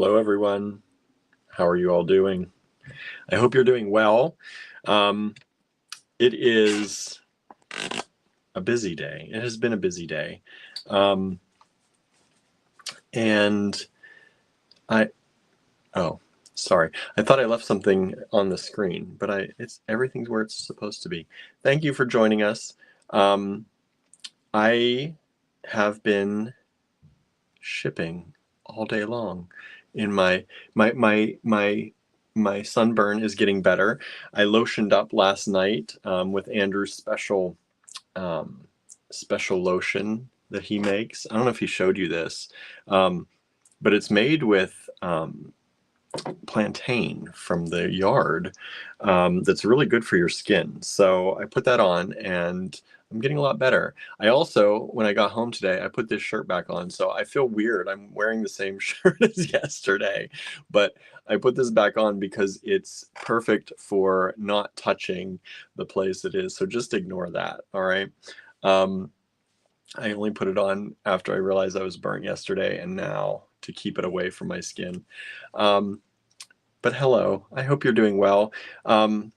Hello, everyone. How are you all doing? I hope you're doing well. It is a busy day. It has been a busy day. And sorry. I thought I left something on the screen, but everything's where it's supposed to be. Thank you for joining us. I have been shipping all day long in my sunburn is getting better. I lotioned up last night with Andrew's special lotion that he makes. I don't know if he showed you this, but it's made with plantain from the yard that's really good for your skin. So I put that on and I'm getting a lot better. I also, when I got home today, I put this shirt back on. So I feel weird. I'm wearing the same shirt as yesterday, but I put this back on because it's perfect for not touching the place it is. So just ignore that. All right. I only put it on after I realized I was burnt yesterday and now to keep it away from my skin. But hello, I hope you're doing well. I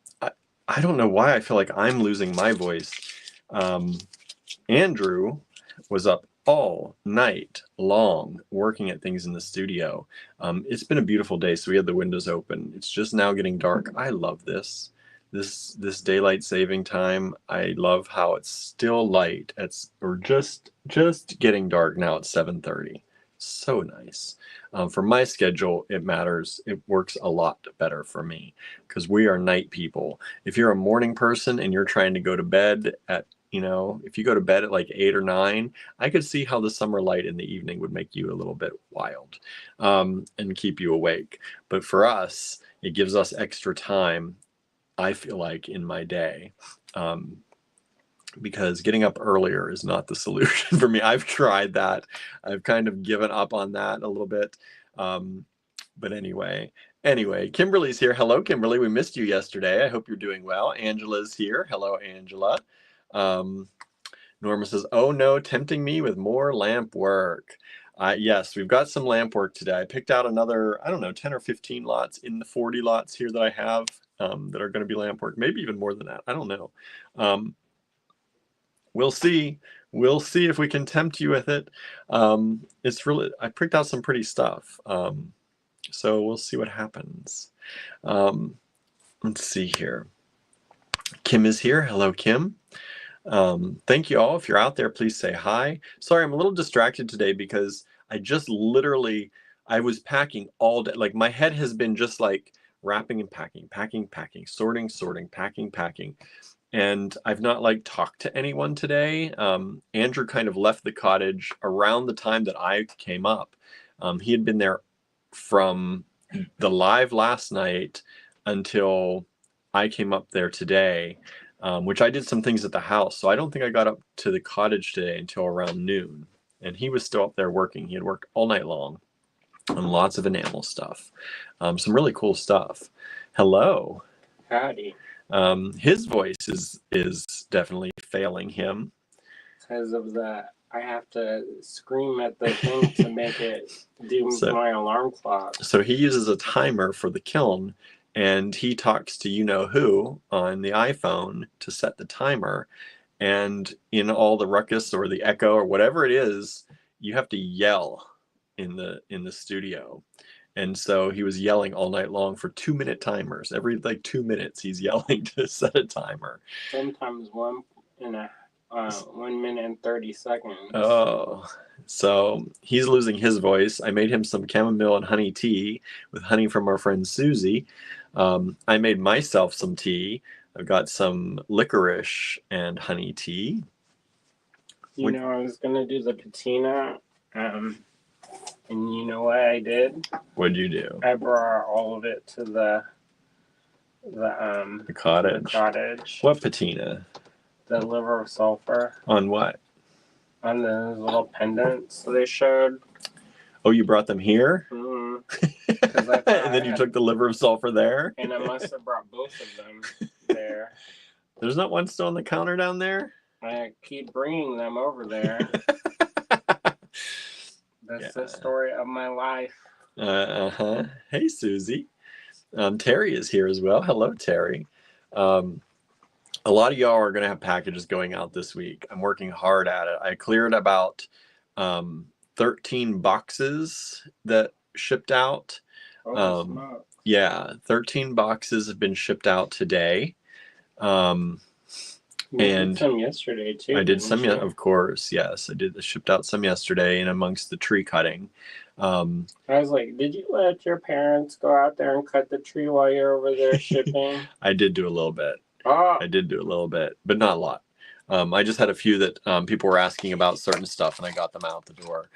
don't know why I feel like I'm losing my voice. Andrew was up all night long working at things in the studio. It's been a beautiful day, so we had the windows open. It's just now getting dark. I love this daylight saving time. I love how it's still light. Or just getting dark now at 7:30. So nice. For my schedule, it matters. It works a lot better for me because we are night people. If you're a morning person and you're trying to go to bed at, if you go to bed at like 8 or 9, I could see how the summer light in the evening would make you a little bit wild and keep you awake. But for us, it gives us extra time, I feel like, in my day. Because getting up earlier is not the solution for me. I've tried that. I've kind of given up on that a little bit. But anyway, Kimberly's here. Hello, Kimberly. We missed you yesterday. I hope you're doing well. Angela's here. Hello, Angela. Norma says, oh no, tempting me with more lamp work. Yes, we've got some lamp work today. I picked out another, 10 or 15 lots in the 40 lots here that I have that are going to be lamp work. Maybe even more than that. I don't know. We'll see. We'll see if we can tempt you with it. I picked out some pretty stuff. So we'll see what happens. Let's see here. Kim is here. Hello, Kim. Thank you all. If you're out there, please say hi. Sorry, I'm a little distracted today because I just literally, I was packing all day. Like my head has been just like wrapping and packing, sorting, packing. And I've not talked to anyone today. Andrew kind of left the cottage around the time that I came up. He had been there from the live last night until I came up there today, which I did some things at the house. So I don't think I got up to the cottage today until around noon. And he was still up there working. He had worked all night long on lots of enamel stuff. Some really cool stuff. Hello. Howdy. His voice is definitely failing him. Because of the, I have to scream at the thing to make it do my alarm clock. So he uses a timer for the kiln, and he talks to you-know-who on the iPhone to set the timer. And in all the ruckus or the echo or whatever it is, you have to yell in the studio. And so he was yelling all night long for 2-minute timers. Every 2 minutes, he's yelling to set a timer. Sometimes 1 minute and 30 seconds. Oh, so he's losing his voice. I made him some chamomile and honey tea with honey from our friend Susie. I made myself some tea. I've got some licorice and honey tea. I was going to do the patina. And you know what I did? What'd you do? I brought all of it to the cottage. The cottage. What patina? The liver of sulfur. On what? On those little pendants they showed. Oh, you brought them here? Mm-hmm. And then you took the liver of sulfur there? And I must have brought both of them there. There's not one still on the counter down there? I keep bringing them over there. That's the story of my life. Uh-huh. Hey, Susie. Terry is here as well. Hello, Terry. A lot of y'all are going to have packages going out this week. I'm working hard at it. I cleared about 13 boxes that shipped out. Yeah, 13 boxes have been shipped out today. You did some yesterday too. I did some, of course. Yes, I did. Shipped out some yesterday, and amongst the tree cutting. I was like, did you let your parents go out there and cut the tree while you're over there shipping? I did do a little bit. Oh. I did do a little bit, but not a lot. I just had a few that people were asking about certain stuff, and I got them out the door.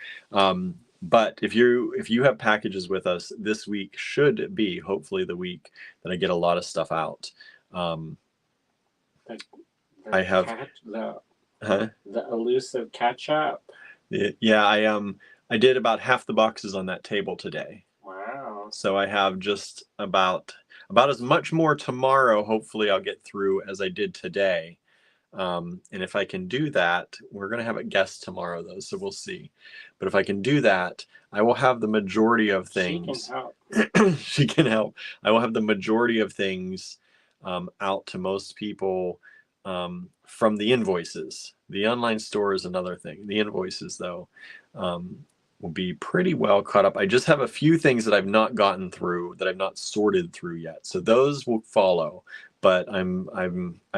But if you have packages with us, this week should be hopefully the week that I get a lot of stuff out. I have the elusive catch-up. Yeah, I did about half the boxes on that table today. Wow. So I have just about as much more tomorrow. Hopefully I'll get through as I did today. And if I can do that, we're going to have a guest tomorrow though, so we'll see. But if I can do that, I will have the majority of things. She can help. She can help. I will have the majority of things out to most people from the invoices. The online store is another thing. The invoices, though, will be pretty well caught up. I just have a few things that I've not gotten through, that I've not sorted through yet. So those will follow. But I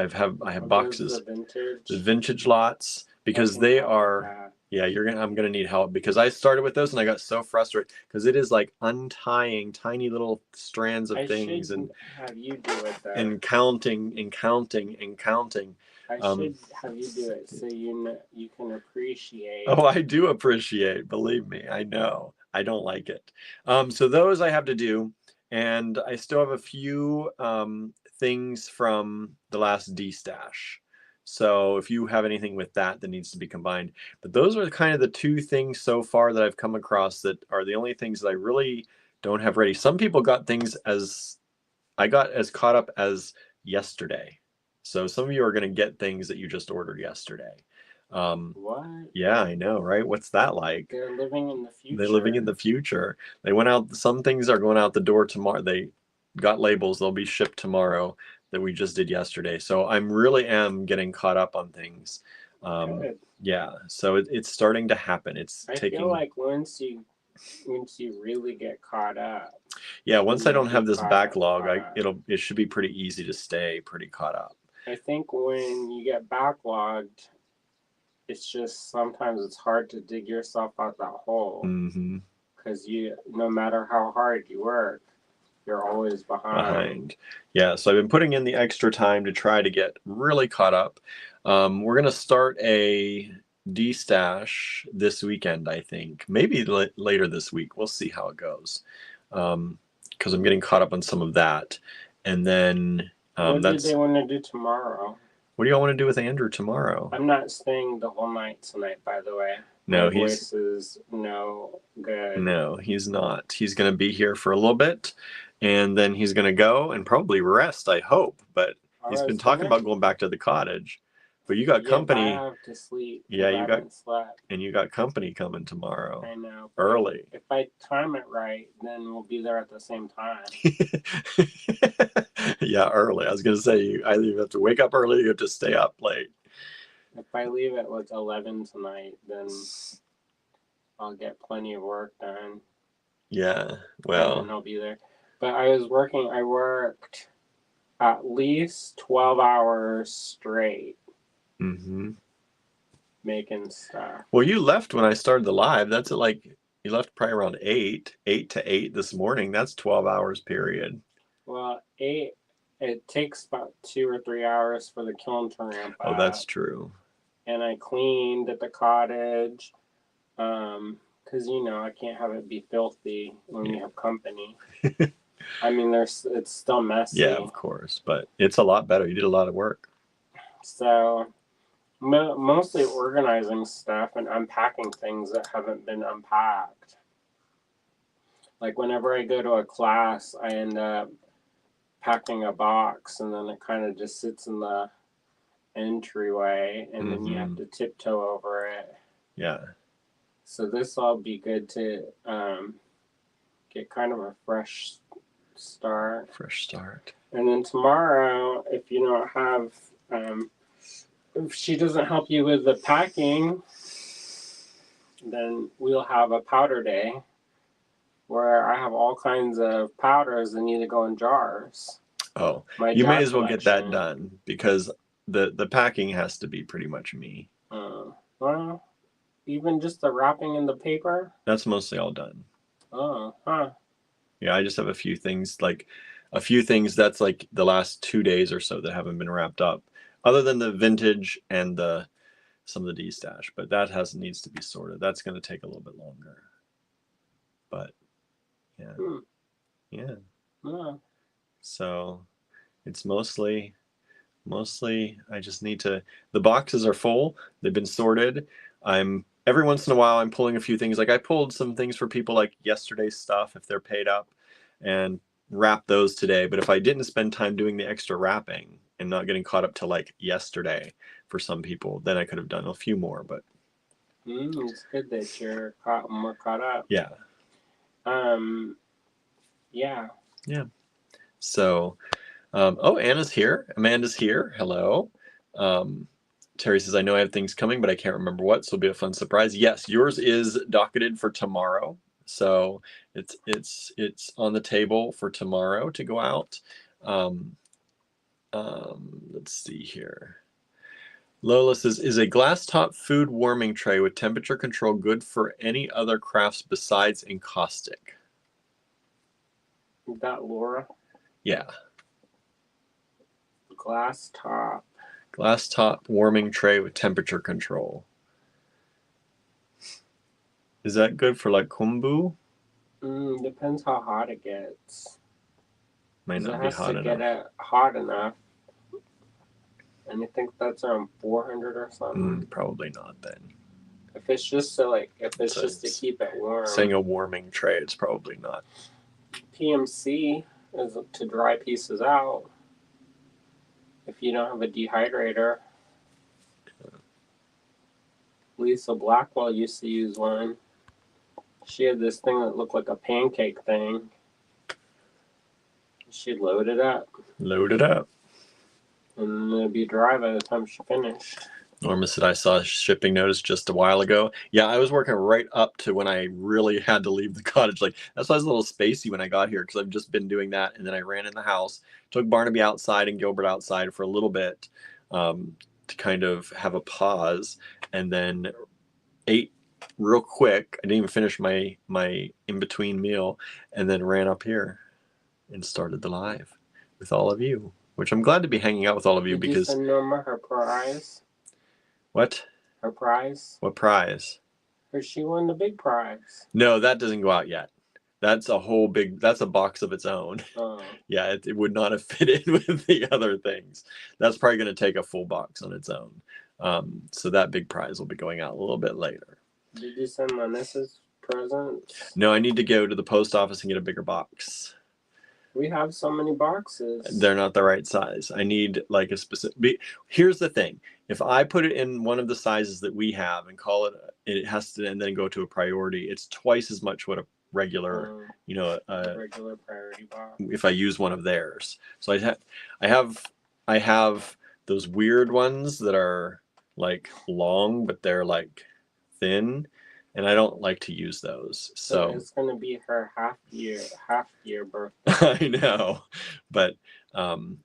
have boxes, the vintage lots, because they are. Yeah, I'm gonna need help, because I started with those and I got so frustrated because it is like untying tiny little strands of things and have you do it though. and counting and counting and counting. I should have you do it so you can appreciate. Oh, I do appreciate. Believe me, I know. I don't like it. So those I have to do, and I still have a few things from the last D-stash. So if you have anything with that needs to be combined. But those are kind of the two things so far that I've come across that are the only things that I really don't have ready. Some people got things I got as caught up as yesterday. So some of you are going to get things that you just ordered yesterday. What? Yeah, I know, right? What's that like? They're living in the future. They're living in the future. They went out. Some things are going out the door tomorrow. They got labels. They'll be shipped tomorrow that we just did yesterday. So I'm really getting caught up on things. Good. Yeah. So it's starting to happen. I feel like once you really get caught up. Yeah. Once I don't have this backlog, it should be pretty easy to stay pretty caught up. I think when you get backlogged, it's just sometimes it's hard to dig yourself out that hole. Because no matter how hard you work, you're always behind. Yeah, so I've been putting in the extra time to try to get really caught up. We're going to start a D-stash this weekend, I think. Maybe later this week. We'll see how it goes. Because I'm getting caught up on some of that. And then... what did they want to do tomorrow? What do y'all want to do with Andrew tomorrow? I'm not staying the whole night tonight, by the way. No, My voice is no good. No, he's not. He's going to be here for a little bit, and then he's going to go and probably rest, I hope. But he's been talking about going back to the cottage. But you got company. I have to sleep. Yeah, you slept. And you got company coming tomorrow. I know. Early. If I time it right, then we'll be there at the same time. Yeah, early. I was going to say, you either have to wake up early or you have to stay up late. If I leave at like 11 tonight, then I'll get plenty of work done. Yeah, well. And I'll be there. But I worked at least 12 hours straight. Making stuff. Well, you left when I started the live. That's you left probably around 8 to 8 this morning. That's 12 hours period. Well, 8, it takes about 2 or 3 hours for the kiln to ramp up. Oh, that's true. And I cleaned at the cottage. Because, I can't have it be filthy when you have company. I mean, it's still messy. Yeah, of course. But it's a lot better. You did a lot of work. So... mostly organizing stuff and unpacking things that haven't been unpacked. Like whenever I go to a class, I end up packing a box and then it kind of just sits in the entryway and then you have to tiptoe over it. Yeah. So this will be good to get kind of a fresh start. Fresh start. And then tomorrow, if you don't have, if she doesn't help you with the packing, then we'll have a powder day where I have all kinds of powders that need to go in jars. Oh, My you jar may as well get that collection. done because the packing has to be pretty much me. Well, even just the wrapping in the paper? That's mostly all done. Oh, huh. Yeah, I just have a few things that's like the last 2 days or so that haven't been wrapped up, other than the vintage and some of the D-stash, but that needs to be sorted. That's going to take a little bit longer. But yeah. Yeah. Yeah. So it's mostly I just need to, the boxes are full. They've been sorted. Every once in a while I'm pulling a few things. Like I pulled some things for people like yesterday's stuff if they're paid up and wrap those today. But if I didn't spend time doing the extra wrapping and not getting caught up to like yesterday for some people, then I could have done a few more. But it's good that you're more caught up. yeah. Yeah. Yeah. So oh, Anna's here. Amanda's here. Hello. Terry says, I know I have things coming, but I can't remember what, so it'll be a fun surprise. Yes, yours is docketed for tomorrow. So it's on the table for tomorrow to go out. Let's see here. Lola says, is a glass top food warming tray with temperature control good for any other crafts besides encaustic? Is that Laura? Yeah. Glass top. Glass top warming tray with temperature control. Is that good for like kombu? Depends how hot it gets. Might not be hot enough. Get it hot enough. And I think that's around 400 or something. Probably not then. If it's just to keep it warm. Saying a warming tray, it's probably not. PMC is to dry pieces out. If you don't have a dehydrator. Lisa Blackwell used to use one. She had this thing that looked like a pancake thing. She'd load it up. Load it up. And it'd be dry by the time she finished. Norma said, I saw a shipping notice just a while ago. Yeah, I was working right up to when I really had to leave the cottage. Like, that's why I was a little spacey when I got here, because I've just been doing that. And then I ran in the house, took Barnaby outside and Gilbert outside for a little bit to kind of have a pause, and then ate real quick. I didn't even finish my in-between meal, and then ran up here and started the live with all of you, which I'm glad to be hanging out with all of you. Did because you send Norma her prize? What? Her prize? What prize? She won the big prize. No, that doesn't go out yet. That's a box of its own. Oh. Yeah, it would not have fit in with the other things. That's probably going to take a full box on its own. So that big prize will be going out a little bit later. Did you send Manissa's present? No, I need to go to the post office and get a bigger box. We have so many boxes. They're not the right size. I need like a specific. Here's the thing: if I put it in one of the sizes that we have and call it has to, and then go to a priority, it's twice as much what a regular, a regular priority box. If I use one of theirs. So I have those weird ones that are like long, but they're like thin. And I don't like to use those. So it's going to be her half year birthday. I know, but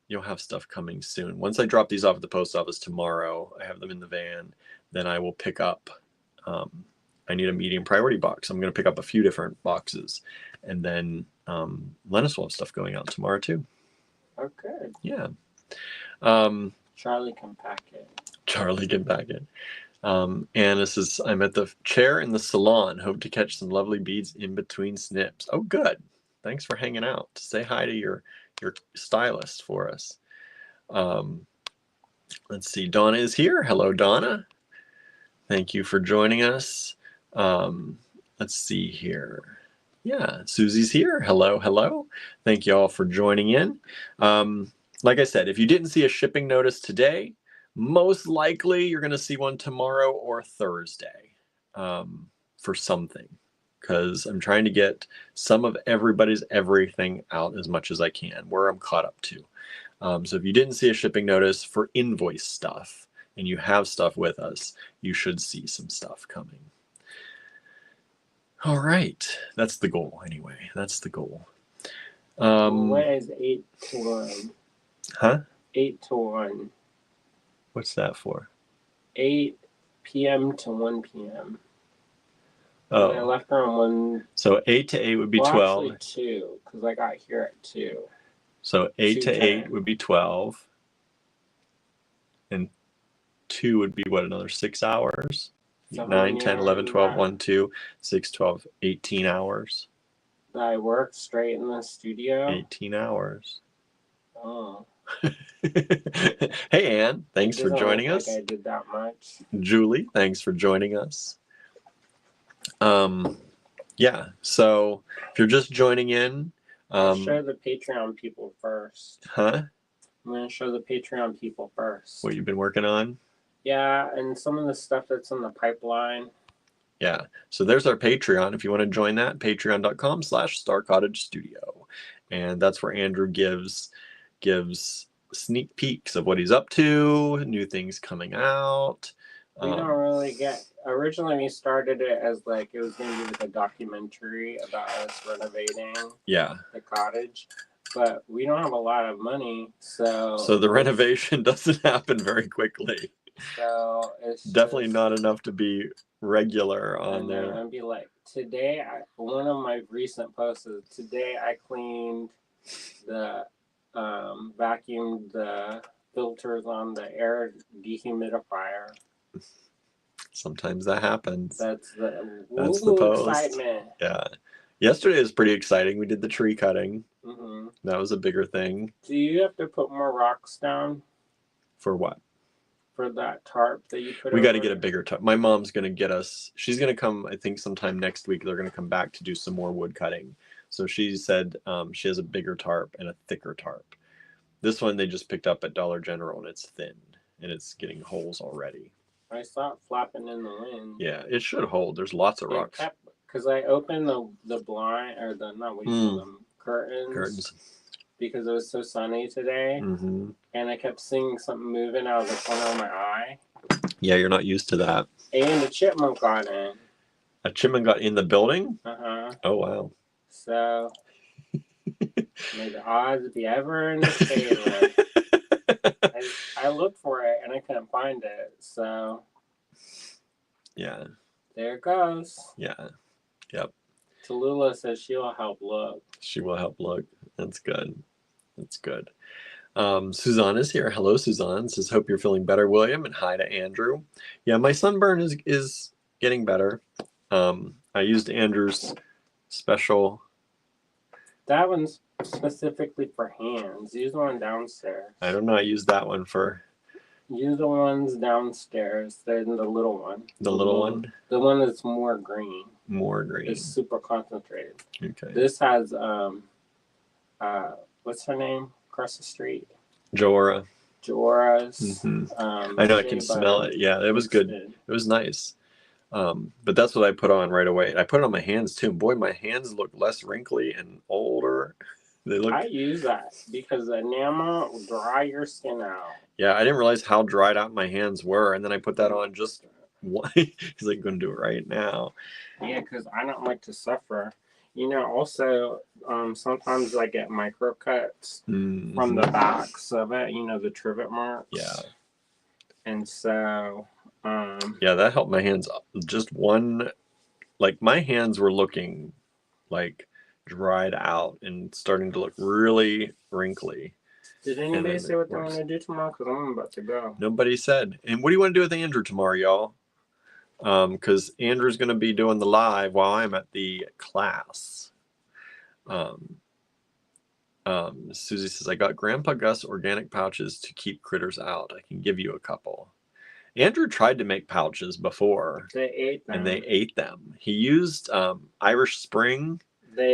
you'll have stuff coming soon. Once I drop these off at the post office tomorrow, I have them in the van, then I will pick up, I need a medium priority box. I'm going to pick up a few different boxes, and then Lennis will have stuff going out tomorrow too. Okay. Yeah. Charlie can pack it. Charlie can pack it. Anna says, I'm at the chair in the salon. Hope to catch some lovely beads in between snips. Oh, good. Thanks for hanging out. Say hi to your stylist for us. Let's see. Donna is here. Hello, Donna. Thank you for joining us. Let's see here. Yeah, Susie's here. Hello, hello. Thank you all for joining in. Like I said, if you didn't see a shipping notice today, most likely you're going to see one tomorrow or Thursday for something. because I'm trying to get some of everybody's everything out as much as I can, where I'm caught up to. So if you didn't see a shipping notice for invoice stuff and you have stuff with us, you should see some stuff coming. All right. That's the goal anyway. That's the goal. What is 8 to 1? Huh? 8 to 1. What's that for? 8 p.m. to 1 p.m. Oh. And I left around 1. So 8 to 8 would be 12. Actually 2, because I got here at 2. So 8 to 8 2:10. would be 12. And 2 would be what, another 6 hours? So 9, 10, 11, 12, that 1, 2, 6, 12, 18 hours. I worked straight in the studio. 18 hours. Oh. Hey, Ann, thanks for joining us. I did that much. Julie, thanks for joining us. Yeah, so if you're just joining in, I'll show the Patreon people first. Huh? I'm going to show the Patreon people first. What you've been working on? Yeah, and some of the stuff that's in the pipeline. Yeah, so there's our Patreon. If you want to join that, patreon.com/StarCottageStudio. And that's where Andrew gives sneak peeks of what he's up to, new things coming out. We don't really get... Originally, we started it as like it was going to be like a documentary about us renovating the cottage. But we don't have a lot of money, so the renovation doesn't happen very quickly. So it's definitely not enough to be regular on there. And be like, today, one of my recent posts is, today I cleaned the, vacuumed the filters on the air dehumidifier. Sometimes that happens. That's the post. Excitement. Yeah. Yesterday was pretty exciting. We did the tree cutting. Mm-hmm. That was a bigger thing. Do you have to put more rocks down? For what? For that tarp that you put We got to get a bigger tarp. My mom's going to get us, she's going to come, I think sometime next week, they're going to come back to do some more wood cutting. So she said she has a bigger tarp and a thicker tarp. This one they just picked up at Dollar General and it's thin and it's getting holes already. I saw it flapping in the wind. Yeah, it should hold. There's lots of rocks. Because I opened the blind, or the, not what you call them, curtains. Because it was so sunny today. Mm-hmm. And I kept seeing something moving out of the corner of my eye. Yeah, you're not used to that. And a chipmunk got in. A chipmunk got in the building? Uh-huh. Oh, wow. So, may the odds be ever in his favor. I looked for it and I couldn't find it. So, yeah. There it goes. Yeah. Yep. Tallulah says she'll help look. She will help look. That's good. That's good. Suzanne is here. Hello, Suzanne. Says, hope you're feeling better, William. And hi to Andrew. Yeah, my sunburn is getting better. I used Andrew's special. That one's specifically for hands. Use the one downstairs. I don't know. I used that one for. Use the ones downstairs. Then the little one. The little one? The one that's more green. More green. It's super concentrated. Okay. This has what's her name across the street? Jora's. Mm-hmm. I know I can smell it. Yeah, it was good. It was nice. But that's what I put on right away. I put it on my hands too. Boy, my hands look less wrinkly and older. They look. I use that because the enamel will dry your skin out. Yeah, I didn't realize how dried out my hands were, and then I put that on just one. He's like, going to do it right now. Yeah, because I don't like to suffer. You know, also, sometimes I get micro cuts from the backs of it, you know, the trivet marks. Yeah. And so... yeah, that helped my hands. Just one... Like, my hands were looking, like, dried out and starting to look really wrinkly. Did anybody say what they want to do tomorrow? Because I'm about to go. Nobody said. And what do you want to do with Andrew tomorrow, y'all? Because Andrew's going to be doing the live while I'm at the class. Susie says, I got Grandpa Gus organic pouches to keep critters out. I can give you a couple. Andrew tried to make pouches before. They ate them. And they ate them. He used Irish Spring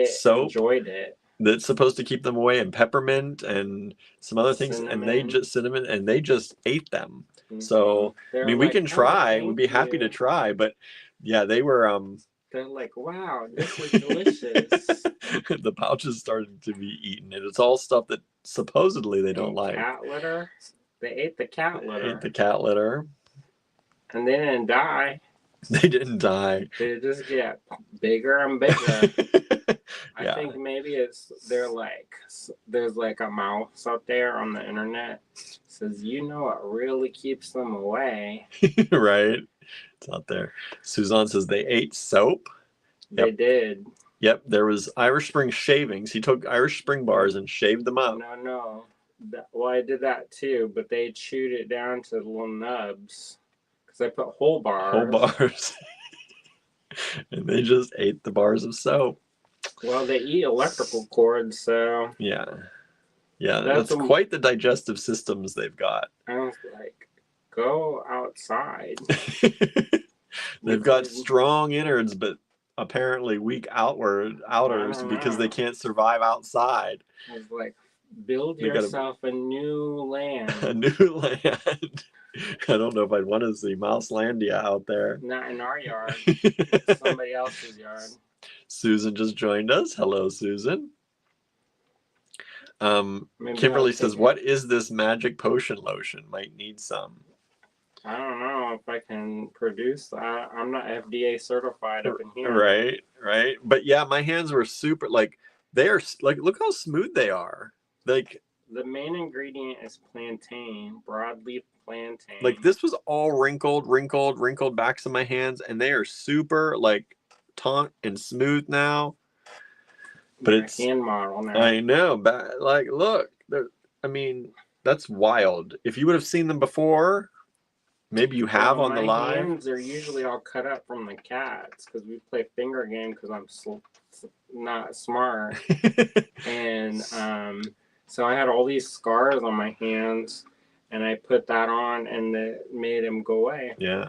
soap. Enjoyed it. That's supposed to keep them away, and peppermint and some other things. Cinnamon. And they just ate them. Mm-hmm. So, I mean, we can try. We'd be happy to try. But yeah, they were, They're like, wow, this is delicious. The pouches started to be eaten, and it's all stuff that supposedly they don't And like. cat litter. They ate the cat They litter. ate the cat litter. And they didn't die. They didn't die. They just get bigger and bigger. I Yeah. think maybe there's like a mouse out there on the internet says, you know what really keeps them away? Right? It's out there. Suzanne says they ate soap. They did. Yep, there was Irish Spring shavings. He took Irish Spring bars and shaved them up. No. Well, I did that too, but they chewed it down to little nubs. Because I put whole bars. Whole bars. And they just ate the bars of soap. Well, they eat electrical cords, so... Yeah. Yeah, that's quite the digestive systems they've got. I was like, go outside. They've got strong innards, but apparently weak outers because they can't survive outside. I was like, build yourself a new land. A new land. I don't know if I'd want to see Mouselandia out there. Not in our yard. It's somebody else's yard. Susan just joined us. Hello, Susan. Kimberly says, what is this magic potion lotion? Might need some. I don't know if I can produce that. I'm not FDA certified up in here. Right. But yeah, my hands were super, like, they are, like, look how smooth they are. Like, the main ingredient is plantain, broadleaf plantain. Like, this was all wrinkled backs of my hands, and they are super, like, taut and smooth now. But it's hand model now. I know, but like, look, I mean, that's wild. If you would have seen them before, maybe you have on the live. My hands are usually all cut up from the cats because we play finger game because I'm not smart. And so I had all these scars on my hands, and I put that on, and it made them go away. Yeah.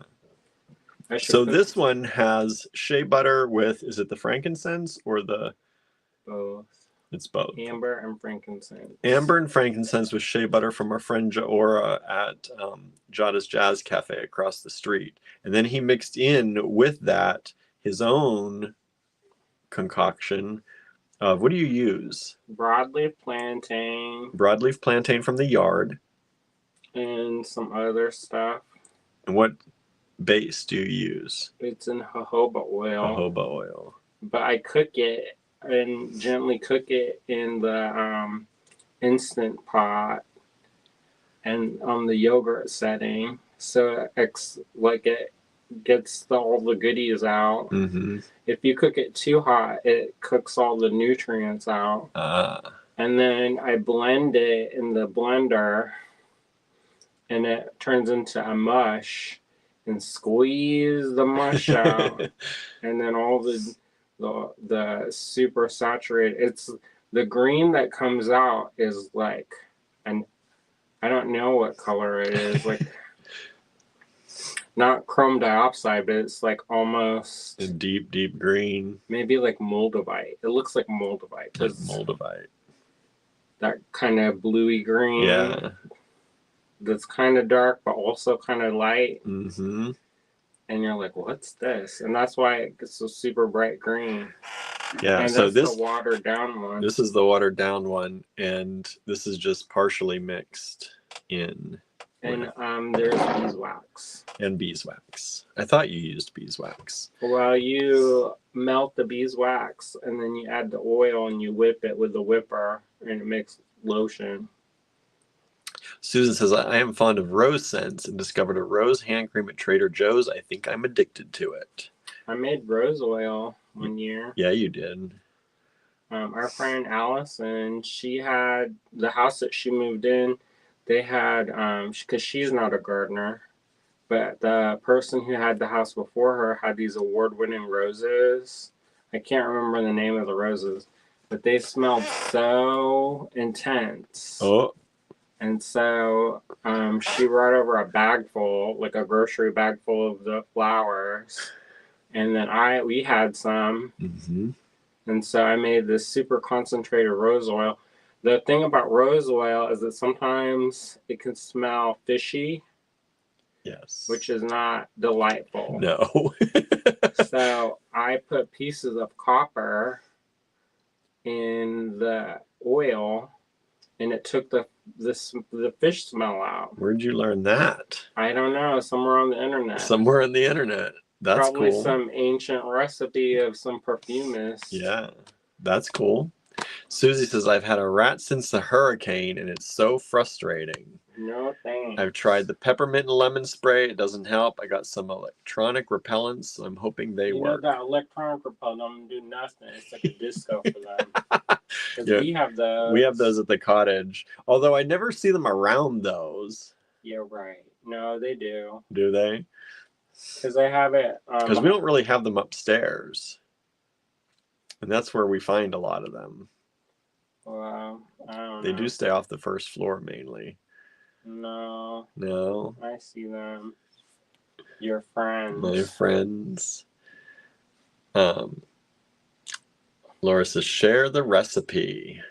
So this one has shea butter with, is it the frankincense or the... Both. It's both. Amber and frankincense. Amber and frankincense with shea butter from our friend Jaora at Jada's Jazz Cafe across the street. And then he mixed in with that his own concoction of, what do you use? Broadleaf plantain. Broadleaf plantain from the yard. And some other stuff. And what base do you use? It's in jojoba oil. Jojoba oil. But I cook it and gently cook it in the instant pot and on the yogurt setting, so it gets all the goodies out. Mm-hmm. If you cook it too hot, it cooks all the nutrients out. And then I blend it in the blender, and it turns into a mush, and squeeze the mush out, and then all the super saturated, it's the green that comes out is like, and I don't know what color it is, like not chrome dioxide, but it's like almost a deep green, maybe like moldavite. It looks like moldavite. Like moldavite, that kind of bluey green. Yeah, that's kind of dark but also kind of light. Mm-hmm. And you're like, what's this? And that's why it gets so super bright green. Yeah, and so this is the watered down one. This is the watered down one, and this is just partially mixed in. And there's beeswax. And beeswax. I thought you used beeswax. Well, you melt the beeswax, and then you add the oil, and you whip it with the whipper, and it makes lotion. Susan says, I am fond of rose scents and discovered a rose hand cream at Trader Joe's. I think I'm addicted to it. I made rose oil one year. Yeah, you did. Our friend Allison, she had the house that she moved in. They had, because she's not a gardener, but the person who had the house before her had these award-winning roses. I can't remember the name of the roses, but they smelled so intense. Oh. And so she brought over a bag full, like a grocery bag full of the flowers. And then we had some. Mm-hmm. And so I made this super concentrated rose oil. The thing about rose oil is that sometimes it can smell fishy. Yes. Which is not delightful. No. So I put pieces of copper in the oil, and it took the fish smell out. Where'd you learn that? I don't know, somewhere on the internet. Somewhere on the internet. That's Probably cool. some ancient recipe of some perfumist. Yeah, that's cool. Susie says, I've had a rat since the hurricane, and it's so frustrating. No thanks. I've tried the peppermint and lemon spray. It doesn't help. I got some electronic repellents. So I'm hoping they work. That electronic repellent don't do nothing. It's like a disco for them. Because Yeah, we have those. We have those at the cottage. Although I never see them around those. Yeah, right. No, they do. Do they? Because I have it. Because we don't really have them upstairs. And that's where we find a lot of them. Well, I don't know. They do stay off the first floor mainly. No. No. I see them. Your friends. My friends. Laura says, share the recipe.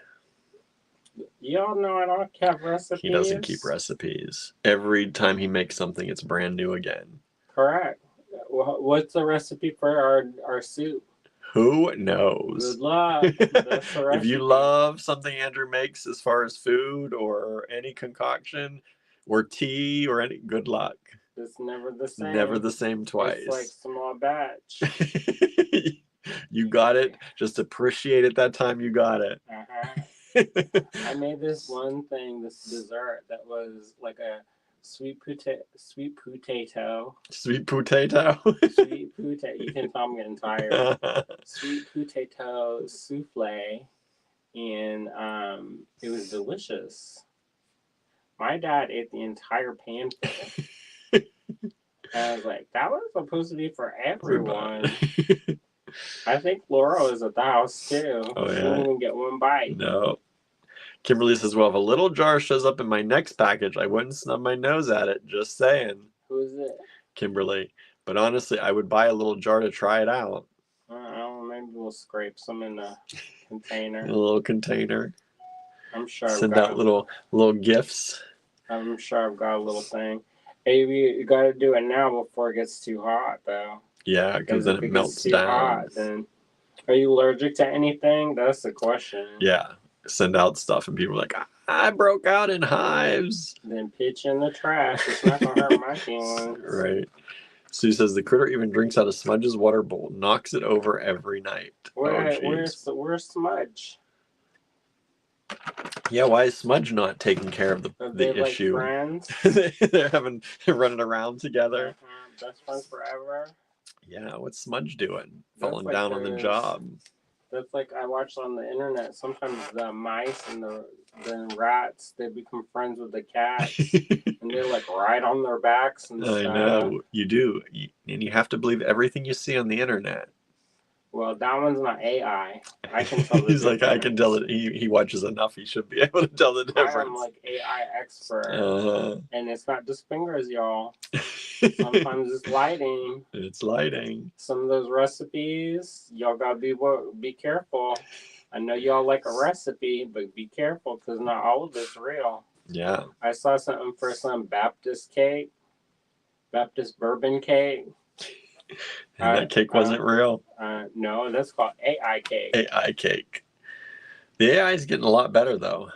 Y'all know I don't have recipes. He doesn't keep recipes. Every time he makes something, it's brand new again. Correct. What's the recipe for our soup? Who knows? Good luck. That's the If you recipe. love something Andrew makes as far as food or any concoction or tea or any, good luck. It's never the same. Never the same twice. It's like small batch. You got it. Just appreciate it that time you got it. I made this one thing, this dessert that was like a sweet potato. Sweet potato. Sweet potato. You can tell I'm getting tired. Sweet potato souffle, and it was delicious. My dad ate the entire pan full. I was like, that was supposed to be for everyone. I think Laura was at the house too. Oh, She yeah? didn't even get one bite. No. Kimberly says, well, if a little jar shows up in my next package, I wouldn't snub my nose at it. Just saying. Who is it? Kimberly. But honestly, I would buy a little jar to try it out. Maybe we'll scrape some in a container. A little container. I'm sure Send out little gifts. I'm sure I've got a little thing. Maybe you got to do it now before it gets too hot, though. Yeah, because then it melts down. Hot, then are you allergic to anything? That's the question. Yeah, send out stuff and people are like, I broke out in hives. Then pitch in the trash. It's not gonna hurt my feelings. Right. Sue says the critter even drinks out of Smudge's water bowl, knocks it over every night. Where's Smudge? Yeah, why is Smudge not taking care of the issue? Like friends? They're running around together. Best friends forever. Yeah, what's Smudge doing? Falling down on the job. That's like I watched on the internet. Sometimes the mice and the rats, they become friends with the cats. And they like ride on their backs and stuff. I know, you do. And you have to believe everything you see on the internet. Well, that one's not AI. I can tell the He's difference. like, I can tell it. He watches enough. He should be able to tell the difference. I'm like AI expert. And it's not just fingers, y'all. Sometimes it's lighting. It's lighting. Some of those recipes, y'all gotta be careful. I know y'all like a recipe, but be careful because not all of it's real. Yeah. I saw something for some Baptist bourbon cake. And that cake wasn't real? No, that's called AI cake. AI cake. The AI is getting a lot better, though.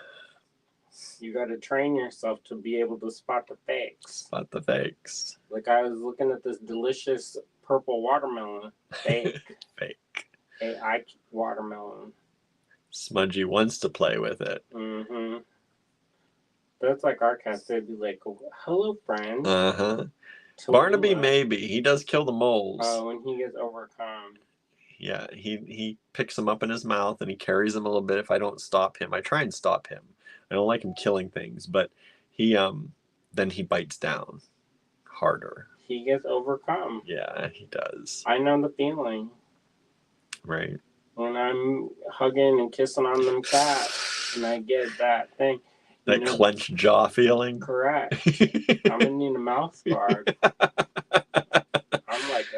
You got to train yourself to be able to spot the fakes. Spot the fakes. Like I was looking at this delicious purple watermelon. Fake. Fake. AI watermelon. Smudgy wants to play with it. Mm-hmm. That's like our cats. They'd be like, hello, friend. Uh-huh. Barnaby, maybe. He does kill the moles. Oh, when he gets overcome. Yeah, he picks them up in his mouth and he carries them a little bit if I don't stop him. I try and stop him. I don't like him killing things, but he then he bites down harder. He gets overcome. Yeah, he does. I know the feeling. Right. When I'm hugging and kissing on them cats and I get that thing. That clenched jaw feeling? Correct. I'm going to need a mouth guard.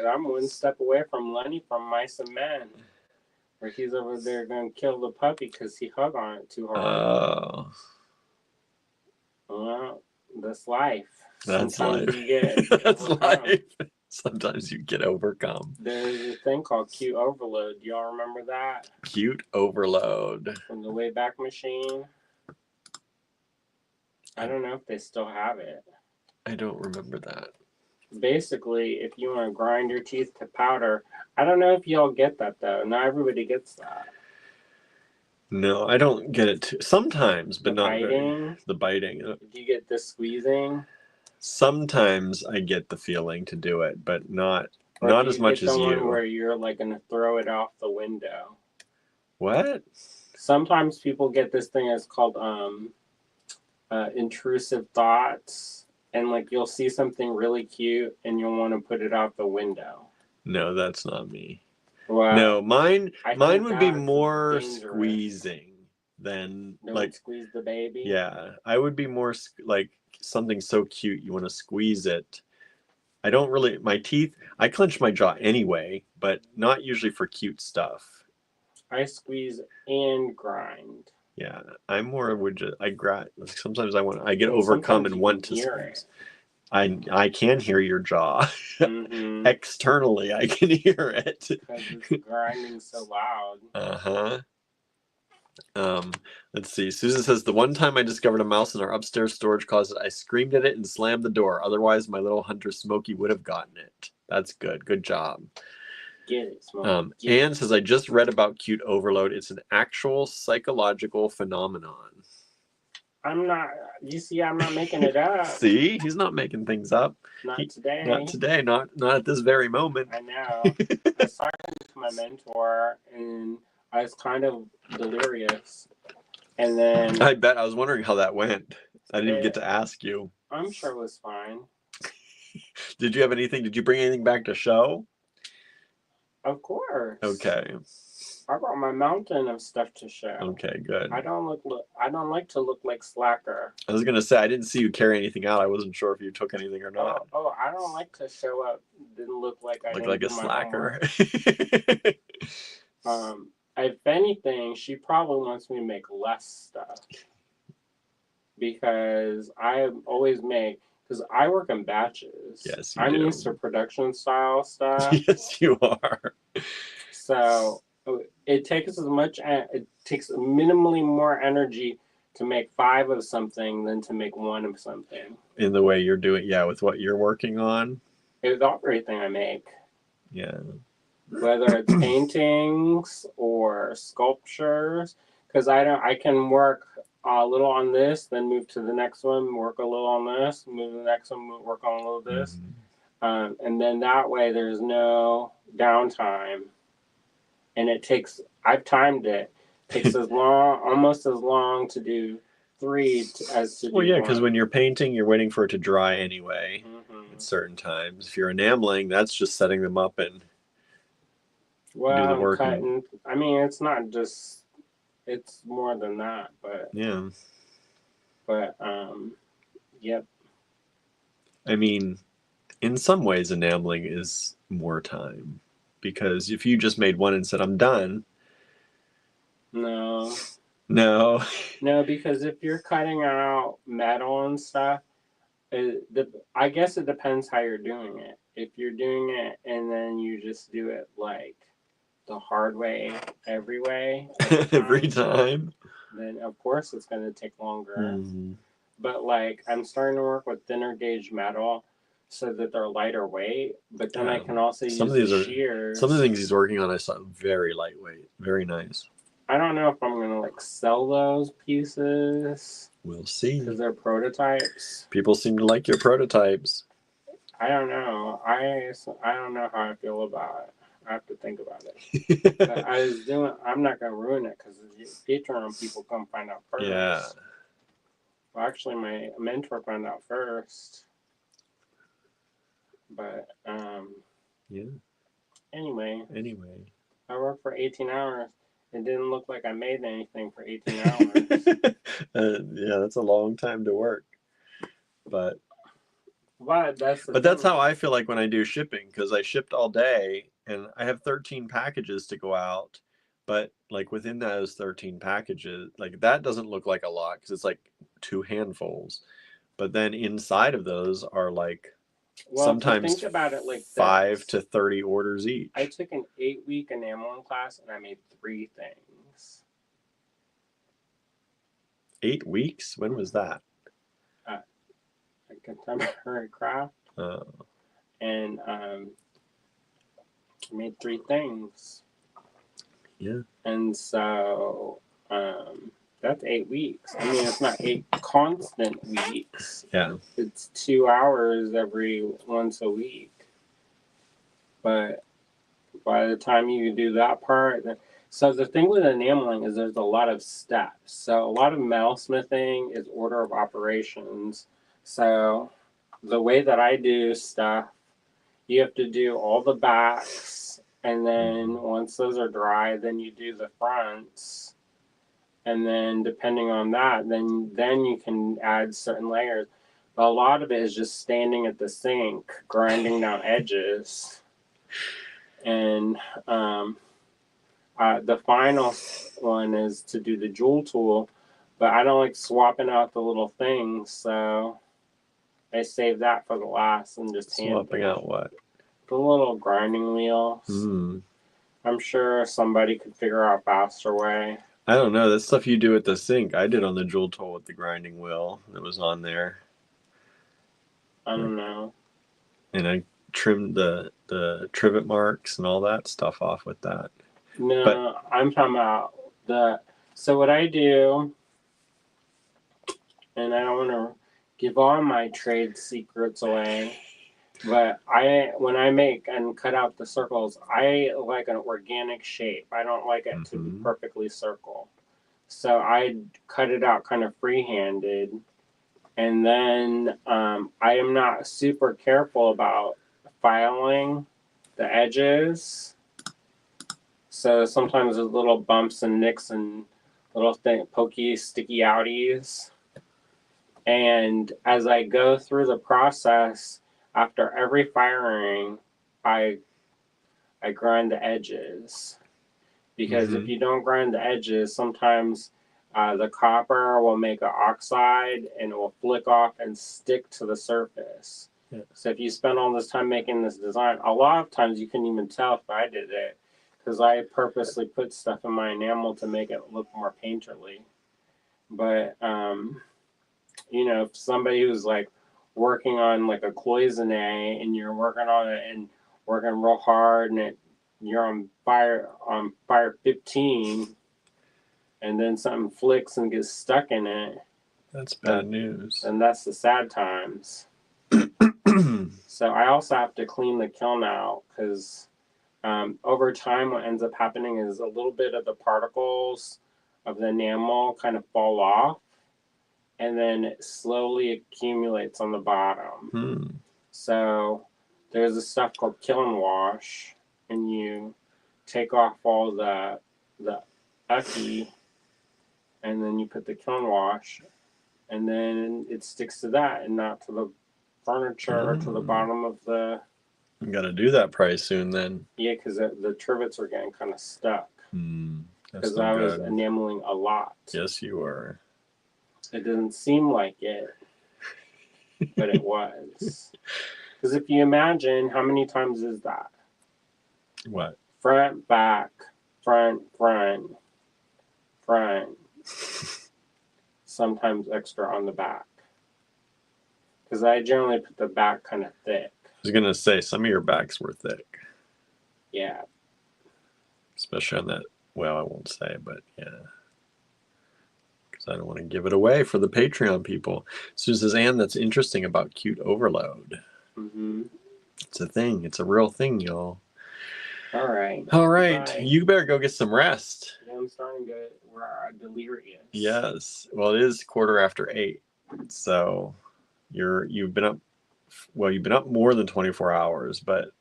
I'm one step away from Lenny from Mice and Men. Where he's over there going to kill the puppy because he hugged on it too hard. Oh. Well, that's life. That's Sometimes life. You get that's life. Sometimes you get overcome. There's a thing called cute overload. Do y'all remember that? Cute overload. From the Wayback Machine. I don't know if they still have it. I don't remember that. Basically, if you want to grind your teeth to powder, I don't know if y'all get that though. Not everybody gets that. No, I don't get it too. Sometimes, but The not biting. very. The biting. Do you get the squeezing? Sometimes I get the feeling to do it, but not Or not do as you much get as the one you. where you're like gonna throw it off the window? What? Sometimes people get this thing that's called intrusive thoughts, and like you'll see something really cute and you'll want to put it out the window. No, that's not me. Well, No, mine I mine think would be that's more dangerous. squeezing than Don't like squeeze the baby. yeah. I would be more like something so cute you want to squeeze it. I don't really my teeth. I clench my jaw anyway, but not usually for cute stuff. I squeeze and grind. Yeah, I'm more would just I grind. Sometimes I get And overcome sometimes and you want can to hear squeeze. it. I can hear your jaw. Mm-hmm. Externally, I can hear it. Because it's grinding so loud. Uh-huh. Let's see. Susan says the one time I discovered a mouse in our upstairs storage closet, I screamed at it and slammed the door. Otherwise, my little hunter Smokey would have gotten it. That's good. Good job. Get it, Smokey. Anne says I just read about cute overload. It's an actual psychological phenomenon. I'm not. You see, I'm not making it up. See, he's not making things up. Today. Not today. Not at this very moment. I know. I was talking to my mentor, and I was kind of delirious. And then I bet I was wondering how that went. I didn't even get to ask you. I'm sure it was fine. Did you have anything? Did you bring anything back to show? Of course. Okay. I brought my mountain of stuff to show. Okay, good. I don't like to look like slacker. I was gonna say I didn't see you carry anything out. I wasn't sure if you took anything or not. Oh, I don't like to show up. Didn't look like I Look didn't like do a my slacker. If anything, she probably wants me to make less stuff because I always make. Because I work in batches. Yes, you I'm do. used to production style stuff. Yes, you are. So it takes minimally more energy to make 5 of something than to make 1 of something. In the way you're doing, yeah, with what you're working on. It's everything I make. Yeah. Whether it's paintings or sculptures, because I can work a little on this, then move to the next one, work a little on this, move to the next one, work on a little this, and then that way there's no downtime, and I've timed it. Takes almost as long to do 3 as to do 1. Yeah, because 1. when you're painting, you're waiting for it to dry anyway. At certain times. If you're enameling, that's just setting them up and do the work. Cutting. I mean, it's not just. It's more than that, but yeah. But yep. I mean, in some ways, enameling is more time because if you just made one and said I'm done. No. No, Because if you're cutting out metal and stuff, I guess it depends how you're doing it. If you're doing it and then you just do it like the hard way, every time, then of course it's going to take longer. But like I'm starting to work with thinner gauge metal so that they're lighter weight, but then I can also use the shears. Some of the things he's working on I saw very lightweight, very nice. I don't know if I'm going to like sell those pieces. We'll see. Because they're prototypes. People seem to like your prototypes. I don't know. I don't know how I feel about it. I have to think about it. But I'm not going to ruin it because the Patreon people come find out first. Yeah. Well, actually, my mentor found out first. But, yeah. Anyway. I worked for 18 hours. It didn't look like I made anything for 18 hours. Yeah, that's a long time to work. But that's how I feel like when I do shipping, because I shipped all day and I have 13 packages to go out. But like within those 13 packages, like that doesn't look like a lot because it's like 2 handfuls. But then inside of those are like Well, if you sometimes think about it like 5 this, to 30 orders each. I took an 8-week enameling class and I made 3 things. 8 weeks? When was that? A contemporary craft. And made 3 things. Yeah. And so that's 8 weeks. I mean, it's not 8 constant weeks. Yeah. It's 2 hours every once a week. But by the time you do that part, so the thing with enameling is there's a lot of steps. So a lot of metalsmithing is order of operations. So the way that I do stuff, you have to do all the backs, and then once those are dry, then you do the fronts, and then depending on that, then you can add certain layers. But a lot of it is just standing at the sink, grinding down edges, and the final one is to do the jewel tool, but I don't like swapping out the little things, so I save that for the last and just Swapping out what? The little grinding wheels. I'm sure somebody could figure out a faster way. I don't know. That's stuff you do at the sink. I did on the jewel tool with the grinding wheel that was on there. I don't know. And I trimmed the trivet marks and all that stuff off with that. No, but I'm talking about so what I do, and I don't want to give all my trade secrets away, but when I make and cut out the circles, I like an organic shape. I don't like it to be perfectly circle. So I cut it out kind of free-handed. And then I am not super careful about filing the edges. So sometimes there's little bumps and nicks and little pokey, sticky outies. And as I go through the process, after every firing, I grind the edges. Because if you don't grind the edges, sometimes the copper will make an oxide and it will flick off and stick to the surface. Yeah. So if you spend all this time making this design, a lot of times you couldn't even tell if I did it because I purposely put stuff in my enamel to make it look more painterly. But, if somebody who's like working on like a cloisonne and you're working on it and working real hard and you're on fire 15 and then something flicks and gets stuck in it, that's bad news. And that's the sad times. So I also have to clean the kiln out because over time what ends up happening is a little bit of the particles of the enamel kind of fall off and then it slowly accumulates on the bottom. So there's a stuff called kiln wash, and you take off all the ucky, and then you put the kiln wash, and then it sticks to that and not to the furniture or to the bottom of the... You got to do that probably soon then. Yeah, because the trivets were getting kind of stuck. Because I was enameling a lot. Yes, you were. It doesn't seem like it, but it was. Because if you imagine, how many times is that? What? Front, back, front, front, front. Sometimes extra on the back. Because I generally put the back kind of thick. I was going to say, some of your backs were thick. Yeah. Especially on that, well, I won't say, but yeah. Because I don't want to give it away for the Patreon people. Susan says, Anne, that's interesting about cute overload. It's a thing. It's a real thing, y'all. All right. Bye. You better go get some rest. Yeah, I'm starting to get delirious. Yes. Well, it is 8:15. So you've been up more than 24 hours, but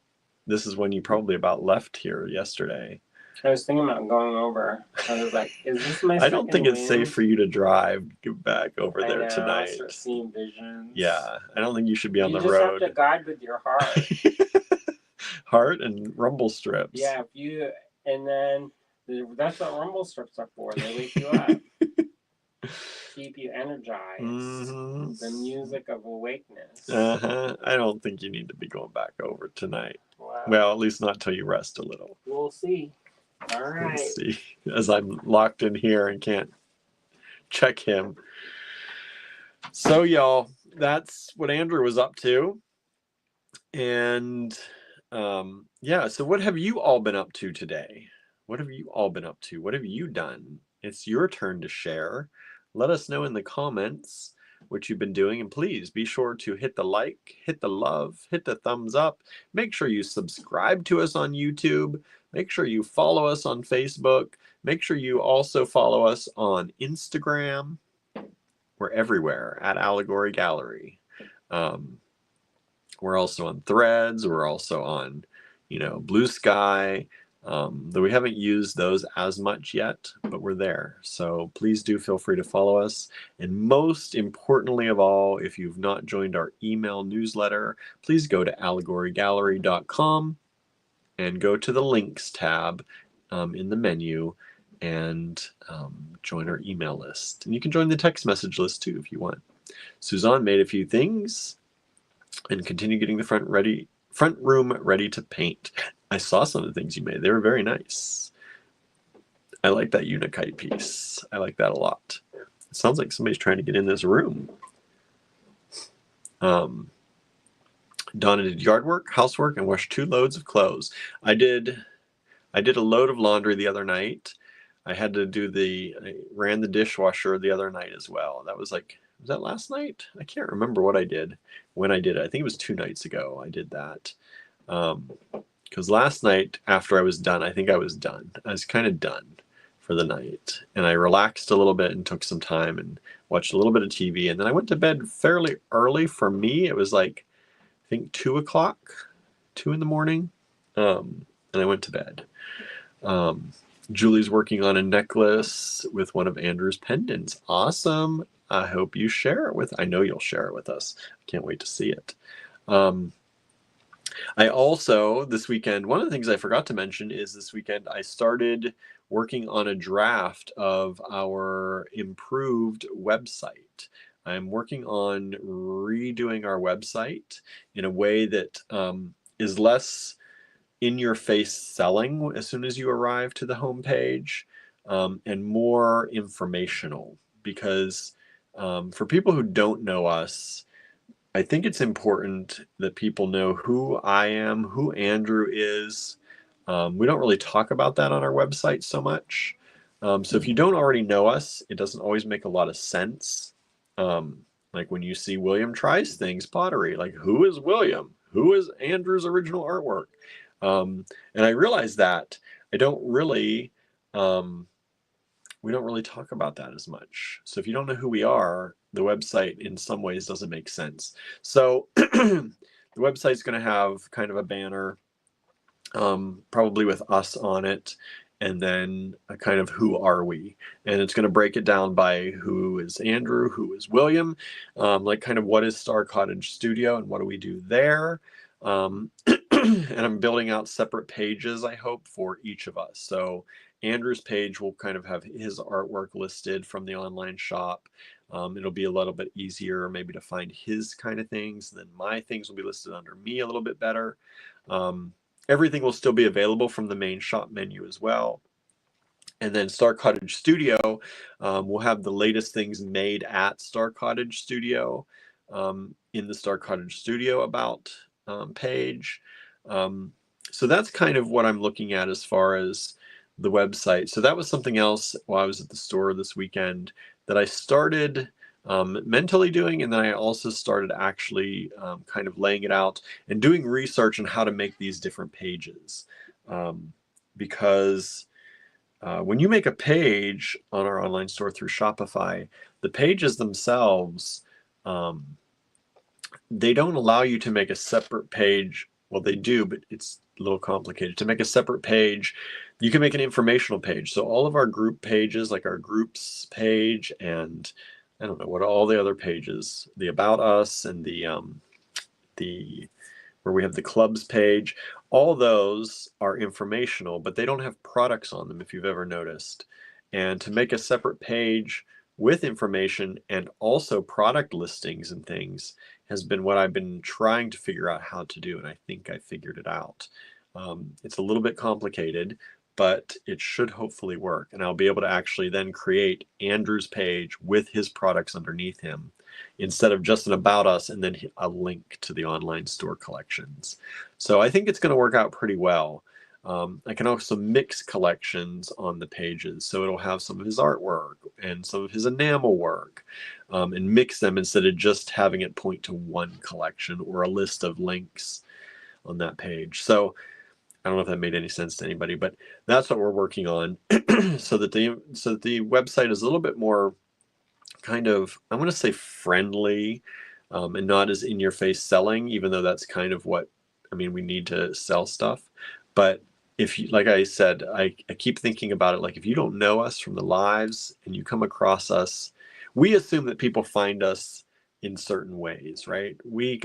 this is when you probably about left here yesterday. I was thinking about going over. I was like, is this my I don't think it's safe for you to drive back over there tonight. I start seeing visions. Yeah. I don't think you should be on the road. You just have to guide with your heart. Heart and rumble strips. Yeah, and then that's what rumble strips are for. They wake you up. keep you energized. Mm-hmm. The music of awakeness. I don't think you need to be going back over tonight. Wow. Well, at least not till you rest a little. We'll see. All right. We'll see. As I'm locked in here and can't check him. So, y'all, that's what Andrew was up to. And yeah, so what have you all been up to today? What have you all been up to? What have you done? It's your turn to share. Let us know in the comments what you've been doing, and please be sure to hit the like, hit the love, hit the thumbs up. Make sure you subscribe to us on YouTube. Make sure you follow us on Facebook. Make sure you also follow us on Instagram. We're everywhere at Allegory Gallery. We're also on Threads. We're also on, Blue Sky. Though we haven't used those as much yet, but we're there. So please do feel free to follow us. And most importantly of all, if you've not joined our email newsletter, please go to allegorygallery.com and go to the links tab in the menu and join our email list. And you can join the text message list too if you want. Suzanne made a few things and continue getting the front room ready to paint. I saw some of the things you made. They were very nice. I like that unikite piece. I like that a lot. It sounds like somebody's trying to get in this room. Donna did yard work, housework, and washed 2 loads of clothes. I did a load of laundry the other night. I ran the dishwasher the other night as well. That was that last night? I can't remember what I did when I did it. I think it was 2 nights ago I did that. Because last night after I was done, I think I was done. I was kind of done for the night. And I relaxed a little bit and took some time and watched a little bit of TV. And then I went to bed fairly early. For me, it was I think 2 o'clock, 2 in the morning. And I went to bed. Julie's working on a necklace with one of Andrew's pendants. Awesome. I hope you share it I know you'll share it with us. I can't wait to see it. I also, this weekend, one of the things I forgot to mention is this weekend I started working on a draft of our improved website. I'm working on redoing our website in a way that is less in-your-face selling as soon as you arrive to the homepage, and more informational. Because for people who don't know us, I think it's important that people know who I am, who Andrew is. We don't really talk about that on our website so much. So if you don't already know us, it doesn't always make a lot of sense. Like when you see William Tries Things Pottery, who is William? Who is Andrew's original artwork? And I realized that we don't really talk about that as much. So if you don't know who we are, the website in some ways doesn't make sense. So the website's going to have kind of a banner, probably with us on it, and then a kind of who are we. And it's going to break it down by who is Andrew, who is William, kind of what is Star Cottage Studio and what do we do there. And I'm building out separate pages, I hope, for each of us. So Andrew's page will kind of have his artwork listed from the online shop. It'll be a little bit easier maybe to find his kind of things. Then my things will be listed under me a little bit better. Everything will still be available from the main shop menu as well. And then Star Cottage Studio will have the latest things made at Star Cottage Studio in the Star Cottage Studio About page. So that's kind of what I'm looking at as far as the website. So that was something else while I was at the store this weekend that I started mentally doing, and then I also started actually kind of laying it out and doing research on how to make these different pages. Because when you make a page on our online store through Shopify, the pages themselves, they don't allow you to make a separate page. Well, they do, but it's a little complicated. To make a separate page, you can make an informational page. So all of our group pages, like our groups page and I don't know what all the other pages, the About Us and the where we have the clubs page, all those are informational, but they don't have products on them if you've ever noticed. And to make a separate page with information and also product listings and things has been what I've been trying to figure out how to do, and I think I figured it out. It's a little bit complicated, but it should hopefully work, and I'll be able to actually then create Andrew's page with his products underneath him instead of just an about us and then a link to the online store collections. So I think it's going to work out pretty well. I can also mix collections on the pages, so it'll have some of his artwork and some of his enamel work, and mix them instead of just having it point to one collection or a list of links on that page. So I don't know if that made any sense to anybody, but that's what we're working on, so that the website is a little bit more kind of, I'm going to say friendly, and not as in your face selling, even though that's kind of what, I mean, we need to sell stuff. But if you, like I said, I keep thinking about it, like if you don't know us from the lives and you come across us, we assume that people find us in certain ways, right?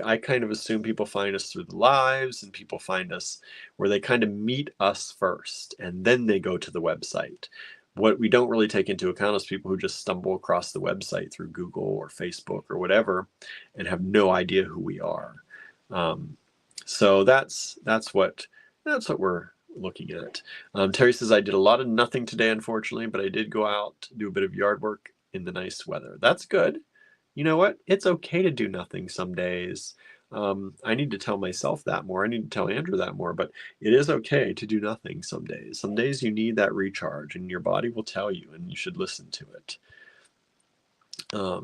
I kind of assume people find us through the lives, and people find us where they kind of meet us first and then they go to the website. What we don't really take into account is people who just stumble across the website through Google or Facebook or whatever and have no idea who we are. So that's what we're looking at. Terry says, I did a lot of nothing today, unfortunately, but I did go out, do a bit of yard work in the nice weather. That's good. You know what? It's okay to do nothing some days. I need to tell myself that more. I need to tell Andrew that more, but it is okay to do nothing some days. Some days you need that recharge, and your body will tell you, and you should listen to it.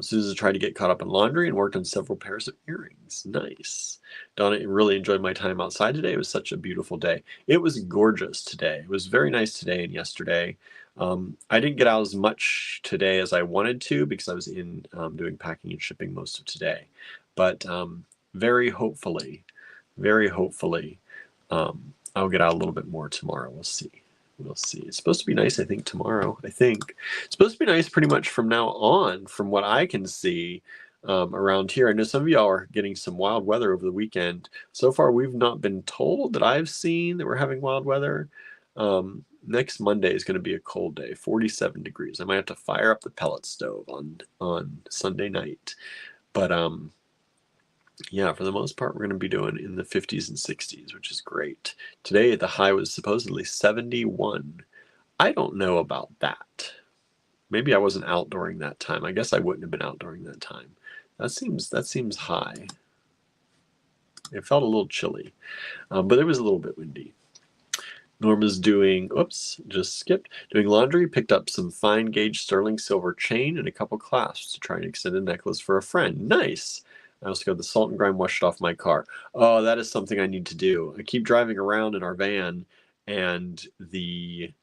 Susan tried to get caught up in laundry and worked on several pairs of earrings. Nice. Donna really enjoyed my time outside today. It was such a beautiful day. It was gorgeous today. It was very nice today and yesterday. I didn't get out as much today as I wanted to because I was in doing packing and shipping most of today. But very hopefully, I'll get out a little bit more tomorrow. We'll see. We'll see. It's supposed to be nice, I think, tomorrow. I think it's supposed to be nice pretty much from now on, from what I can see around here. I know some of y'all are getting some wild weather over the weekend. So far, we've not been told that I've seen that we're having wild weather. Next Monday is going to be a cold day, 47 degrees. I might have to fire up the pellet stove on Sunday night. But yeah, for the most part, we're going to be doing in the 50s and 60s, which is great. Today, the high was supposedly 71. I don't know about that. Maybe I wasn't out during that time. I guess I wouldn't have been out during that time. That seems high. It felt a little chilly, but it was a little bit windy. Norma's doing, oops, just skipped, doing laundry, picked up some fine gauge sterling silver chain and a couple clasps to try and extend a necklace for a friend. Nice. I also got the salt and grime washed off my car. Oh, that is something I need to do. I keep driving around in our van, and the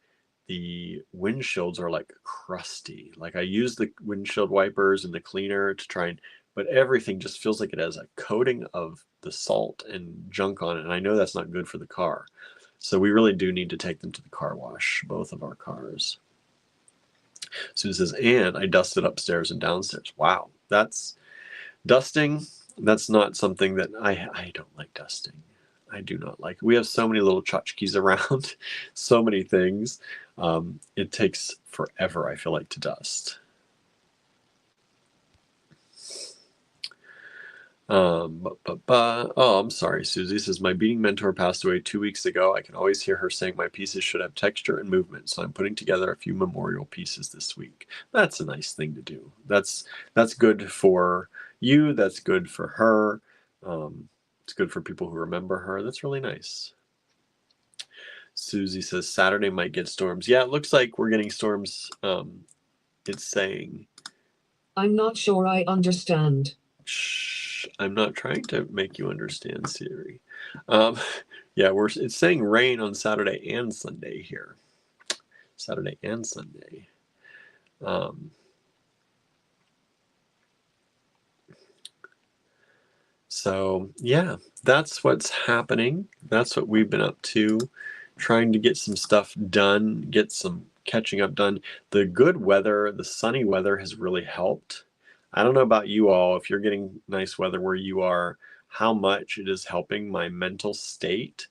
windshields are like crusty. Like I use the windshield wipers and the cleaner to try and, but everything just feels like it has a coating of the salt and junk on it. And I know that's not good for the car. So we really do need to take them to the car wash, both of our cars. Susan says, and I dusted upstairs and downstairs. Wow, that's dusting. That's not something that I don't like dusting. I do not like. We have so many little tchotchkes around, so many things. It takes forever, I feel like, to dust. Oh, I'm sorry. Susie says, my beading mentor passed away 2 weeks ago. I can always hear her saying my pieces should have texture and movement. So I'm putting together a few memorial pieces this week. That's a nice thing to do. That's good for you. That's good for her. It's good for people who remember her. That's really nice. Susie says, Saturday might get storms. Yeah, it looks like we're getting storms. It's saying, I'm not sure I understand. Shh, I'm not trying to make you understand, Siri. Yeah, it's saying rain on Saturday and Sunday here. Saturday and Sunday. So yeah, that's what's happening. That's what we've been up to, trying to get some stuff done, get some catching up done. The good weather, the sunny weather has really helped. I don't know about you all, if you're getting nice weather where you are, how much it is helping my mental state.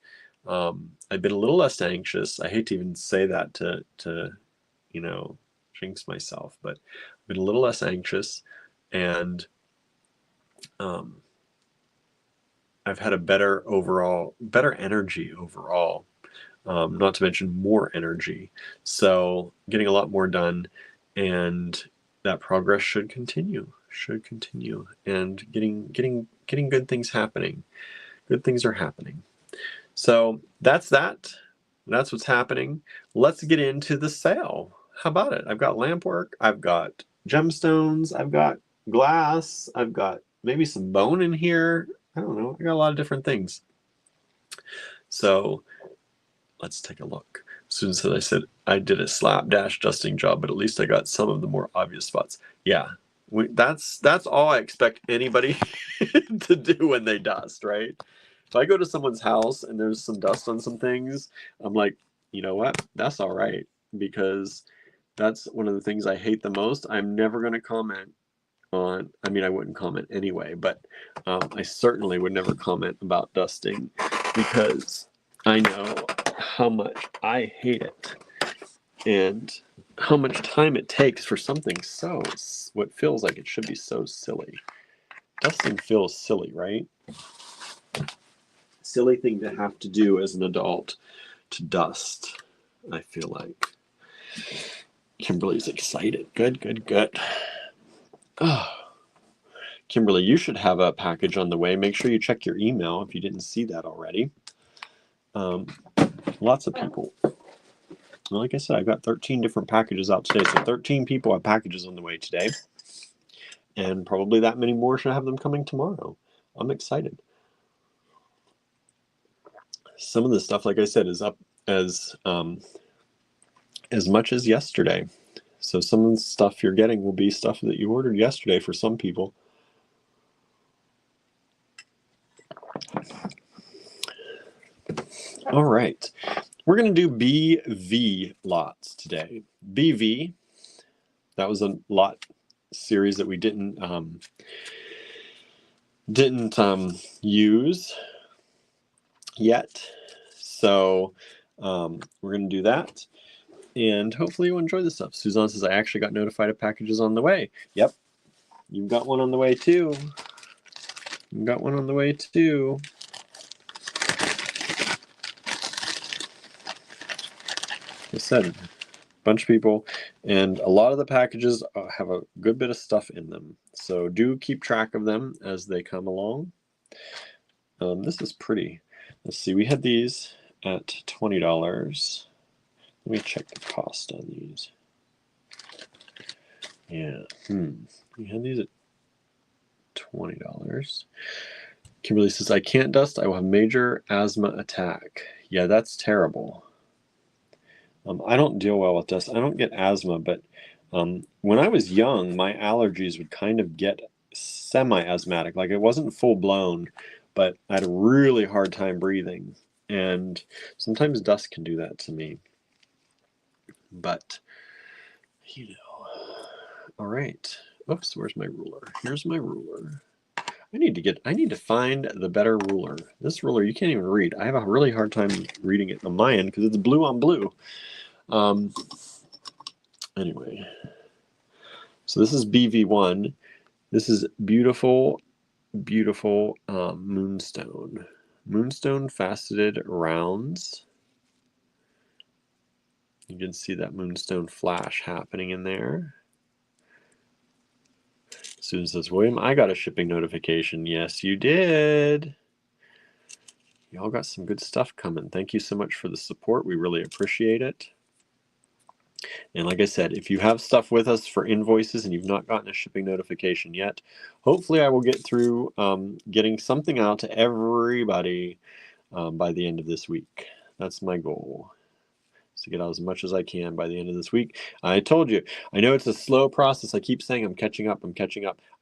I've been a little less anxious. I hate to even say that to jinx myself, but I've been a little less anxious, and I've had a better energy overall, not to mention more energy. So getting a lot more done, and that progress should continue, and getting good things happening. Good things are happening. So that's what's happening. Let's get into the sale. How about it? I've got Lampwork, I've got gemstones, I've got glass, I've got maybe some bone in here. I don't know. I got a lot of different things. So let's take a look. As soon as I said I did a slapdash dusting job, but at least I got some of the more obvious spots. Yeah, that's all I expect anybody to do when they dust, right? If I go to someone's house and there's some dust on some things, I'm like, you know what? That's all right, because that's one of the things I hate the most. I'm never going to comment on, I mean, I wouldn't comment anyway, but I certainly would never comment about dusting, because I know how much I hate it and how much time it takes for something so, what feels like it should be so silly. Dusting feels silly, right? Silly thing to have to do as an adult, to dust, I feel like. Kimberly's excited. Good. Oh. Kimberly, you should have a package on the way. Make sure you check your email if you didn't see that already. Lots of people. Well, like I said, I've got 13 different packages out today. So 13 people have packages on the way today. And probably that many more should have them coming tomorrow. I'm excited. Some of the stuff, like I said, is up as much as yesterday. So some of the stuff you're getting will be stuff that you ordered yesterday for some people. All right. We're going to do BV lots today. BV, that was a lot series that we didn't use yet. So we're going to do that. And hopefully you'll enjoy this stuff. Suzanne says, I actually got notified of packages on the way. Yep. You've got one on the way too. You've got one on the way too. I said, a bunch of people, and a lot of the packages have a good bit of stuff in them. So do keep track of them as they come along. This is pretty. Let's see, we had these at $20. Let me check the cost on these. Yeah, we had these at $20. Kimberly says, I can't dust. I will have major asthma attack. Yeah, that's terrible. I don't deal well with dust. I don't get asthma, but when I was young, my allergies would kind of get semi-asthmatic. Like, it wasn't full-blown, but I had a really hard time breathing. And sometimes dust can do that to me. But, you know. All right. Oops, where's my ruler? Here's my ruler. I need to find the better ruler. This ruler, you can't even read. I have a really hard time reading it on my end because it's blue on blue. Anyway, so this is BV1. This is beautiful moonstone. Moonstone faceted rounds. You can see that moonstone flash happening in there. Susan says, William, I got a shipping notification. Yes, you did. Y'all got some good stuff coming. Thank you so much for the support. We really appreciate it. And like I said, if you have stuff with us for invoices and you've not gotten a shipping notification yet, hopefully I will get through getting something out to everybody by the end of this week. That's my goal, is to get out as much as I can by the end of this week. I told you, I know it's a slow process. I keep saying I'm catching up.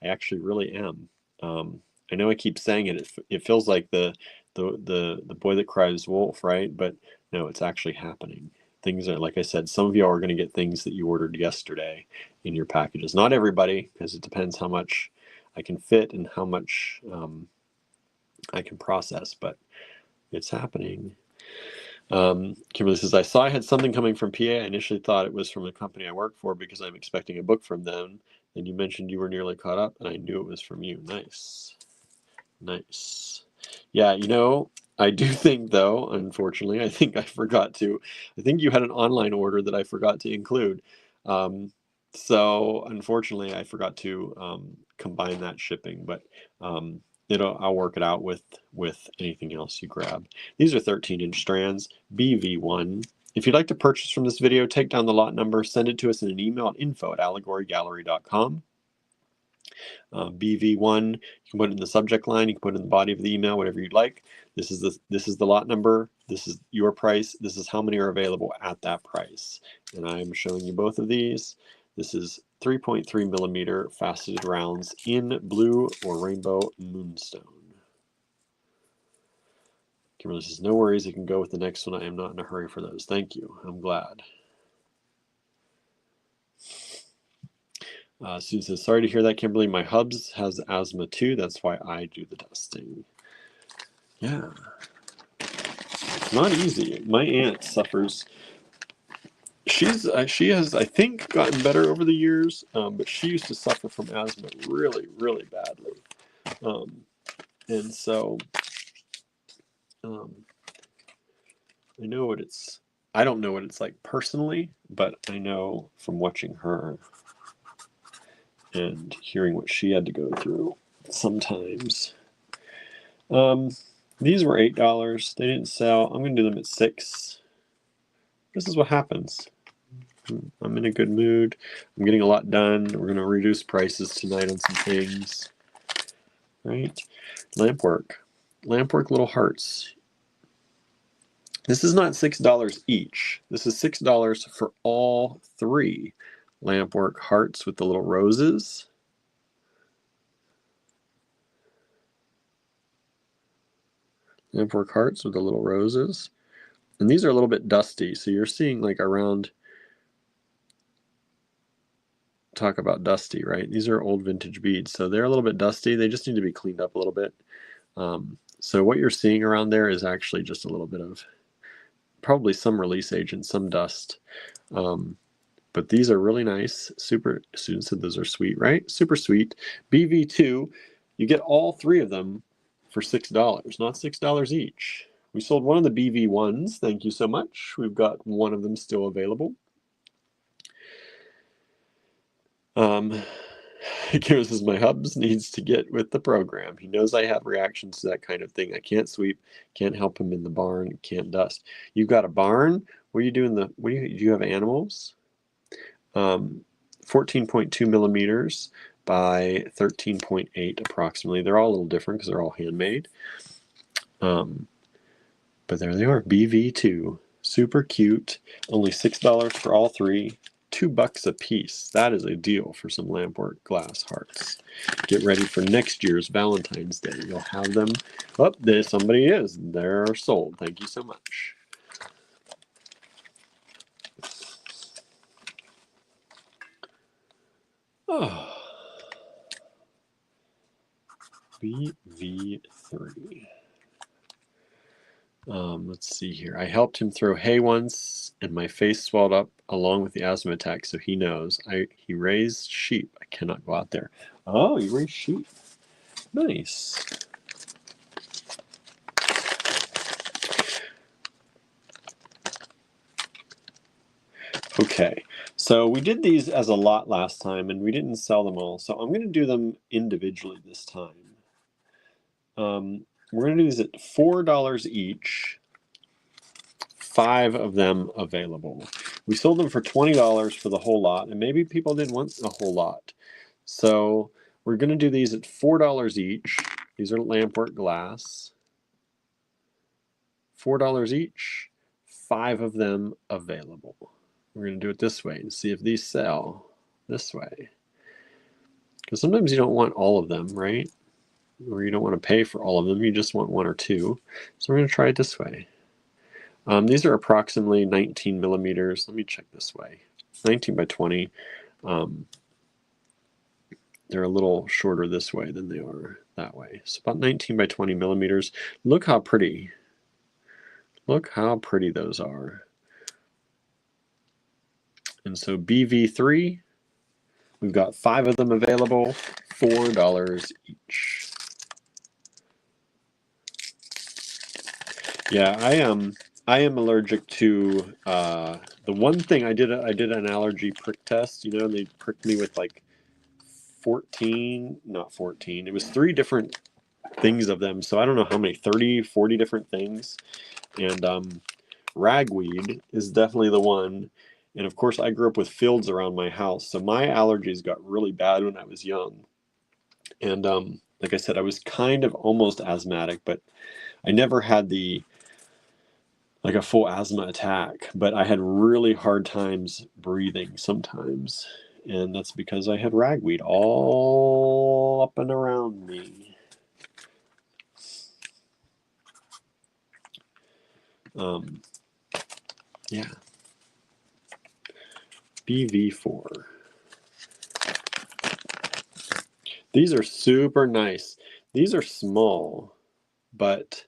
I actually really am. I know I keep saying it. It feels like the boy that cries wolf, right? But no, it's actually happening. Things are, like I said, some of y'all are going to get things that you ordered yesterday in your packages. Not everybody, because it depends how much I can fit and how much I can process, but it's happening. Kimberly says, I saw I had something coming from PA. I initially thought it was from the company I work for because I'm expecting a book from them. And you mentioned you were nearly caught up, and I knew it was from you. Nice. Nice. Yeah, you know, I do think, though, unfortunately, I think you had an online order that I forgot to include. So, unfortunately, I forgot to combine that shipping, but I'll work it out with anything else you grab. These are 13-inch strands, BV1. If you'd like to purchase from this video, take down the lot number, send it to us in an email at info@allegorygallery.com. BV1, you can put it in the subject line, you can put it in the body of the email, whatever you'd like. This is the lot number, this is your price, this is how many are available at that price. And I'm showing you both of these. This is 3.3 millimeter faceted rounds in blue or rainbow moonstone. Kimberly says, no worries, you can go with the next one. I am not in a hurry for those. Thank you. I'm glad. Susan says, sorry to hear that, Kimberly. My hubs has asthma too. That's why I do the dusting. Yeah. It's not easy. My aunt suffers. She has, I think, gotten better over the years, but she used to suffer from asthma really, really badly. And so I know what I don't know what it's like personally, but I know from watching her and hearing what she had to go through sometimes. These were $8. They didn't sell. I'm going to do them at $6. This is what happens. I'm in a good mood. I'm getting a lot done. We're going to reduce prices tonight on some things. Right? Lampwork. Lampwork little hearts. This is not $6 each. This is $6 for all three Lampwork hearts with the little roses. Lampwork hearts with the little roses. And these are a little bit dusty. So you're seeing like around, talk about dusty, right? These are old vintage beads. So they're a little bit dusty. They just need to be cleaned up a little bit. So what you're seeing around there is actually just a little bit of probably some release agent, some dust. But these are really nice. Super, Susan said those are sweet, right? Super sweet. BV2, you get all three of them for $6, not $6 each. We sold one of the BV1s. Thank you so much. We've got one of them still available. Karen says, my hubs needs to get with the program. He knows I have reactions to that kind of thing. I can't sweep, can't help him in the barn, can't dust. You've got a barn? What are you doing? Do you have animals? 14.2 millimeters by 13.8 approximately. They're all a little different because they're all handmade. But there they are, BV2. Super cute. Only $6 for all three. $2 a piece. That is a deal for some Lampwork glass hearts. Get ready for next year's Valentine's Day. You'll have them. Oh, there somebody is. They're sold. Thank you so much. Oh. BV3. Let's see here. I helped him throw hay once, and my face swelled up along with the asthma attack, so he knows. He raised sheep. I cannot go out there. Oh, you raised sheep. Nice. Okay, so we did these as a lot last time, and we didn't sell them all, so I'm going to do them individually this time. We're going to do these at $4 each. 5 of them available. We sold them for $20 for the whole lot, and maybe people didn't want the whole lot. So we're going to do these at $4 each. These are Lampwork glass. $4 each. 5 of them available. We're going to do it this way and see if these sell this way. Because sometimes you don't want all of them, right? Or you don't want to pay for all of them. You just want 1 or 2. So we're going to try it this way. These are approximately 19 millimeters. Let me check this way. 19 by 20. They're a little shorter this way than they are that way. So about 19 by 20 millimeters. Look how pretty. Look how pretty those are. And so BV3, we've got 5 of them available, $4 each. Yeah, I am allergic to the one thing I did an allergy prick test, you know, and they pricked me with like 14, not 14. It was 3 different things of them. So I don't know how many, 30, 40 different things. And ragweed is definitely the one. And of course, I grew up with fields around my house, so my allergies got really bad when I was young. And like I said, I was kind of almost asthmatic, but I never had like a full asthma attack. But I had really hard times breathing sometimes, and that's because I had ragweed all up and around me. Yeah. BV4. These are super nice. These are small, but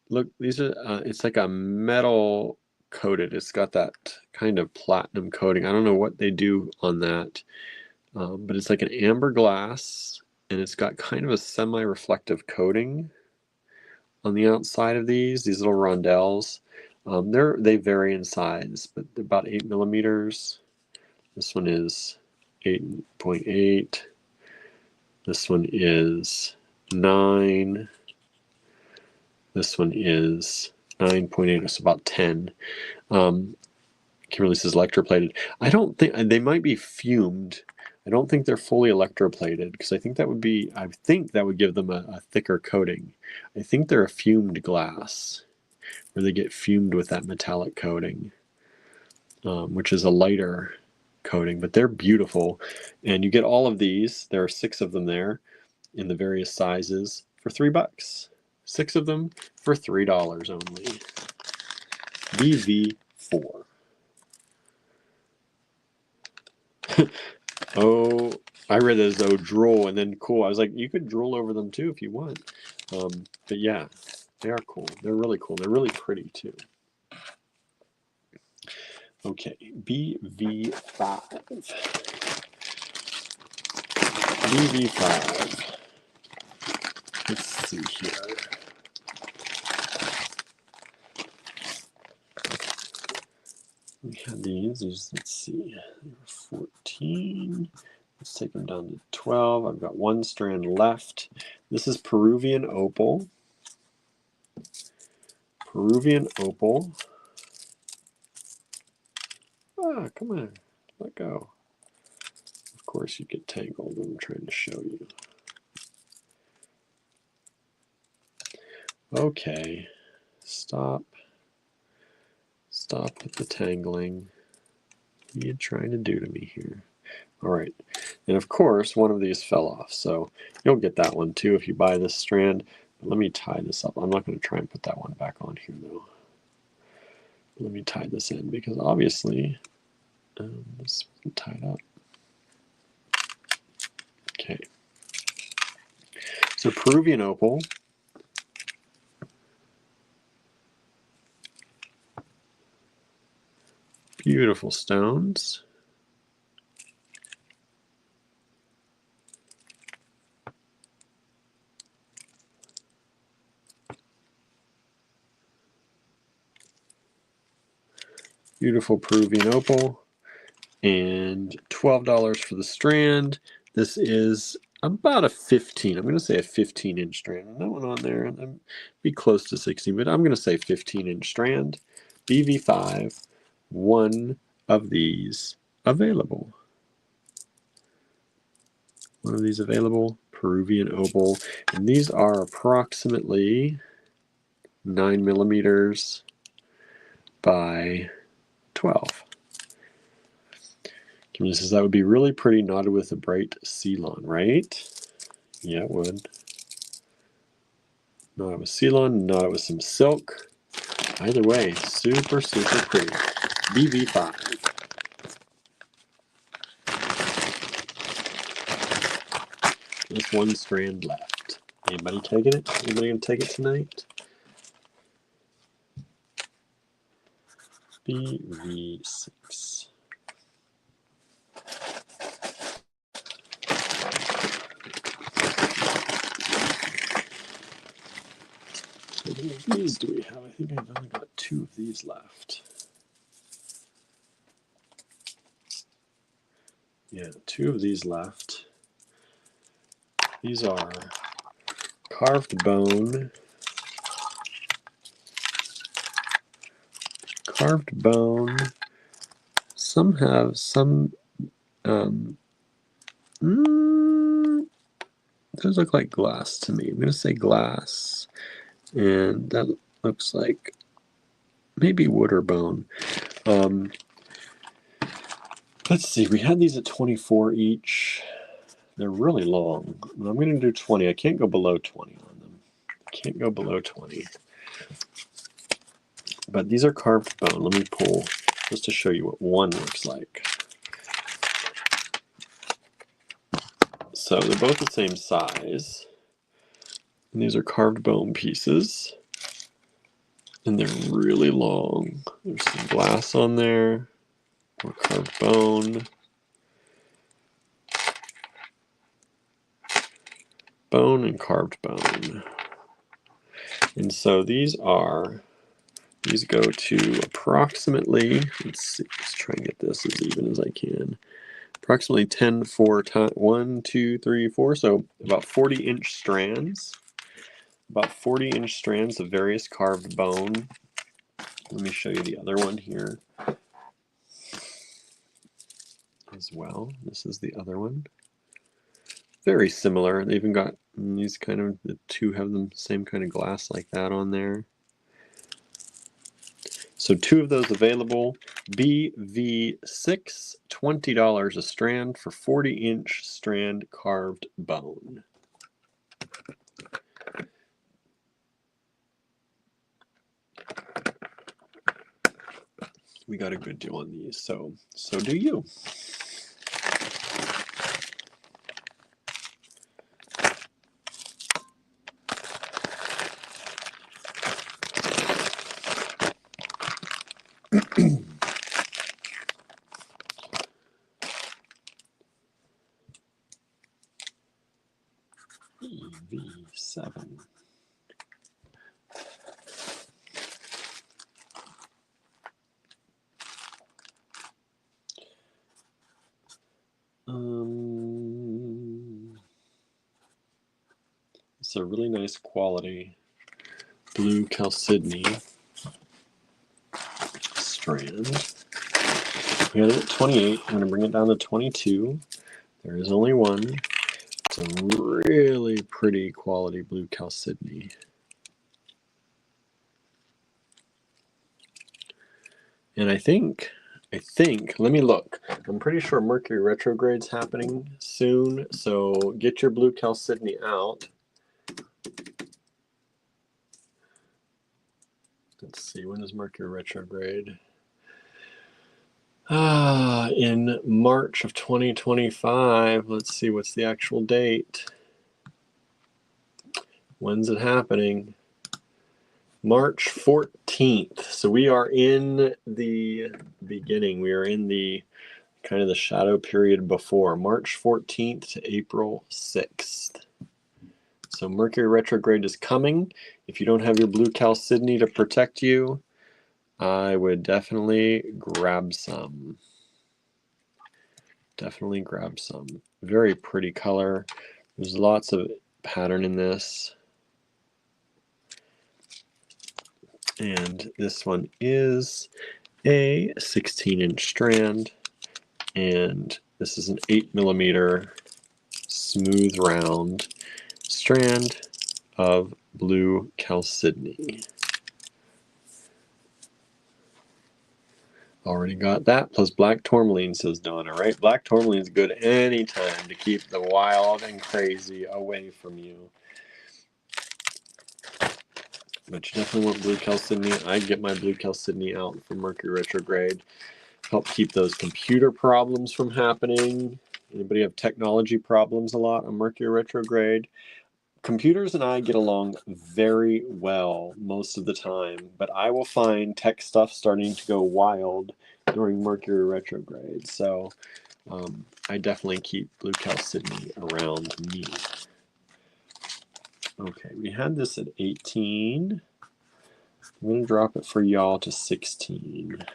look, these are, it's like a metal coated. It's got that kind of platinum coating. I don't know what they do on that, but it's like an amber glass, and it's got kind of a semi-reflective coating on the outside of these little rondelles. They vary in size, but they're about 8 millimeters. This one is 8.8. This one is 9. This one is 9.8. It's about 10. Kimberly says electroplated. I don't think they might be fumed. I don't think they're fully electroplated because I think that would give them a thicker coating. I think they're a fumed glass where they get fumed with that metallic coating, which is a lighter coating, but they're beautiful. And you get all of these. There are 6 of them there in the various sizes for $3. 6 of them for $3 only. BV4. Oh, I read it as though drool and then cool. I was like, you could drool over them too if you want. But yeah, they are cool. They're really cool. They're really pretty too. Okay, BV5. BV5. Let's see here. We had these. Let's see. They were 14. Let's take them down to 12. I've got 1 strand left. This is Peruvian opal. Peruvian opal. Ah, come on. Let go. Of course you get tangled when I'm trying to show you. Okay. Stop. Stop with the tangling. What are you trying to do to me here? All right. And of course, one of these fell off. So you'll get that one too if you buy this strand. But let me tie this up. I'm not going to try and put that one back on here though. Let me tie this in because obviously this isn't tied up. Okay. So Peruvian opal. Beautiful stones. Beautiful Peruvian opal. And $12 for the strand. This is about a 15. I'm going to say a 15-inch strand. And that one on there, and be close to 16, but I'm going to say 15-inch strand. BV5, 1 of these available. 1 of these available, Peruvian opal. And these are approximately 9 millimeters by 12. Kimberly says that would be really pretty knotted with a bright Ceylon, right? Yeah, it would. Knotted with Ceylon, knotted with some silk. Either way, super, super pretty. BV5. Just 1 strand left. Anybody taking it? Anybody gonna take it tonight? BV6. How many of these do we have? I think I've only got 2 of these left. Yeah, 2 of these left. These are carved bone. Carved bone. Some have some. Those look like glass to me. I'm going to say glass. And that looks like maybe wood or bone. Let's see. We had these at 24 each. They're really long. I'm going to do 20. I can't go below 20 on them. I can't go below 20. But these are carved bone. Let me pull just to show you what one looks like. So they're both the same size. And these are carved bone pieces. And they're really long. There's some glass on there. More carved bone. Bone and carved bone. And so these go to approximately, let's try and get this as even as I can. Approximately 10 4 times 1, 2, 3, 4. So about 40-inch strands. About 40-inch strands of various carved bone. Let me show you the other one here as well. This is the other one. Very similar. They even got these kind of, the 2 have the same kind of glass like that on there. So 2 of those available. BV6, $20 a strand for 40-inch strand carved bone. We got a good deal on these, so do you. EV7. It's a really nice quality blue chalcedony strand. We had it at 28. I'm going to bring it down to 22. There is only one. It's a really pretty quality blue chalcedony. And I think, let me look. I'm pretty sure Mercury retrograde's happening soon, so get your blue chalcedony out. Let's see, when is Mercury retrograde? In March of 2025. Let's see, what's the actual date? When's it happening? March 14th. So we are in the beginning. We are in the kind of the shadow period before. March 14th to April 6th. So Mercury retrograde is coming. If you don't have your blue chalcedony to protect you, I would definitely grab some. Definitely grab some. Very pretty color. There's lots of pattern in this. And this one is a 16-inch strand. And this is an 8mm smooth round strand of blue chalcedony. Already got that, plus black tourmaline, says Donna, right? Black tourmaline is good anytime to keep the wild and crazy away from you. But you definitely want blue chalcedony. I get my blue chalcedony out for Mercury retrograde. Help keep those computer problems from happening. Anybody have technology problems a lot on Mercury retrograde? computers and I get along very well most of the time, but I will find tech stuff starting to go wild during Mercury retrograde. So I definitely keep Blue Chalcedony around me. Okay, we had this at 18. I'm going to drop it for y'all to 16.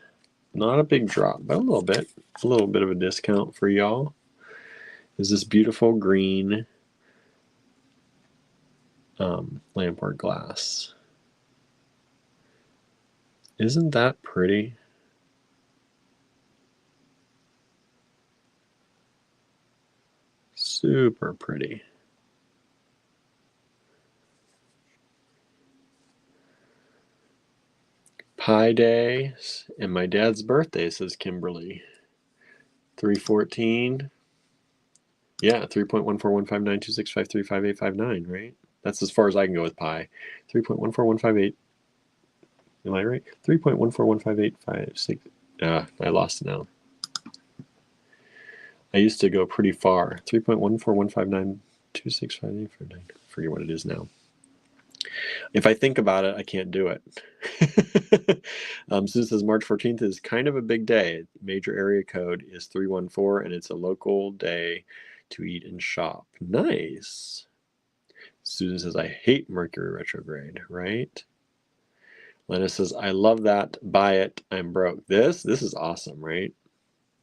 Not a big drop, but a little bit. A little bit of a discount for y'all. Is this beautiful green Lampwork glass. Isn't that pretty? Super pretty. Pi Day and my dad's birthday, says Kimberly. 314. Yeah, 3.1415926535859, right? That's as far as I can go with pi. 3.14158. Am I right? 3.1415856. I lost it now. I used to go pretty far. 3.14159265859. Forget what it is now. If I think about it, I can't do it. Sue says March 14th is kind of a big day. Major area code is 314, and it's a local day to eat and shop. Nice. Susan says, I hate Mercury retrograde, right? Lena says, I love that. Buy it. I'm broke. This is awesome, right?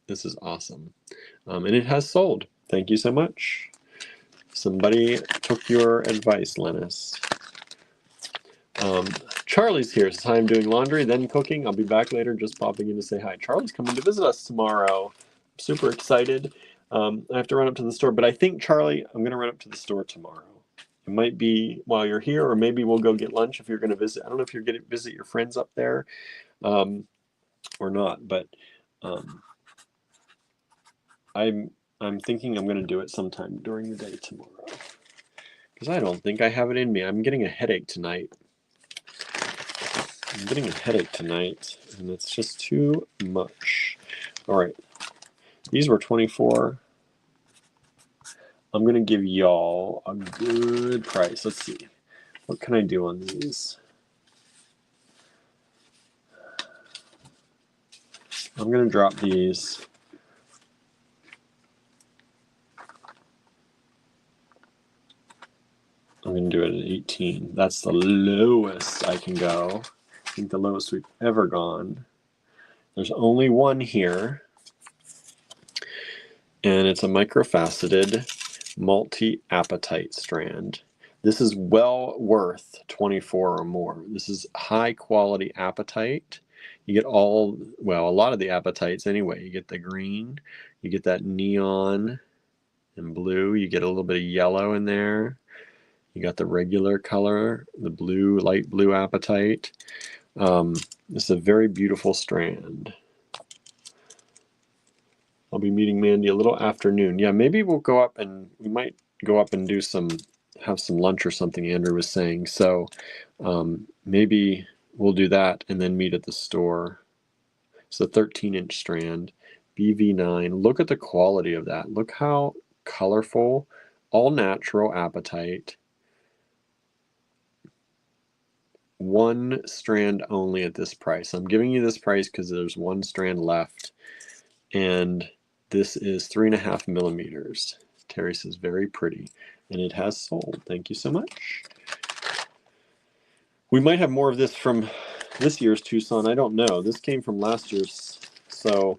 This is awesome. And it has sold. Thank you so much. Somebody took your advice, Lennis. Charlie's here. Says, hi, I'm doing laundry, then cooking. I'll be back later, just popping in to say hi. Charlie's coming to visit us tomorrow. I'm super excited. I have to run up to the store, but I think, Charlie, I'm going to run up to the store tomorrow. It might be while you're here, or maybe we'll go get lunch if you're going to visit. I don't know if you're going to visit your friends up there or not, but I'm thinking I'm going to do it sometime during the day tomorrow because I don't think I have it in me. I'm getting a headache tonight. I'm getting a headache tonight, and it's just too much. All right, these were 24. I'm going to give y'all a good price. Let's see. What can I do on these? I'm going to drop these. I'm going to do it at 18. That's the lowest I can go. I think the lowest we've ever gone. There's only one here. And it's a microfaceted multi-apatite strand. This is well worth 24 or more. This is high quality apatite. You get a lot of the apatites anyway. You get the green, you get that neon and blue, you get a little bit of yellow in there. You got the regular color, the blue, light blue apatite. This is a very beautiful strand. I'll be meeting Mandy a little afternoon. Yeah, maybe we'll go up and we might go up and have some lunch or something, Andrew was saying. So maybe we'll do that and then meet at the store. It's a 13-inch strand, BV9. Look at the quality of that. Look how colorful, all natural apatite. One strand only at this price. I'm giving you this price because there's one strand left. And this is 3.5 millimeters. Terry says, very pretty. And it has sold. Thank you so much. We might have more of this from this year's Tucson. I don't know. This came from last year's. So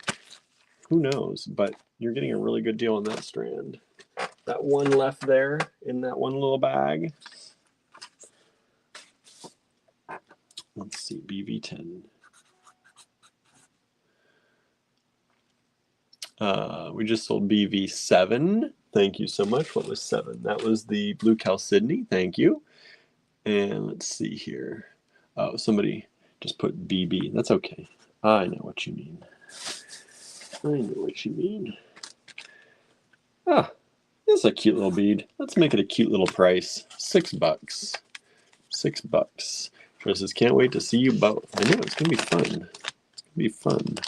who knows? But you're getting a really good deal on that strand. That one left there in that one little bag. Let's see, BV10. We just sold BV7. Thank you so much. What was 7? That was the Blue Chalcedony. Thank you. And let's see here. Oh, somebody just put BB. That's okay. I know what you mean. I know what you mean. Ah, this is a cute little bead. Let's make it a cute little price. $6. $6. Chris says, can't wait to see you both. I know, it's going to be fun. It's going to be fun.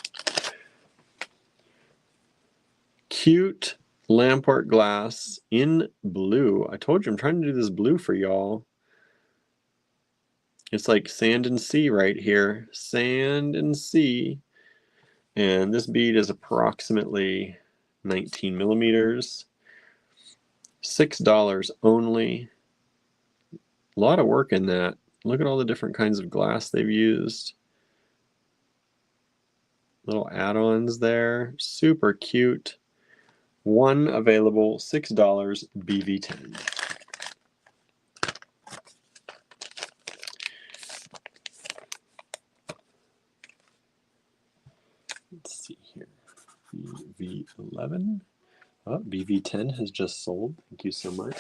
Cute Lampwork glass in blue. I told you I'm trying to do this blue for y'all. It's like sand and sea right here. Sand and sea. And this bead is approximately 19 millimeters. $6 only. A lot of work in that. Look at all the different kinds of glass they've used. Little add-ons there. Super cute. One available, $6, BV10. Let's see here. BV11. Oh, BV10 has just sold. Thank you so much.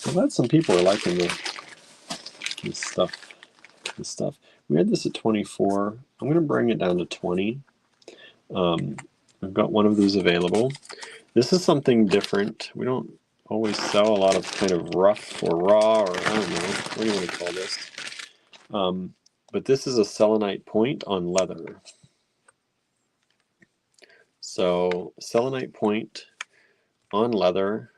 I'm glad some people are liking this stuff. We had this at 24. I'm going to bring it down to 20. I've got one of these available. This is something different. We don't always sell a lot of kind of rough or raw, or I don't know, what do you want to call this? But this is a selenite point on leather. So selenite point on leather.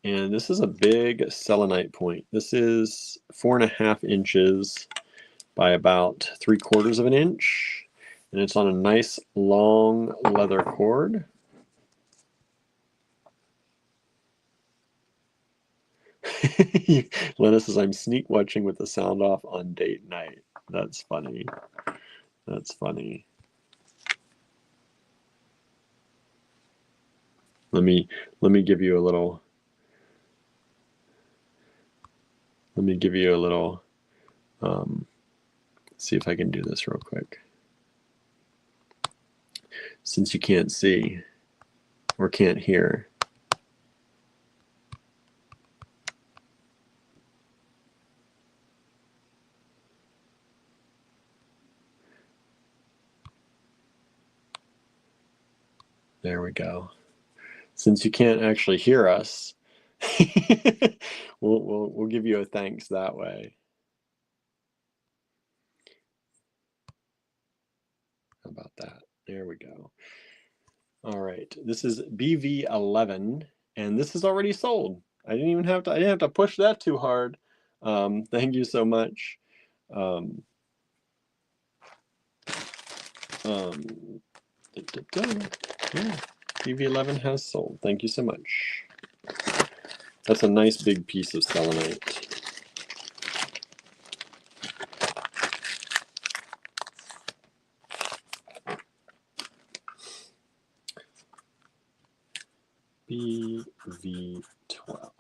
And this is a big selenite point. This is 4.5 inches by about 3/4 of an inch. And it's on a nice long leather cord. Lena says, I'm sneak watching with the sound off on date night. That's funny. That's funny. Let me give you a little. Let me give you a little. See if I can do this real quick. Since you can't see or can't hear. There we go. Since you can't actually hear us, we'll give you a thanks that way. How about that? There we go. All right, this is BV11, and this is already sold. I didn't have to push that too hard. Thank you so much. Yeah, BV11 has sold. Thank you so much. That's a nice big piece of selenite. BV12.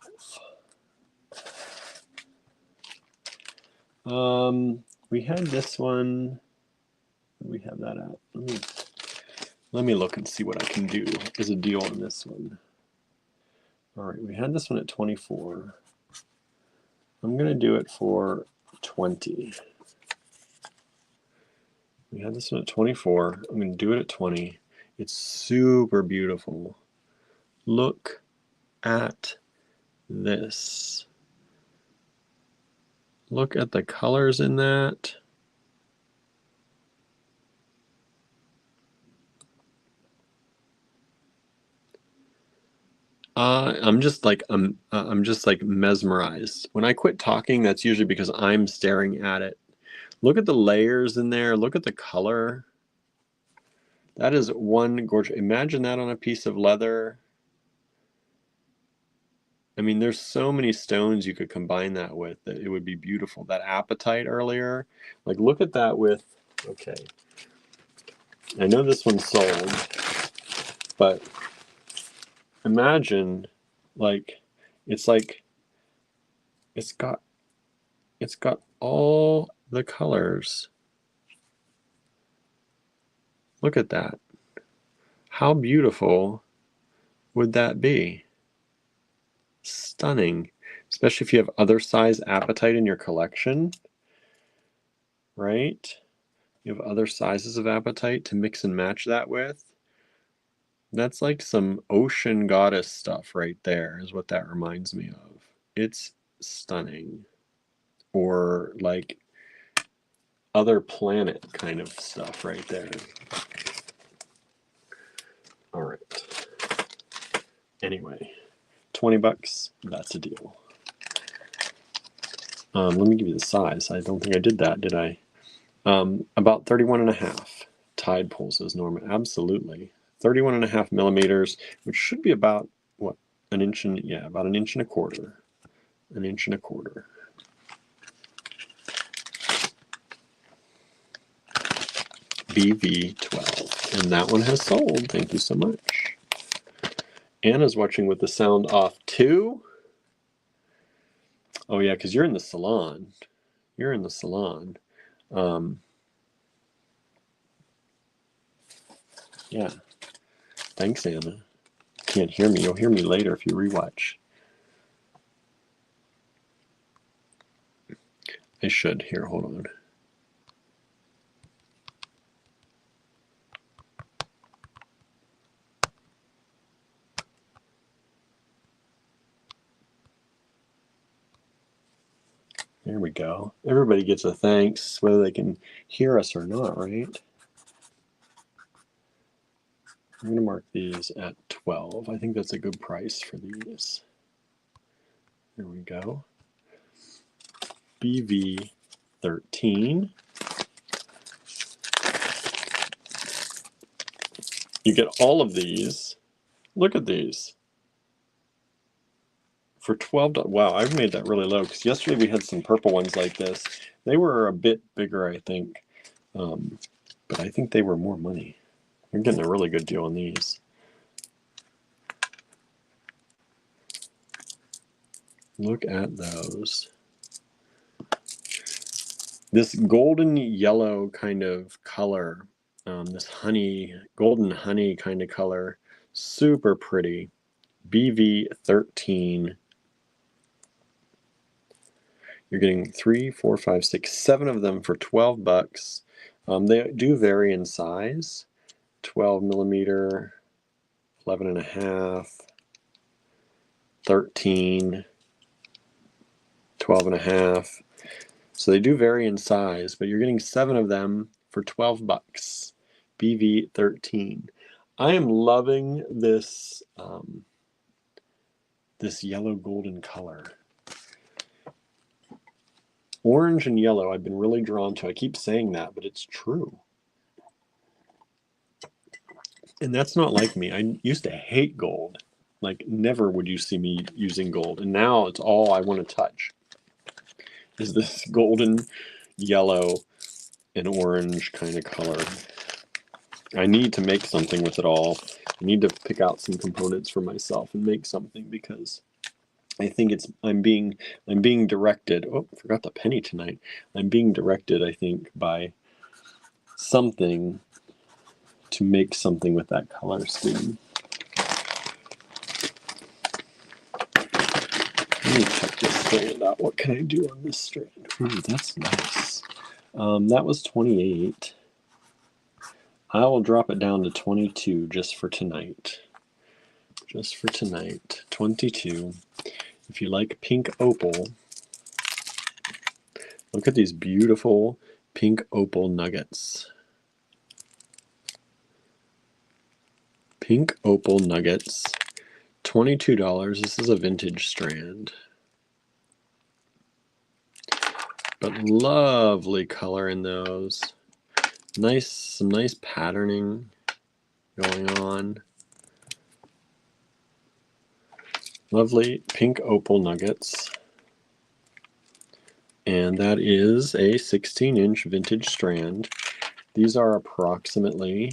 We had this one. We have that out. Let me look and see what I can do as a deal on this one. All right, we had this one at 24. I'm going to do it for 20. We had this one at 24. I'm going to do it at 20. It's super beautiful. Look at this. Look at the colors in that. I'm just like mesmerized. When I quit talking, that's usually because I'm staring at it. Look at the layers in there. Look at the color. That is one gorgeous. Imagine that on a piece of leather. I mean, there's so many stones you could combine that with that it would be beautiful. That apatite earlier, like look at that with. Okay, I know this one's sold, but imagine, like it's got all the colors. Look at that. How beautiful would that be? Stunning, especially if you have other size apatite in your collection, right? You have other sizes of apatite to mix and match that with. That's like some ocean goddess stuff right there is what that reminds me of. It's stunning. Or like other planet kind of stuff right there. All right. Anyway, 20 bucks, that's a deal. Let me give you the size. I don't think I did that, did I? About 31 and a half tide pools is normal. Absolutely. 31 and a half millimeters, which should be about, what, an inch and, yeah, about an inch and a quarter. An inch and a quarter. BV12. And that one has sold. Thank you so much. Anna's watching with the sound off too. Oh yeah, because you're in the salon. You're in the salon. Yeah. Thanks, Anna. Can't hear me. You'll hear me later if you rewatch. I should. Here, hold on. There we go. Everybody gets a thanks, whether they can hear us or not, right? I'm going to mark these at 12. I think that's a good price for these. There we go. BV13. You get all of these. Look at these. For $12. Wow, I've made that really low because yesterday we had some purple ones like this. They were a bit bigger, I think. But I think they were more money. You're getting a really good deal on these. Look at those. This golden yellow kind of color, this golden honey kind of color, super pretty. BV13. You're getting 3, 4, 5, 6, 7 of them for 12 bucks. They do vary in size. 12 millimeter, 11 and a half, 13, 12 and a half. So they do vary in size, but you're getting 7 of them for 12 bucks. BV13. I am loving this this yellow golden color. Orange and yellow I've been really drawn to. I keep saying that, but it's true. And that's not like me. I used to hate gold. Like, never would you see me using gold. And now it's all I want to touch is this golden, yellow, and orange kind of color. I need to make something with it all. I need to pick out some components for myself and make something because I think I'm being directed. Oh, I forgot the penny tonight. I'm being directed, I think, by something to make something with that color scheme. Let me check this strand out. What can I do on this strand? Ooh, that's nice. That was 28. I will drop it down to 22 just for tonight. Just for tonight. 22. If you like pink opal, look at these beautiful pink opal nuggets. Pink opal nuggets. $22. This is a vintage strand. But lovely color in those. Some nice patterning going on. Lovely pink opal nuggets. And that is a 16-inch vintage strand. These are approximately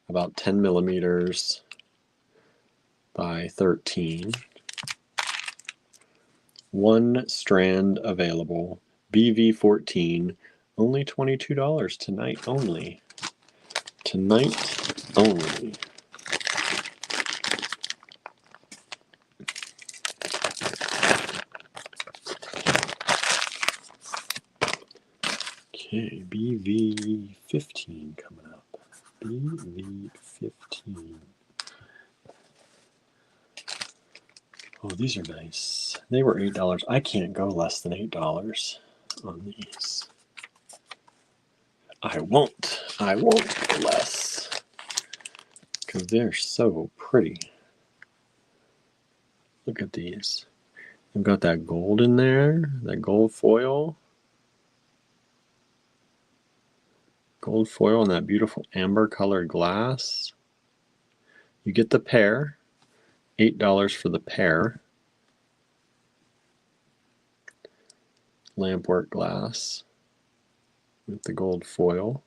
about 10 millimeters by 13. One strand available. BV14. Only $22 tonight only. Tonight only. Okay, BV15 coming up. BV15. Oh, these are nice. They were $8. I can't go less than $8 on these. I won't go less because they're so pretty. Look at these. We've got that gold in there, that gold foil. Gold foil and that beautiful amber colored glass. You get the pair, $8 for the pair. Lampwork glass with the gold foil.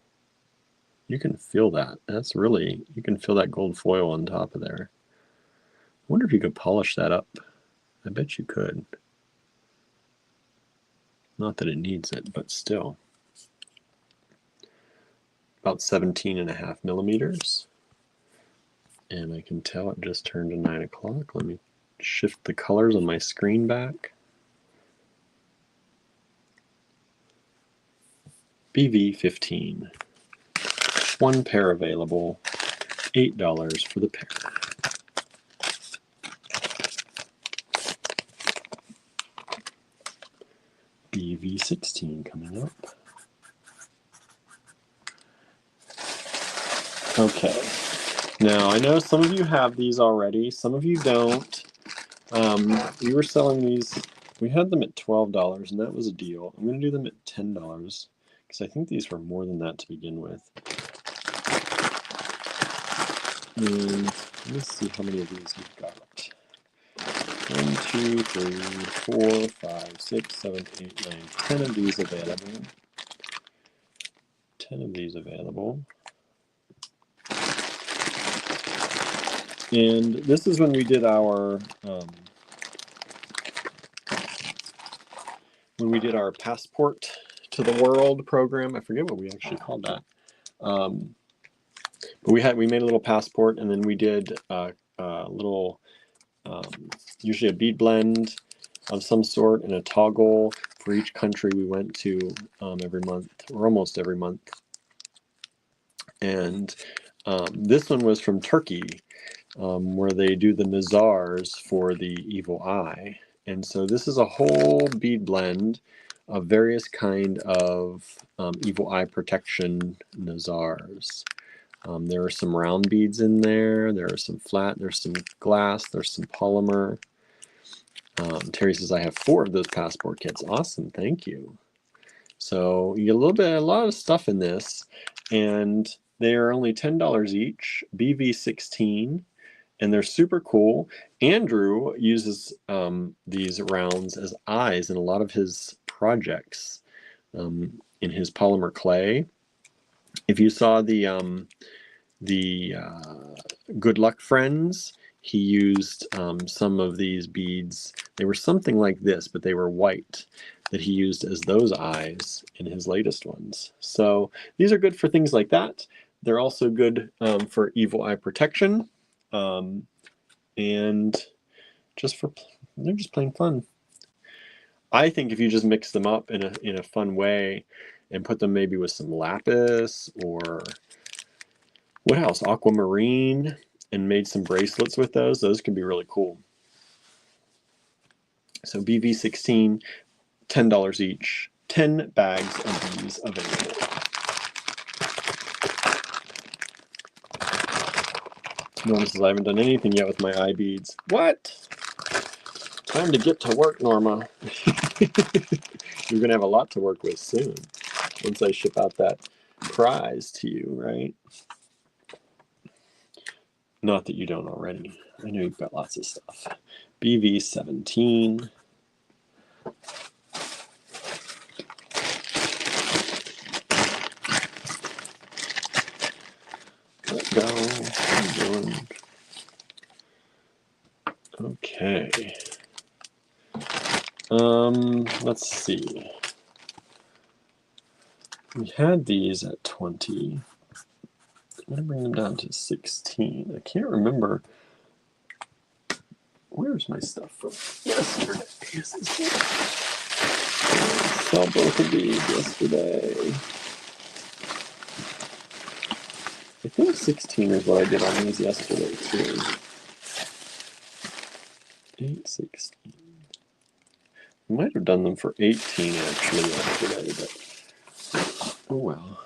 You can feel that. That's really, you can feel that gold foil on top of there. I wonder if you could polish that up. I bet you could. Not that it needs it, but still. About 17.5 millimeters. And I can tell it just turned to 9 o'clock. Let me shift the colors on my screen back. BV15. One pair available. $8 for the pair. BV16 coming up. Okay. Now, I know some of you have these already. Some of you don't. We were selling these. We had them at $12, and that was a deal. I'm going to do them at $10 because I think these were more than that to begin with. And let me see how many of these we've got. 1, 2, 3, 4, 5, 6, 7, 8, 9, 10 of these available. 10 of these available. And this is when we did our passport to the world program. I forget what we actually called that. But we made a little passport, and then we did a little, usually a bead blend of some sort and a toggle for each country we went to every month, or almost every month. And this one was from Turkey, where they do the mazars for the evil eye. And so this is a whole bead blend of various kind of evil eye protection nazars. There are some round beads in there. There are some flat. There's some glass. There's some polymer. Terry says, I have 4 of those passport kits. Awesome. Thank you. So you get a lot of stuff in this, and they are only $10 each, BV16, and they're super cool. Andrew uses these rounds as eyes in a lot of his projects in his polymer clay. If you saw the Good Luck Friends, he used some of these beads. They were something like this, but they were white, that he used as those eyes in his latest ones. So these are good for things like that. They're also good for evil eye protection, and they're just plain fun. I think if you just mix them up in a fun way and put them maybe with some lapis or what else, aquamarine, and made some bracelets with those can be really cool. So BV16, $10 each, 10 bags of these available. Norma says, I haven't done anything yet with my eye beads. What? Time to get to work, Norma. You're going to have a lot to work with soon once I ship out that prize to you, right? Not that you don't already. I know you've got lots of stuff. BV17. Let go. Okay. Let's see. We had these at 20. I'm going to bring them down to 16. I can't remember. Where's my stuff from yesterday? Saw both of these yesterday. I think 16 is what I did on these yesterday too. 8/16. I might have done them for 18 actually yesterday, but oh well.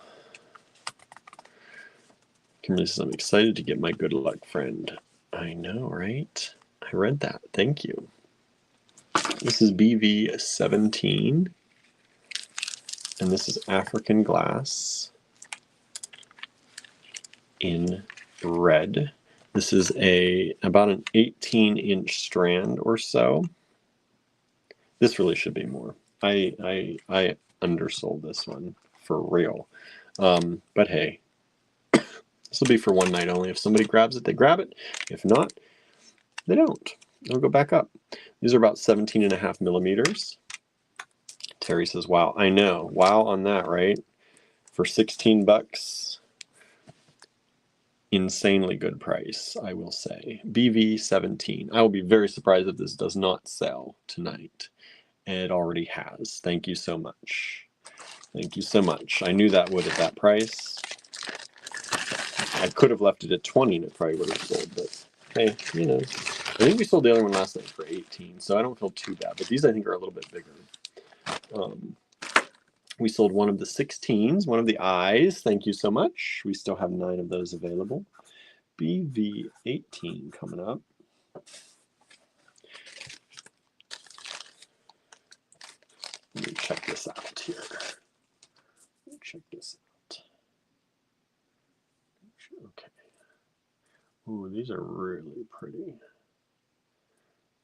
Kimberly says, I'm excited to get my good luck friend. I know, right? I read that. Thank you. This is BV17, and this is African glass in red. This is about an 18-inch strand or so. This really should be more. I undersold this one for real. But hey, this will be for one night only. If somebody grabs it, they grab it. If not, they don't. It'll go back up. These are about 17.5 millimeters. Terry says, wow, I know. Wow on that, right? For 16 bucks. Insanely good price, I will say. BV17. I will be very surprised if this does not sell tonight. It already has. Thank you so much. Thank you so much. I knew that would at that price. I could have left it at 20 and it probably would have sold, but hey, you know. I think we sold the other one last night for 18, so I don't feel too bad. But these I think are a little bit bigger. We sold one of the 16s, one of the eyes. Thank you so much. We still have 9 of those available. BV18 coming up. Let me check this out here. Check this out. Okay. Ooh, these are really pretty.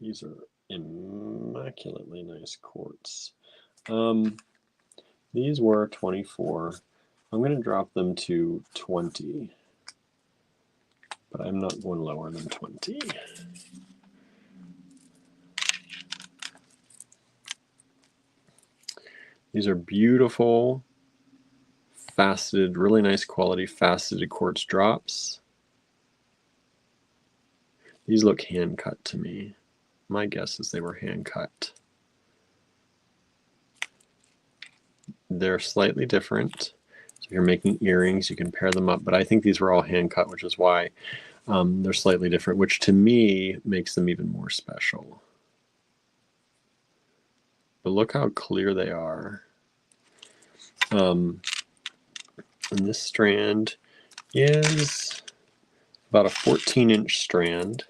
These are immaculately nice quartz. These were 24. I'm going to drop them to 20, but I'm not going lower than 20. These are beautiful, faceted, really nice quality faceted quartz drops. These look hand cut to me. My guess is they were hand cut. They're slightly different. So if you're making earrings, you can pair them up. But I think these were all hand cut, which is why they're slightly different, which to me makes them even more special. But look how clear they are. And this strand is about a 14-inch strand,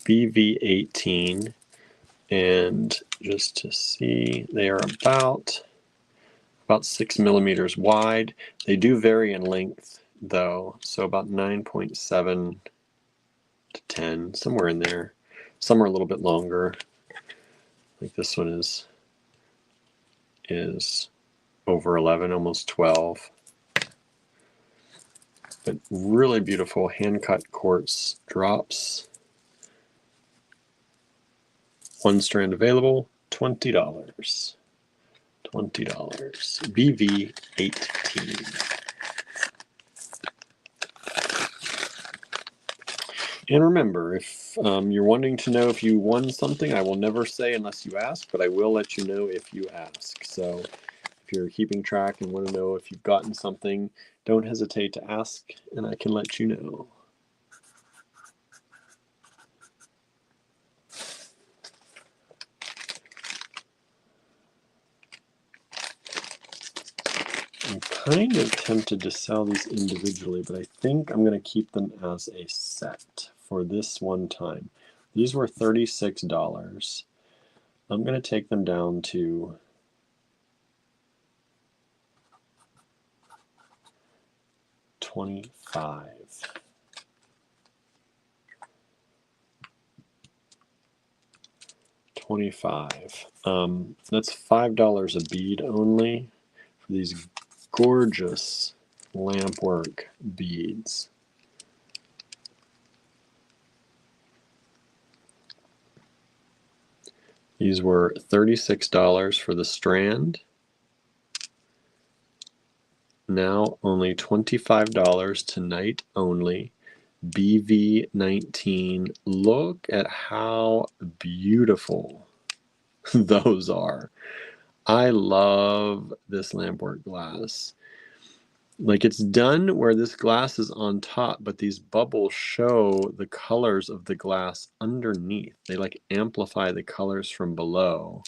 BV18. And just to see, they are about 6 millimeters wide. They do vary in length, though, so about 9.7 to 10, somewhere in there. Some are a little bit longer. Like this one is over 11, almost 12. But really beautiful hand-cut quartz drops. One strand available, $20. $20. BV18. And remember, if you're wanting to know if you won something, I will never say unless you ask, but I will let you know if you ask. So if you're keeping track and want to know if you've gotten something, don't hesitate to ask, and I can let you know. I'm kind of tempted to sell these individually, but I think I'm going to keep them as a set for this one time. These were $36. I'm going to take them down to $25. That's $5 a bead only for these gorgeous Lampwork beads. These were $36 for the strand. Now only $25 tonight only. BV19. Look at how beautiful those are. I love this Lampwork glass. Like, it's done where this glass is on top, but these bubbles show the colors of the glass underneath. They like amplify the colors from below.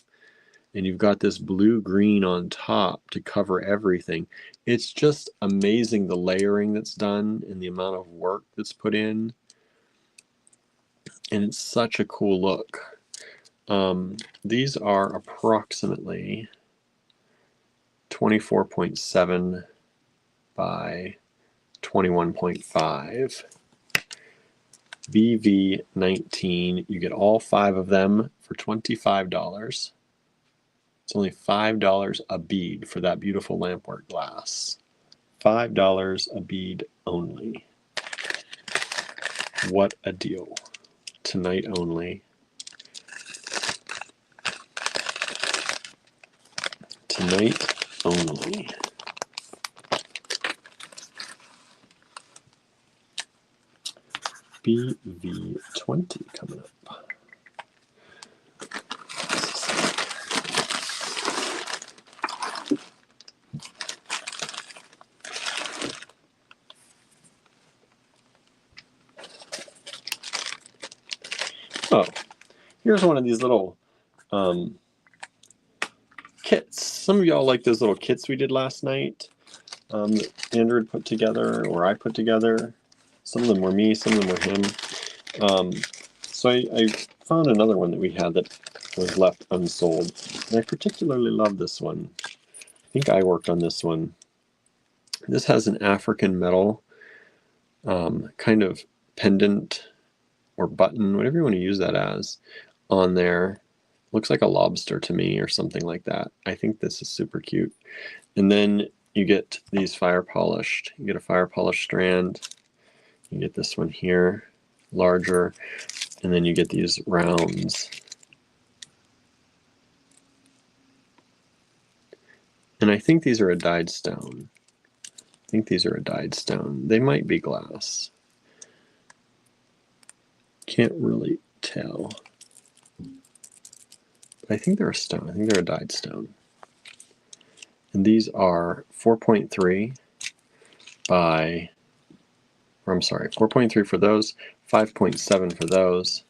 And you've got this blue-green on top to cover everything. It's just amazing the layering that's done and the amount of work that's put in. and it's such a cool look. These are approximately 24.7 by 21.5. BV19. You get all 5 of them for $25. It's only $5 a bead for that beautiful Lampwork glass. $5 a bead only. What a deal. Tonight only. Tonight only. BV20 coming up. Oh, here's one of these little kits. Some of y'all like those little kits we did last night that Andrew had put together, or I put together. Some of them were me, some of them were him. So I found another one that we had that was left unsold. And I particularly love this one. I think I worked on this one. This has an African metal kind of pendant or button, whatever you want to use that as, on there. Looks like a lobster to me or something like that. I think this is super cute. And then you get these fire polished. You get a fire polished strand. You get this one here, larger. And then you get these rounds. And I think these are a dyed stone. I think these are a dyed stone. They might be glass. Can't really tell. But I think they're a stone. I think they're a dyed stone. And these are 4.3 by, or I'm sorry, 4.3 for those, 5.7 for those,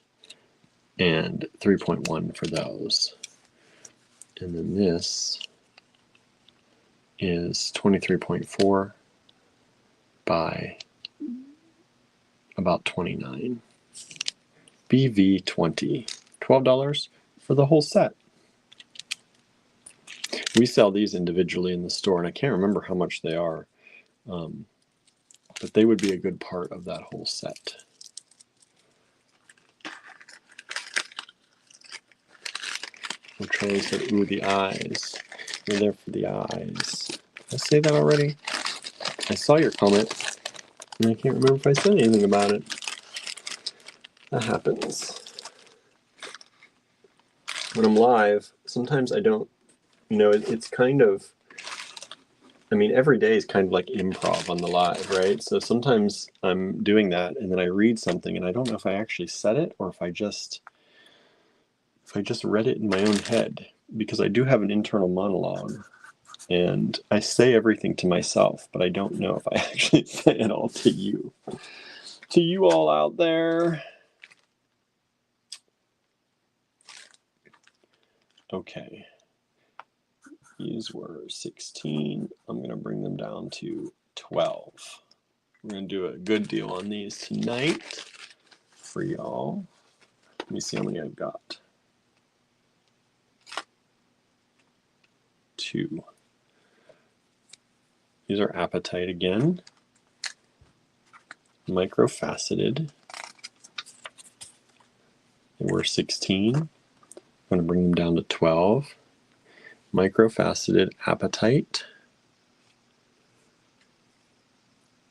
and 3.1 for those. And then this is 23.4 by about 29. BV20. $12 for the whole set. We sell these individually in the store, and I can't remember how much they are, but they would be a good part of that whole set. And Charlie said, ooh, the eyes. We're there for the eyes. Did I say that already? I saw your comment, and I can't remember if I said anything about it. That happens. When I'm live, sometimes I don't, it's kind of, every day is kind of like improv on the live, right? So sometimes I'm doing that, and then I read something, and I don't know if I actually said it or if I just read it in my own head, because I do have an internal monologue, and I say everything to myself, but I don't know if I actually say it all to you. To you all out there. Okay. These were 16. I'm going to bring them down to 12. We're going to do a good deal on these tonight for y'all. Let me see how many I've got. 2. These are apatite again. Microfaceted. They were 16. I'm going to bring them down to 12. Microfaceted apatite.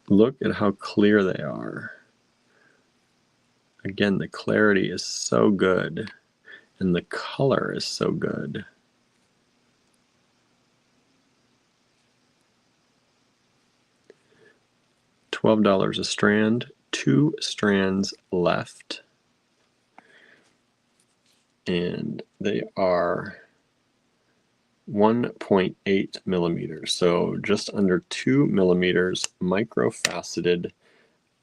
Look at how clear they are. Again, the clarity is so good, and the color is so good. $12 a strand, 2 strands left, and they are 1.8 millimeters, so just under 2 millimeters, microfaceted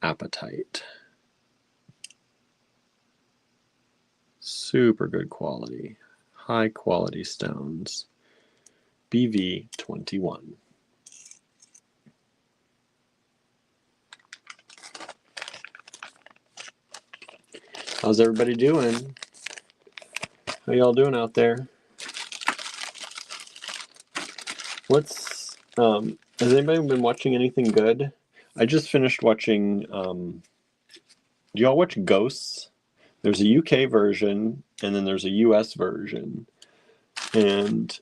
apatite. Super good quality, high quality stones. BV21. How's everybody doing? How y'all doing out there? Has anybody been watching anything good? I just finished watching, do y'all watch Ghosts? There's a UK version, and then there's a US version. And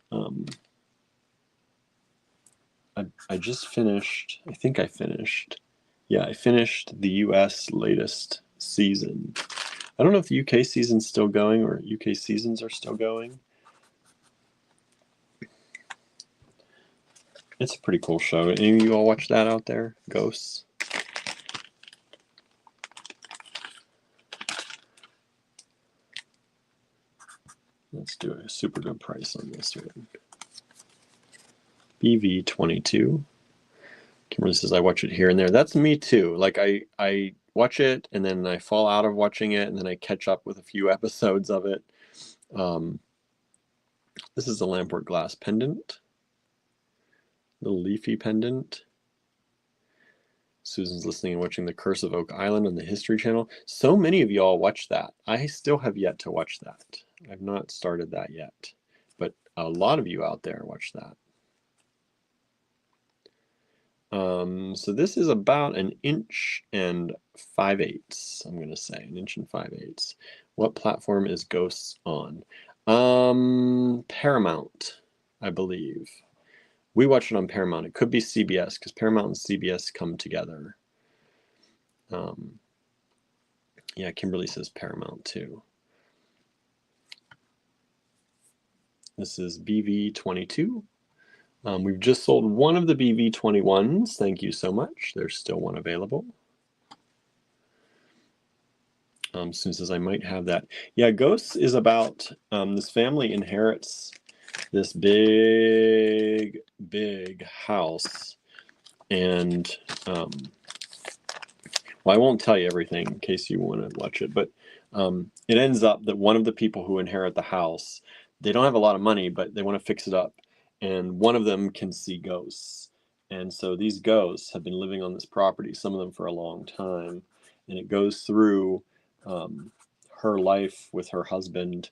I just finished, I think I finished. Yeah, I finished the US latest season. I don't know if the UK season's still going or UK seasons are still going. It's a pretty cool show. Any of you all watch that out there? Ghosts? Let's do a super good price on this one. BV22. Kimberly says I watch it here and there. That's me too. Like I watch it and then I fall out of watching it and then I catch up with a few episodes of it. This is a Lampwork glass pendant. Little leafy pendant. Susan's listening and watching The Curse of Oak Island on the History Channel. So many of y'all watch that. I still have yet to watch that. I've not started that yet. But a lot of you out there watch that. So this is about 1 5/8 inches, I'm going to say. 1 5/8 inches. What platform is Ghosts on? Paramount, I believe. We watch it on Paramount. It could be CBS because Paramount and CBS come together. Yeah, Kimberly says Paramount too. This is BV22. We've just sold one of the BV21s. Thank you so much. There's still one available. Susan says I might have that. Yeah, Ghosts is about this family inherits this big house. And, well, I won't tell you everything in case you want to watch it, but it ends up that one of the people who inherit the house, they don't have a lot of money, but they want to fix it up. And one of them can see ghosts. And so these ghosts have been living on this property, some of them for a long time. And it goes through her life with her husband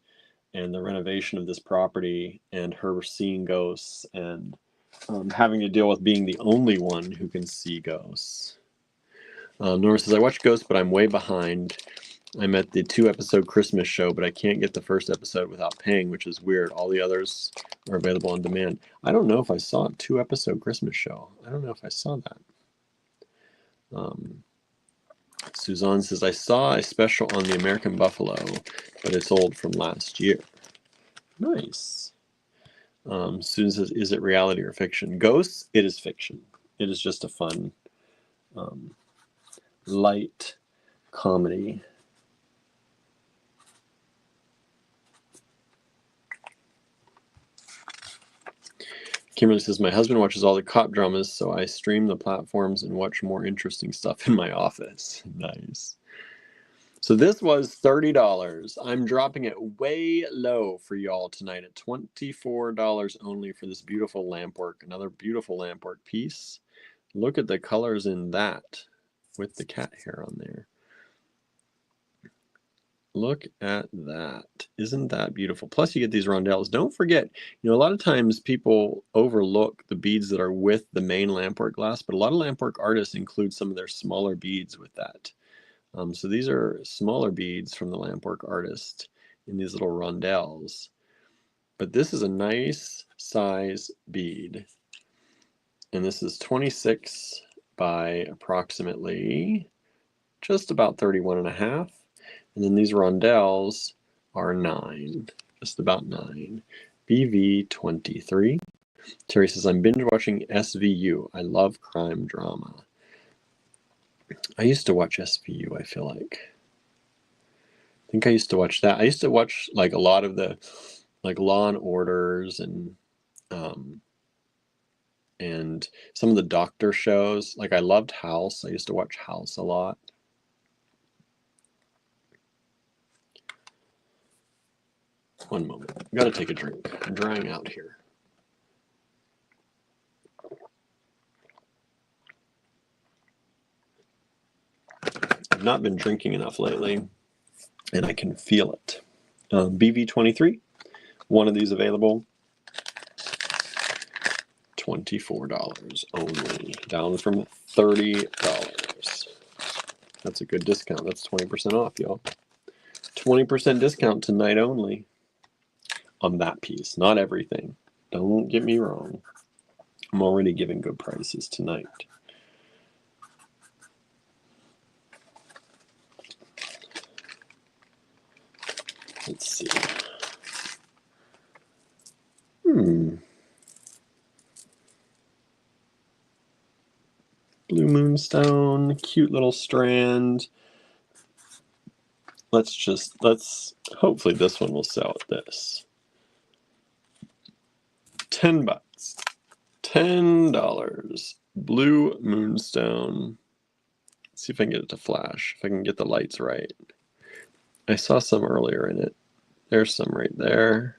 and the renovation of this property and her seeing ghosts and having to deal with being the only one who can see ghosts. Nora says, I watch Ghosts, but I'm way behind. I'm at the 2-episode Christmas show, but I can't get the first episode without paying, which is weird. All the others are available on demand. I don't know if I saw a 2-episode Christmas show. I don't know if I saw that. Suzanne says, I saw a special on the American Buffalo, but it's old from last year. Nice. Susan says, is it reality or fiction? Ghosts, it is fiction. It is just a fun, light comedy. Kimberly says, my husband watches all the cop dramas, so I stream the platforms and watch more interesting stuff in my office. Nice. So this was $30. I'm dropping it way low for y'all tonight at $24 only for this beautiful Lampwork. Another beautiful Lampwork piece. Look at the colors in that with the cat hair on there. Look at that. Isn't that beautiful? Plus you get these rondelles. Don't forget, a lot of times people overlook the beads that are with the main Lampwork glass, but a lot of Lampwork artists include some of their smaller beads with that. So these are smaller beads from the Lampwork artist in these little rondelles. But this is a nice size bead. And this is 26 by approximately just about 31.5. And then these rondelles are 9, just about 9. BV23. Terry says, I'm binge watching SVU. I love crime drama. I used to watch SVU, I feel like. I think I used to watch that. I used to watch like a lot of the Law and Orders and some of the doctor shows. Like I loved House. I used to watch House a lot. One moment. I've got to take a drink. I'm drying out here. I've not been drinking enough lately. and I can feel it. BV23, one of these available, $24 only, down from $30. That's a good discount. That's 20% off, y'all. 20% discount tonight only on that piece, not everything. Don't get me wrong. I'm already giving good prices tonight. Let's see. Blue moonstone, cute little strand. Let's hopefully this one will sell at this. $10. $10. Blue moonstone. Let's see if I can get it to flash, if I can get the lights right. I saw some earlier in it. There's some right there.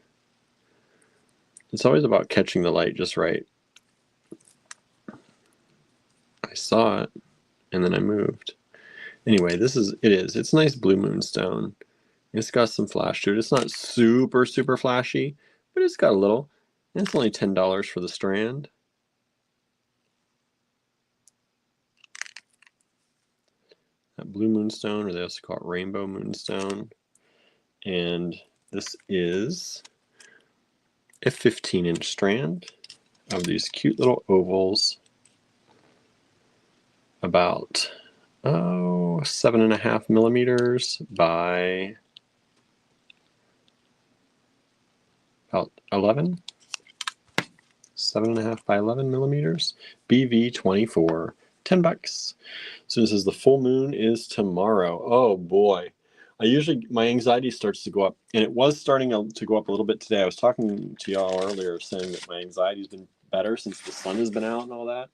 It's always about catching the light just right. I saw it, and then I moved. Anyway, it's nice blue moonstone. It's got some flash to it. It's not super, super flashy, but it's got a little. And it's only $10 for the strand. That blue moonstone, or they also call it rainbow moonstone. And this is a 15-inch strand of these cute little ovals, about 7.5 millimeters by about 11. 7.5 by 11 millimeters. BV24, $10. So this is the full moon is tomorrow. Oh boy. My anxiety starts to go up, and it was starting to go up a little bit today. I was talking to y'all earlier saying that my anxiety's been better since the sun has been out and all that,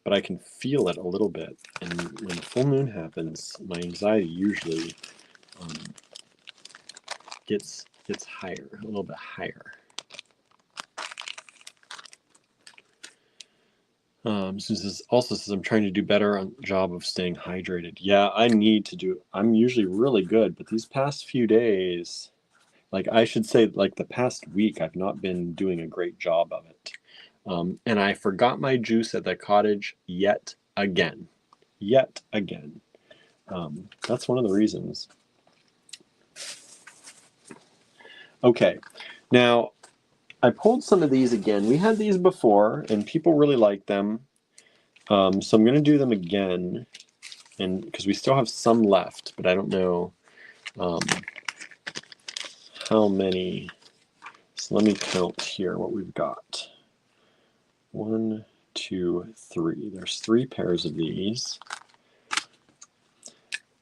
but I can feel it a little bit. And when the full moon happens, my anxiety usually gets higher, a little bit higher. Susan also says I'm trying to do better on the job of staying hydrated. Yeah, I'm usually really good, but these past few days, like I should say, like the past week, I've not been doing a great job of it. And I forgot my juice at the cottage yet again. That's one of the reasons. Okay, now I pulled some of these again. We had these before, and people really liked them. So I'm going to do them again, and because we still have some left, but I don't know how many. So let me count here what we've got. 1, 2, 3. There's 3 pairs of these.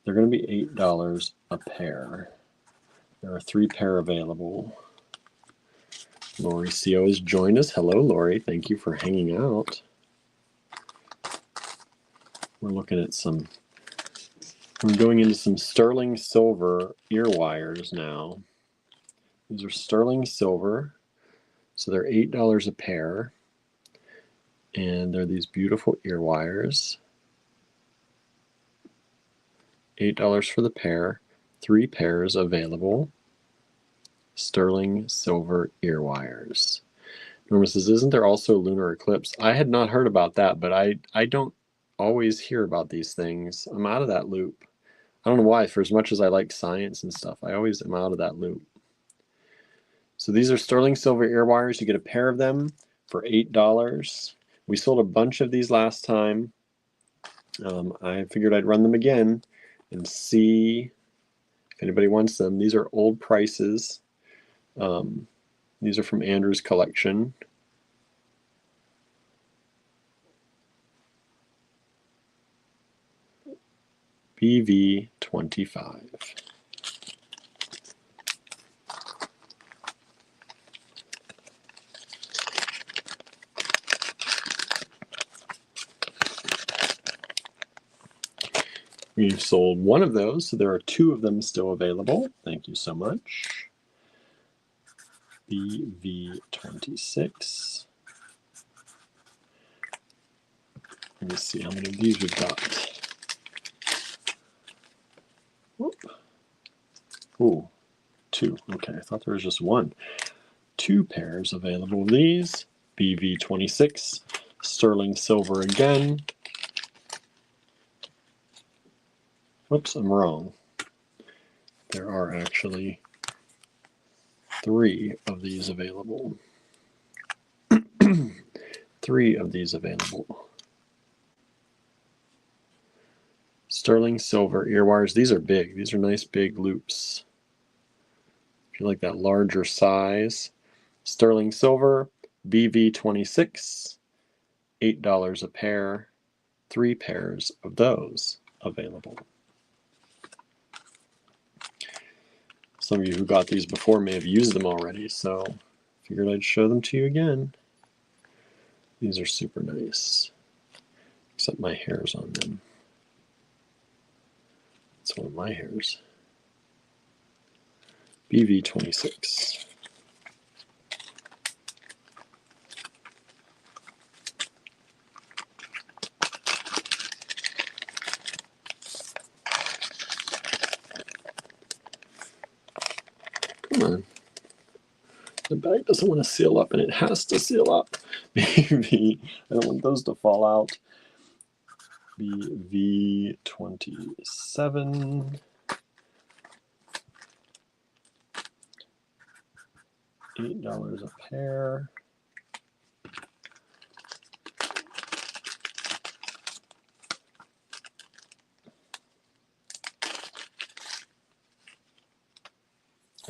They're going to be $8 a pair. There are 3 pair available. Lori Co has joined us. Hello, Lori. Thank you for hanging out. We're going into some sterling silver ear wires now. These are sterling silver, so they're $8 a pair. And they're these beautiful ear wires. $8 for the pair. 3 pairs available. Sterling silver ear wires. Norma says, isn't there also a lunar eclipse? I had not heard about that, but I don't always hear about these things. I'm out of that loop. I don't know why. For as much as I like science and stuff, I always am out of that loop. So these are sterling silver ear wires. You get a pair of them for $8. We sold a bunch of these last time. I figured I'd run them again and see if anybody wants them. These are old prices. These are from Andrew's collection. BV25. We've sold one of those, so there are 2 of them still available. Thank you so much. BV26. Let me see how many of these we've got. Whoop. Ooh, 2. Okay, I thought there was just 1. 2 pairs available of these. BV26, sterling silver again. Whoops, I'm wrong. There are actually 3 of these available. 3 of these available. Sterling silver ear wires. These are big. These are nice big loops. If you like that larger size. Sterling silver, BV26, $8 a pair. 3 pairs of those available. Some of you who got these before may have used them already, so figured I'd show them to you again. These are super nice, except my hair's on them. It's one of my hairs. BV26. Come on. The bag doesn't want to seal up, and it has to seal up. BV, I don't want those to fall out. BV27. $8 a pair.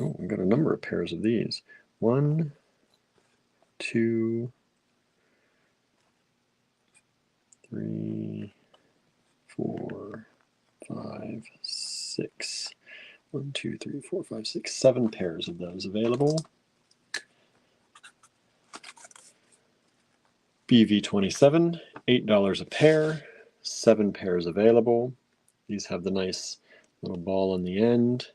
Oh, we've got a number of pairs of these. 1, 2, 3, 4, 5, 6. 1, 2, 3, 4, 5, 6, 7 pairs of those available. BV27, $8 a pair, 7 pairs available. These have the nice little ball on the end.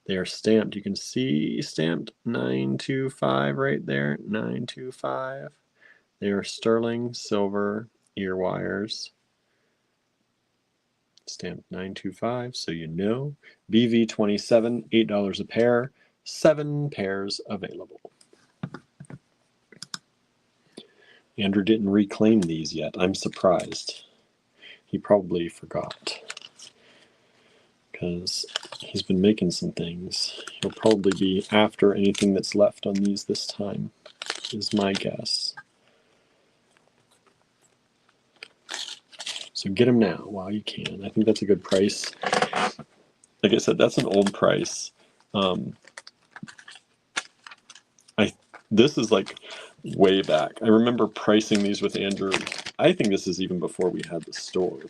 They are stamped. You can see stamped 925 right there, 925. They are sterling silver ear wires. Stamped 925, so you know. BV27, $8 a pair, 7 pairs available. Andrew didn't reclaim these yet. I'm surprised. He probably forgot, because he's been making some things. He'll probably be after anything that's left on these this time, is my guess. So get them now while you can. I think that's a good price. Like I said, that's an old price. This is like way back. I remember pricing these with Andrew. I think this is even before we had the store.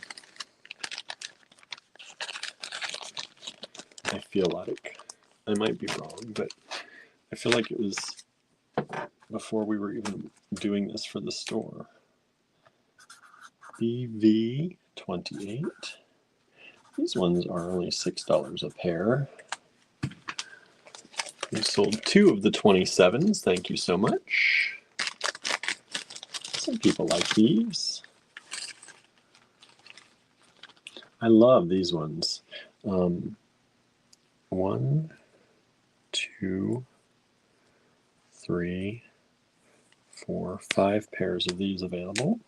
I feel like. I might be wrong, but I feel like it was before we were even doing this for the store. BV28. These ones are only $6 a pair. We sold 2 of the 27s. Thank you so much. Some people like these. I love these ones. 1, 2, 3, 4, 5 pairs of these available.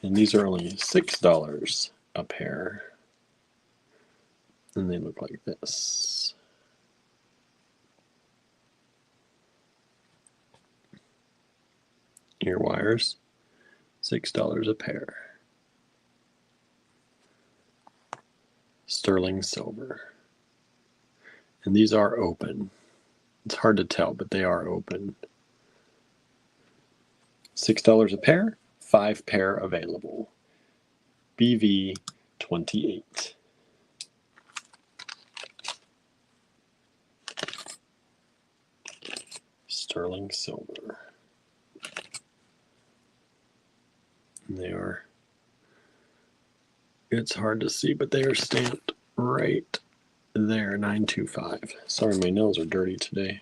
And these are only $6 a pair. And they look like this. Ear wires, $6 a pair. Sterling silver. And these are open. It's hard to tell, but they are open. $6 a pair, 5 pair available. BV28. Sterling silver. And they are, it's hard to see, but they are stamped right there, 925. Sorry, my nails are dirty today.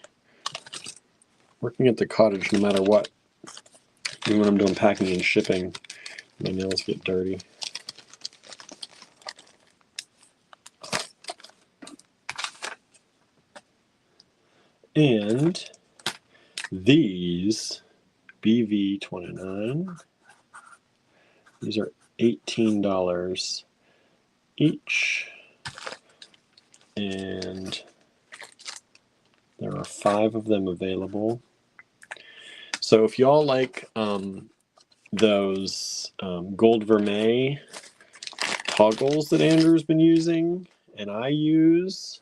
Working at the cottage, no matter what, even when I'm doing packing and shipping, my nails get dirty. And these BV29, these are $18 each. And there are 5 of them available. So if y'all like those gold vermeil toggles that Andrew's been using and I use,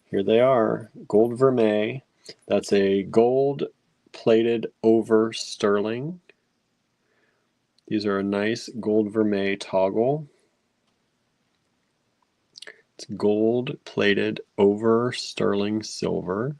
here they are, gold vermeil. That's a gold plated over sterling. These are a nice gold vermeil toggle. It's gold plated over sterling silver.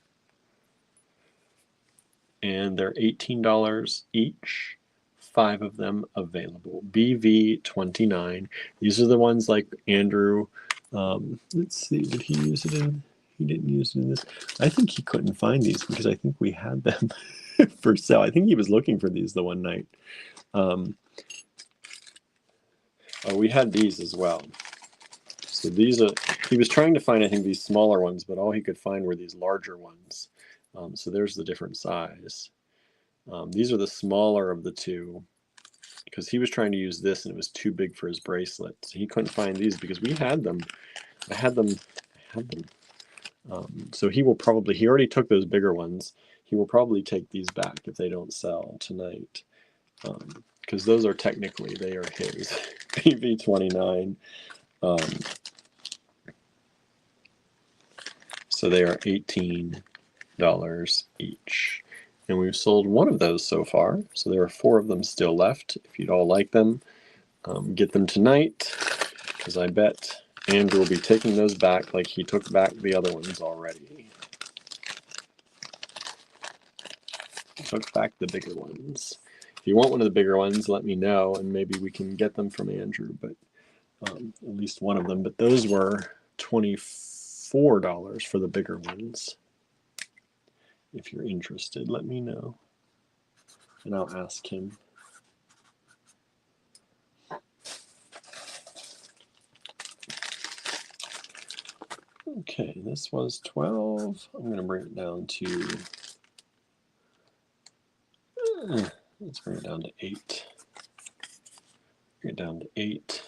And they're $18 each. 5 of them available. BV29. These are the ones like Andrew. Let's see, did he use it in? He didn't use it in this. I think he couldn't find these because I think we had them for sale. I think he was looking for these the one night. Oh, we had these as well. So these are, he was trying to find, I think, these smaller ones, but all he could find were these larger ones. So there's the different size. These are the smaller of the two because he was trying to use this and it was too big for his bracelet. So he couldn't find these because we had them. I had them. So he will probably, he already took those bigger ones. He will probably take these back if they don't sell tonight. Because those are technically, they are his. BV29. So they are $18 each. And we've sold one of those so far. So there are 4 of them still left. If you'd all like them, get them tonight. Because I bet Andrew will be taking those back like he took back the other ones already. He took back the bigger ones. If you want one of the bigger ones, let me know, and maybe we can get them from Andrew, but at least one of them. But those were $24 for the bigger ones. If you're interested, let me know, and I'll ask him. Okay, this was 12. I'm going to bring it down to, let's bring it down to 8. Bring it down to 8.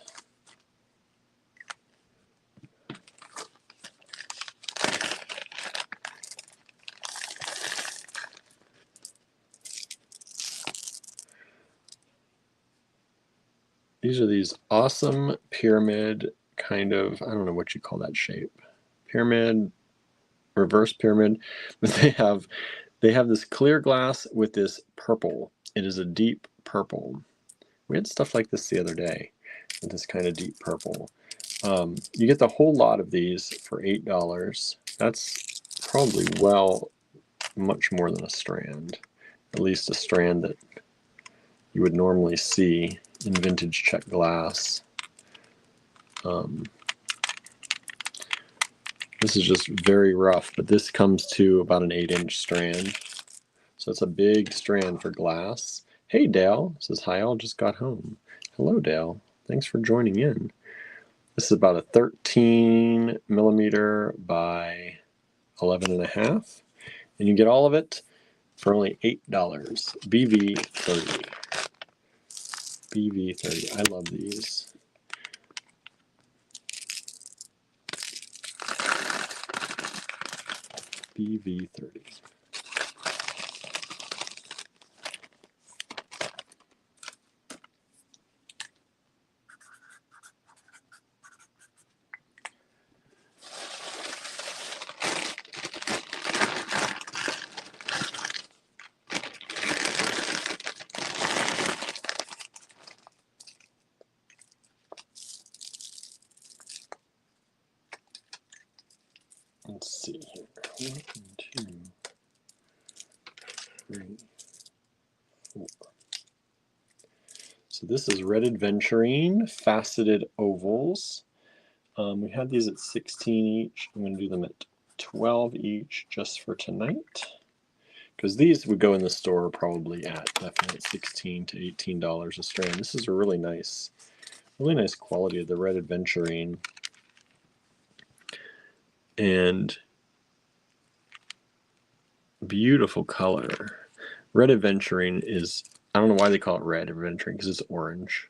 These are these awesome pyramid kind of, I don't know what you call that shape. Pyramid, reverse pyramid, but they have this clear glass with this purple. It is a deep purple. We had stuff like this the other day with this kind of deep purple. You get the whole lot of these for $8. That's probably much more than a strand, at least a strand that you would normally see in vintage Czech glass. This is just very rough, but this comes to about an 8-inch strand. So it's a big strand for glass. Hey, Dale says, hi, I just got home. Hello, Dale. Thanks for joining in. This is about a 13 millimeter by 11.5. And you get all of it for only $8. BV30. BV30. I love these. BV30. Let's see here. 1, 2, 3, 4. So this is Red Adventurine faceted ovals. We had these at 16 each. I'm going to do them at 12 each just for tonight, because these would go in the store probably at definitely $16 to $18 a strand. This is a really nice quality of the Red Adventurine. And Beautiful color. Red Adventuring is, I don't know why they call it Red Adventuring because it's orange,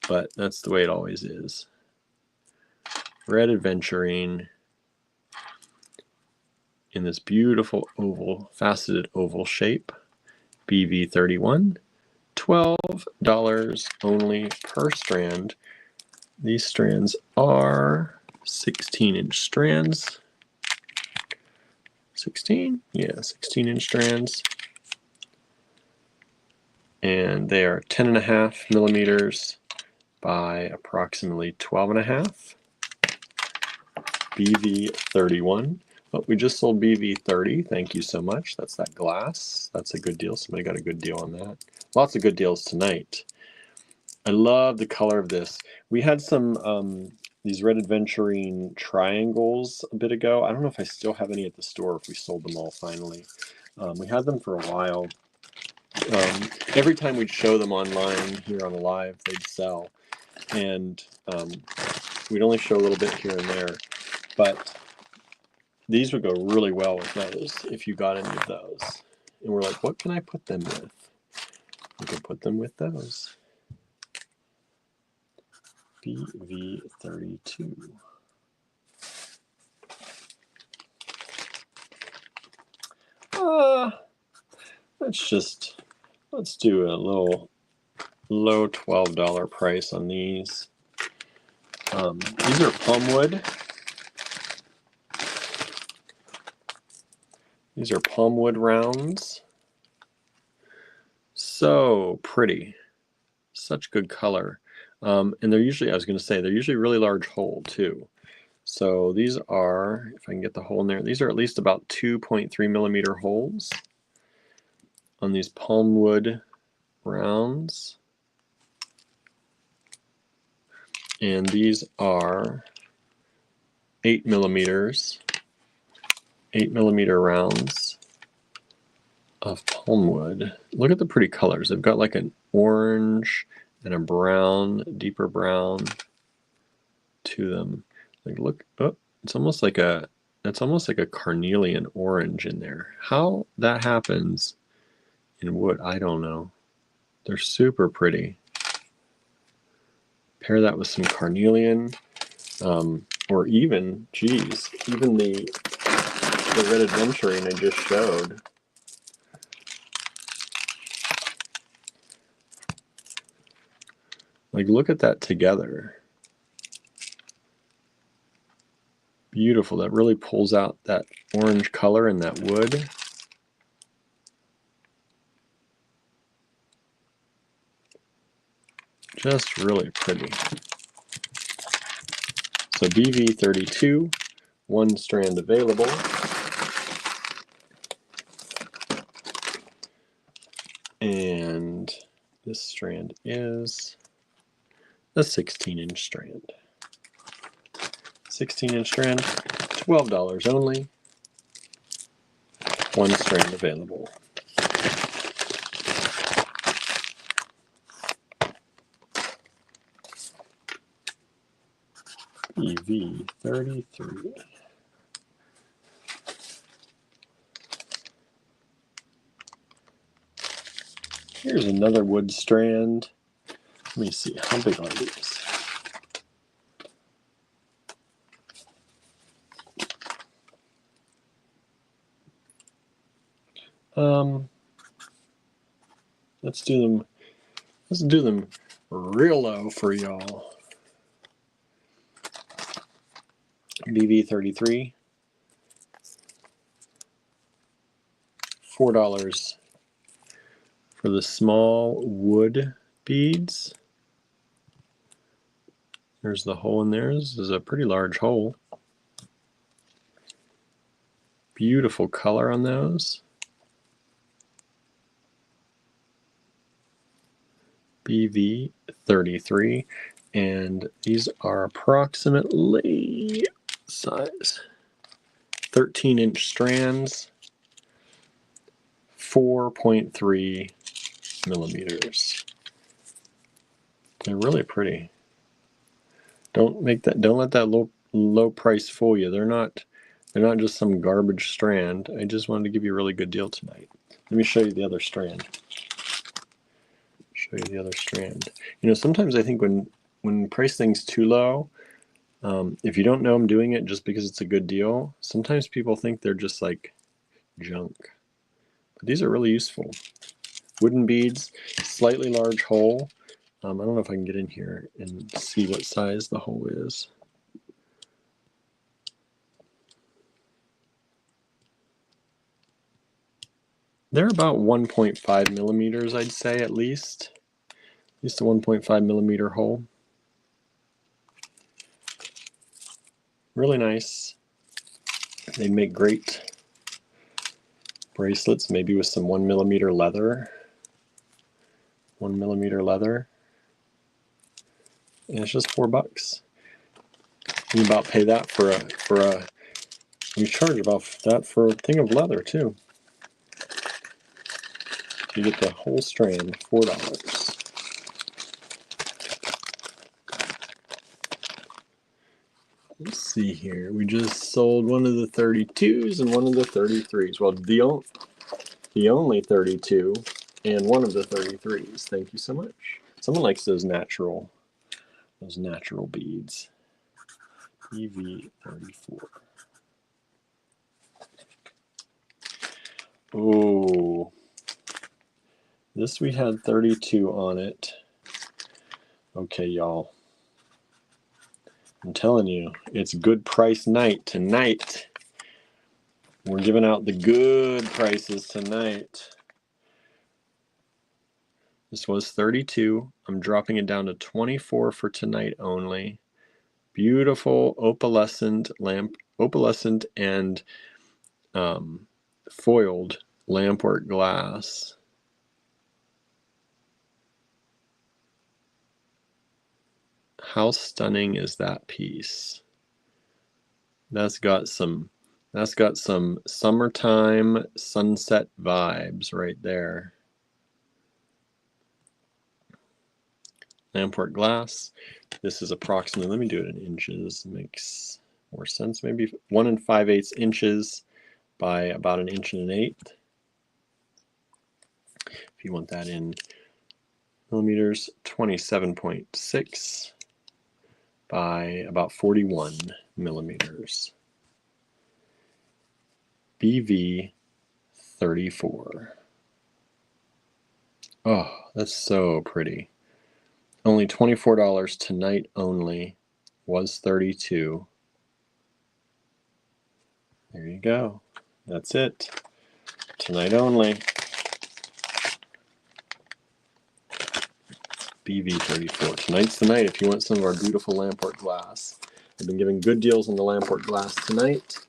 but that's the way it always is. Red Adventuring in this beautiful oval, faceted oval shape. BV31, $12 only per strand. These strands are 16-inch strands. 16? Yeah, 16-inch strands. And they are 10.5 millimeters by approximately 12.5. BV31. Oh, we just sold BV30. Thank you so much. That's that glass. That's a good deal. Somebody got a good deal on that. Lots of good deals tonight. I love the color of this. We had some these Red Adventuring triangles a bit ago. I don't know if I still have any at the store, if we sold them all finally. We had them for a while. Every time we'd show them online here on the live, they'd sell. And we'd only show a little bit here and there. But these would go really well with those if you got any of those. And we're like, what can I put them with? We can put them with those. BV32. Let's do a little low $12 price on these. These are palmwood. These are palmwood rounds. So pretty. Such good color. And they're usually, I was going to say, they're usually really large hole too. So these are, if I can get the hole in there, these are at least about 2.3 millimeter holes on these palmwood rounds. And these are 8 millimeter rounds of palmwood. Look at the pretty colors. They've got like an orange and a brown, deeper brown to them. Like look, oh, it's almost like a carnelian orange in there. How that happens in wood, I don't know. They're super pretty. Pair that with some carnelian, or even, geez, even the Red Adventuring I just showed. Like, look at that together. Beautiful. That really pulls out that orange color in that wood. Just really pretty. So BV32, one strand available. And this strand is a 16-inch strand. 16-inch strand, $12 only. One strand available. BV33. Here's another wood strand. Let me see, how big are these? Let's do them real low for y'all. BV33, $4 for the small wood beads. There's the hole in there. This is a pretty large hole. Beautiful color on those. BV33, and these are approximately size 13-inch strands, 4.3 millimeters. They're really pretty. Don't let that low price fool you. They're not They're not just some garbage strand. I just wanted to give you a really good deal tonight. Let me show you the other strand. Show you the other strand. You know, sometimes I think when price things too low, if you don't know I'm doing it just because it's a good deal, sometimes people think they're just like junk. But these are really useful. Wooden beads, slightly large hole. I don't know if I can get in here and see what size the hole is. They're about 1.5 millimeters, I'd say, at least. At least a 1.5 millimeter hole. Really nice. They make great bracelets, maybe with some 1 millimeter leather. 1 millimeter leather. And it's just $4. You about pay that for a you charge about that for a thing of leather too. You get the whole strand, $4. Let's see here. We just sold one of the 32s and one of the 33s. Well, the only 32 and one of the 33s. Thank you so much. Someone likes those natural beads. EV34. Oh, this we had 32 on it. Okay, y'all. I'm telling you, it's good price night tonight. We're giving out the good prices tonight. This was 32. I'm dropping it down to 24 for tonight only. Beautiful opalescent and foiled lampwork glass. How stunning is that piece? That's got some summertime sunset vibes right there. Lampwork glass. This is approximately, let me do it in inches, makes more sense, maybe 1 5/8 inches by about 1 1/8 inches. If you want that in millimeters, 27.6 by about 41 millimeters. BV34. Oh, that's so pretty. Only $24 tonight only. Was 32. There you go. That's it. Tonight only. BV34. Tonight's the night if you want some of our beautiful Lampwork glass. I've been giving good deals on the Lampwork glass tonight.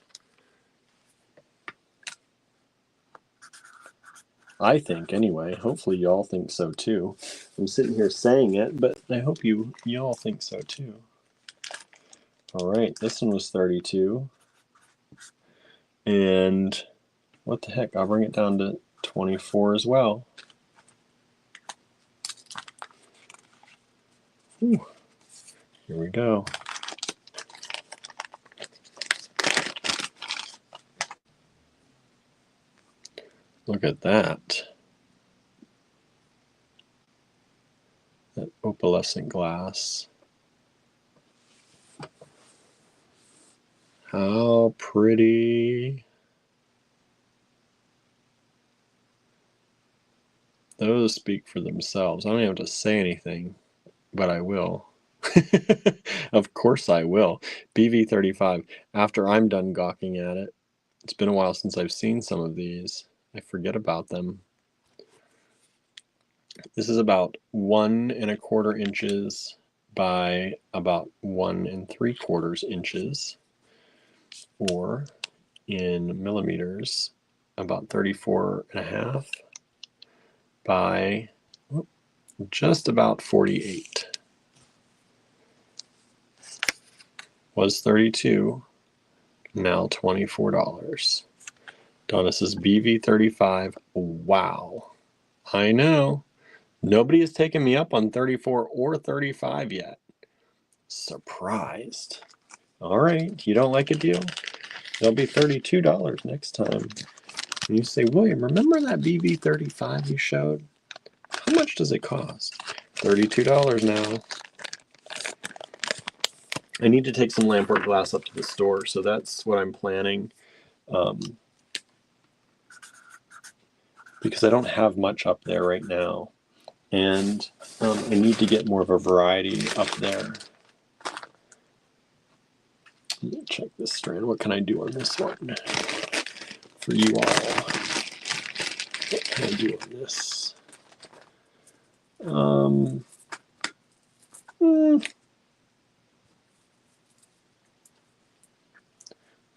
I think, anyway. Hopefully you all think so too. I'm sitting here saying it, but I hope you all think so too. All right, this one was 32. And what the heck, I'll bring it down to 24 as well. Whew. Here we go. Look at that. That opalescent glass. How pretty. Those speak for themselves. I don't even have to say anything, but I will. Of course I will. BV35. After I'm done gawking at it. It's been a while since I've seen some of these. I forget about them. This is about 1 1/4 inches by about 1 3/4 inches, or in millimeters, about 34.5 by just about 48. Was 32, now $24. Donna says BV35. Wow. I know. Nobody has taken me up on 34 or 35 yet. Surprised. All right. You don't like a deal? It'll be $32 next time. And you say, William, remember that BV35 you showed? How much does it cost? $32 now. I need to take some Lampwork glass up to the store, so that's what I'm planning. Because I don't have much up there right now. And I need to get more of a variety up there. Let me check this strand. What can I do on this one for you all? What can I do on this?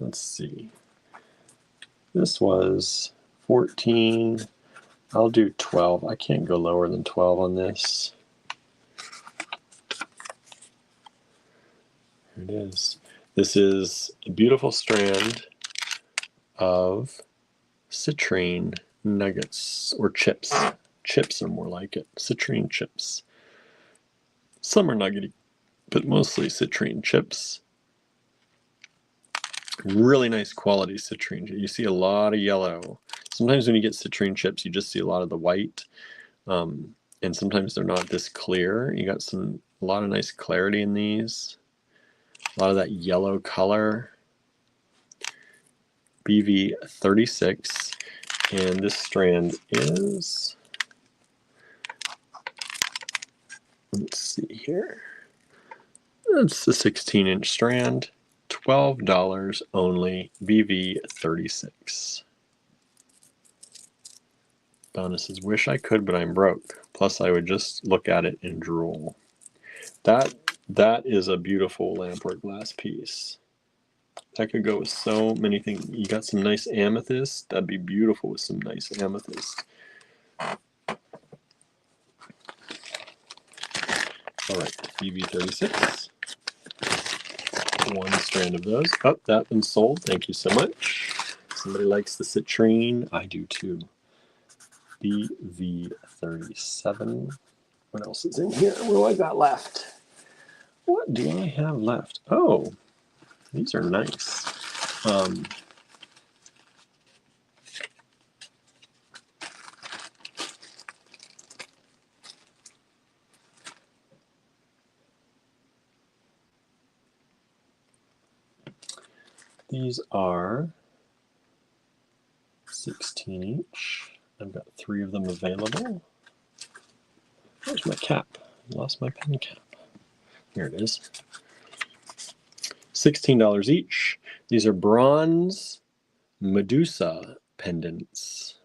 Let's see. This was 14. I'll do 12. I can't go lower than 12 on this. Here it is. This is a beautiful strand of citrine nuggets or chips. Chips are more like it. Citrine chips. Some are nuggety, but mostly citrine chips. Really nice quality citrine. You see a lot of yellow. Sometimes when you get citrine chips, you just see a lot of the white. And sometimes they're not this clear. You got a lot of nice clarity in these. A lot of that yellow color. BV36. And this strand is, let's see here. It's a 16-inch strand. $12 only. BV36. Donna says, wish I could, but I'm broke. Plus, I would just look at it and drool. That is a beautiful Lampwork glass piece. That could go with so many things. You got some nice amethyst. That'd be beautiful with some nice amethyst. All right, BV36. One strand of those. Oh, that one's sold. Thank you so much. Somebody likes the citrine. I do too. BV37. What else is in here? What do I got left? What do I have left? Oh, these are nice. These are 16 each. I've got 3 of them available. Where's my cap? I lost my pen cap. Here it is. $16 each. These are bronze Medusa pendants.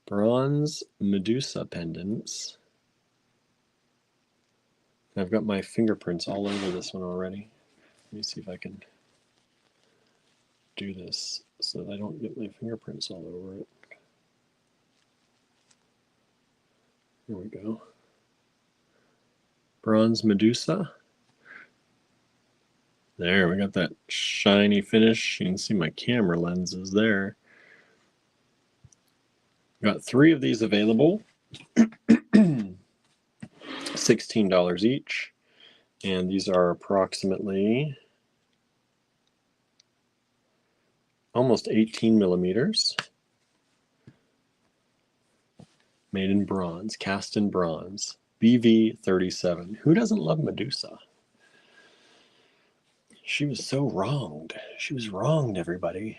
Bronze Medusa pendants. I've got my fingerprints all over this one already. Let me see if I can do this so that I don't get my fingerprints all over it. Here we go. Bronze Medusa. There, we got that shiny finish. You can see my camera lenses there. Got 3 of these available. $16 each. And these are approximately almost 18 millimeters. Made in bronze, cast in bronze. BV37. Who doesn't love Medusa? She was so wronged. She was wronged, everybody.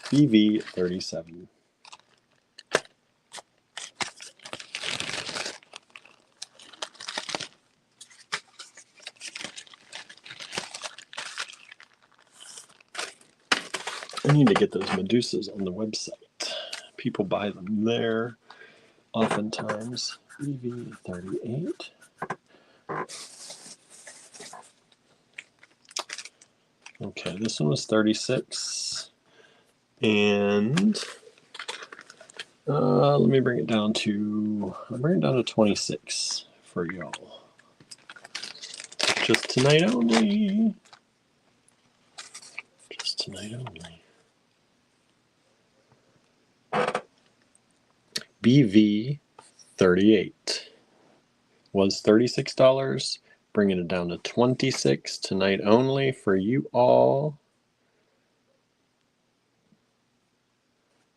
BV37. I need to get those Medusas on the website. People buy them there oftentimes. BV38. Okay, this one was 36. And let me bring it down to, I'll bring it down to 26 for y'all. Just tonight only. Just tonight only. BV38 was $36. Bringing it down to 26 tonight only for you all.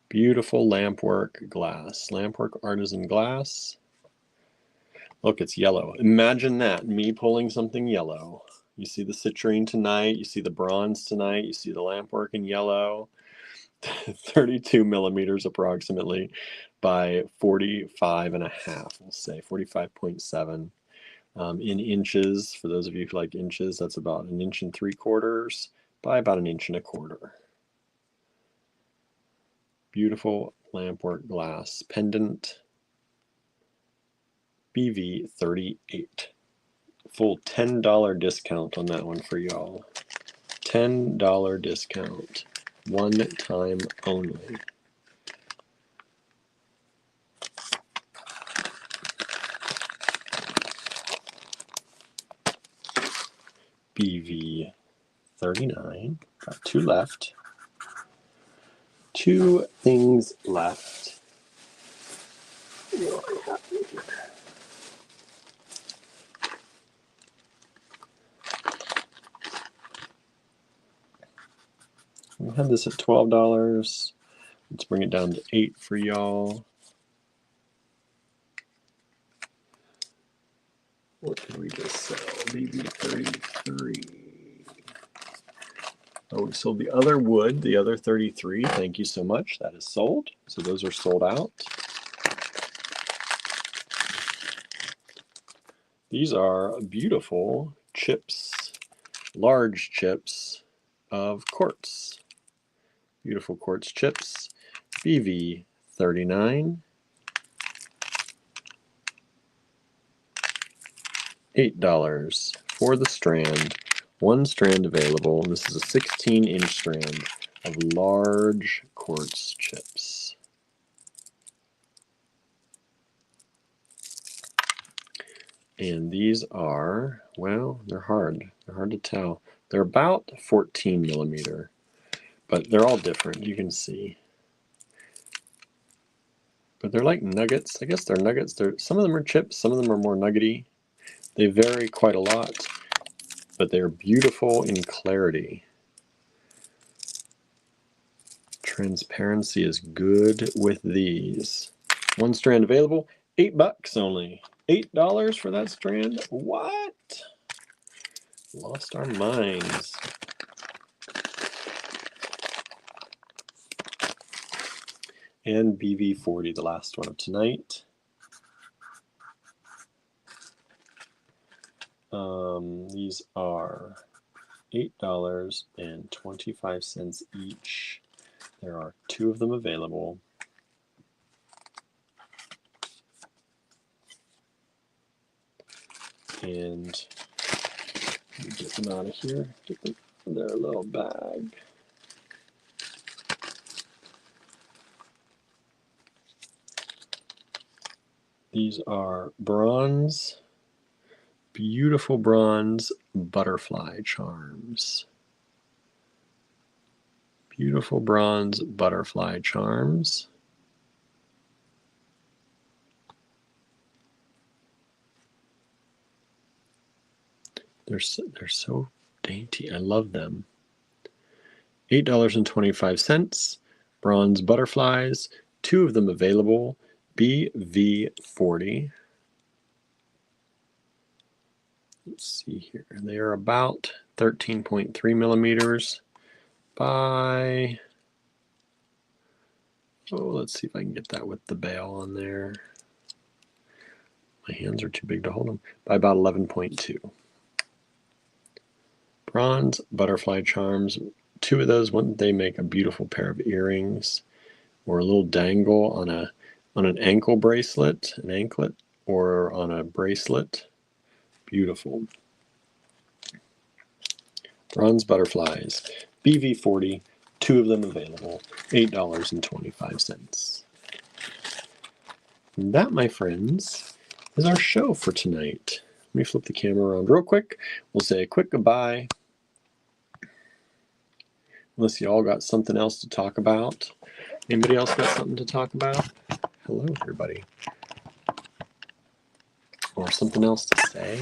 Beautiful Lampwork glass. Lampwork artisan glass. Look, it's yellow. Imagine that, me pulling something yellow. You see the citrine tonight, you see the bronze tonight, you see the Lampwork in yellow. 32 millimeters approximately by 45 and a half, we'll say 45.7. In inches, for those of you who like inches, that's about 1 3/4 inches by about 1 1/4 inches. Beautiful Lampwork glass pendant. BV 38. Full $10 discount on that one for y'all. $10 discount. One time only. BV 39. Got 2 left. 2 things left. We had this at $12. Let's bring it down to 8 for y'all. What did we just sell? BB 33. Oh, we sold the other wood, the other 33. Thank you so much. That is sold. So those are sold out. These are beautiful chips, large chips of quartz. Beautiful quartz chips. BV 39. $8 for the strand. 1 strand available. This is a 16-inch strand of large quartz chips. And these are, well, they're hard. They're hard to tell. They're about 14 millimeter, but they're all different. You can see. But they're like nuggets. I guess they're nuggets. Some of them are chips. Some of them are more nuggety. They vary quite a lot, but they're beautiful in clarity. Transparency is good with these. 1 strand available. $8 only. $8 for that strand? What? Lost our minds. And BV 40, the last one of tonight. These are $8.25 each. There are 2 of them available. And let me get them out of here. Get them in their little bag. These are bronze, beautiful bronze butterfly charms. Beautiful bronze butterfly charms. They're so dainty. I love them. $8.25. Bronze butterflies. 2 of them available. BV 40. Let's see here. They are about 13.3 millimeters by, oh, let's see if I can get that with the bail on there. My hands are too big to hold them. By about 11.2. Bronze butterfly charms. 2 of those, they make a beautiful pair of earrings or a little dangle on an ankle bracelet, an anklet, or on a bracelet. Beautiful. Bronze butterflies. BV 40. 2 of them available. $8.25. And that, my friends, is our show for tonight. Let me flip the camera around real quick. We'll say a quick goodbye. Unless you all got something else to talk about. Anybody else got something to talk about? Hello, everybody. Or something else to say?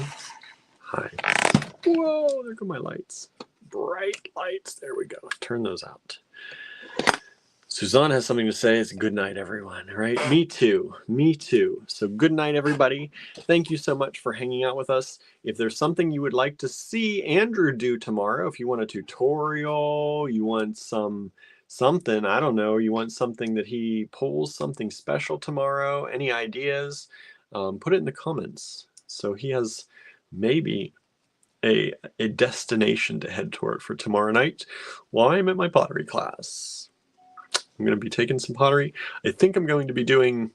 Hi. Whoa, there go my lights. Bright lights. There we go. Turn those out. Suzanne has something to say. It's good night, everyone, right? Me too. Me too. So good night, everybody. Thank you so much for hanging out with us. If there's something you would like to see Andrew do tomorrow, if you want a tutorial, you want something, I don't know, you want something that he pulls something special tomorrow, any ideas, put it in the comments. So he has maybe a destination to head toward for tomorrow night while I'm at my pottery class. I'm going to be taking some pottery. I think I'm going to be doing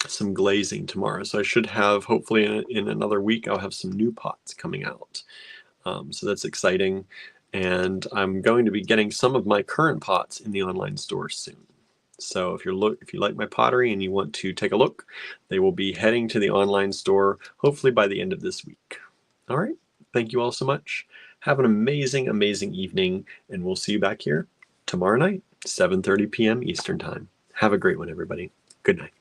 some glazing tomorrow. So I should have, hopefully in another week, I'll have some new pots coming out. So that's exciting. And I'm going to be getting some of my current pots in the online store soon. So if you like my pottery and you want to take a look, they will be heading to the online store, hopefully by the end of this week. All right. Thank you all so much. Have an amazing, amazing evening, and we'll see you back here tomorrow night, 7:30 p.m. Eastern Time. Have a great one, everybody. Good night.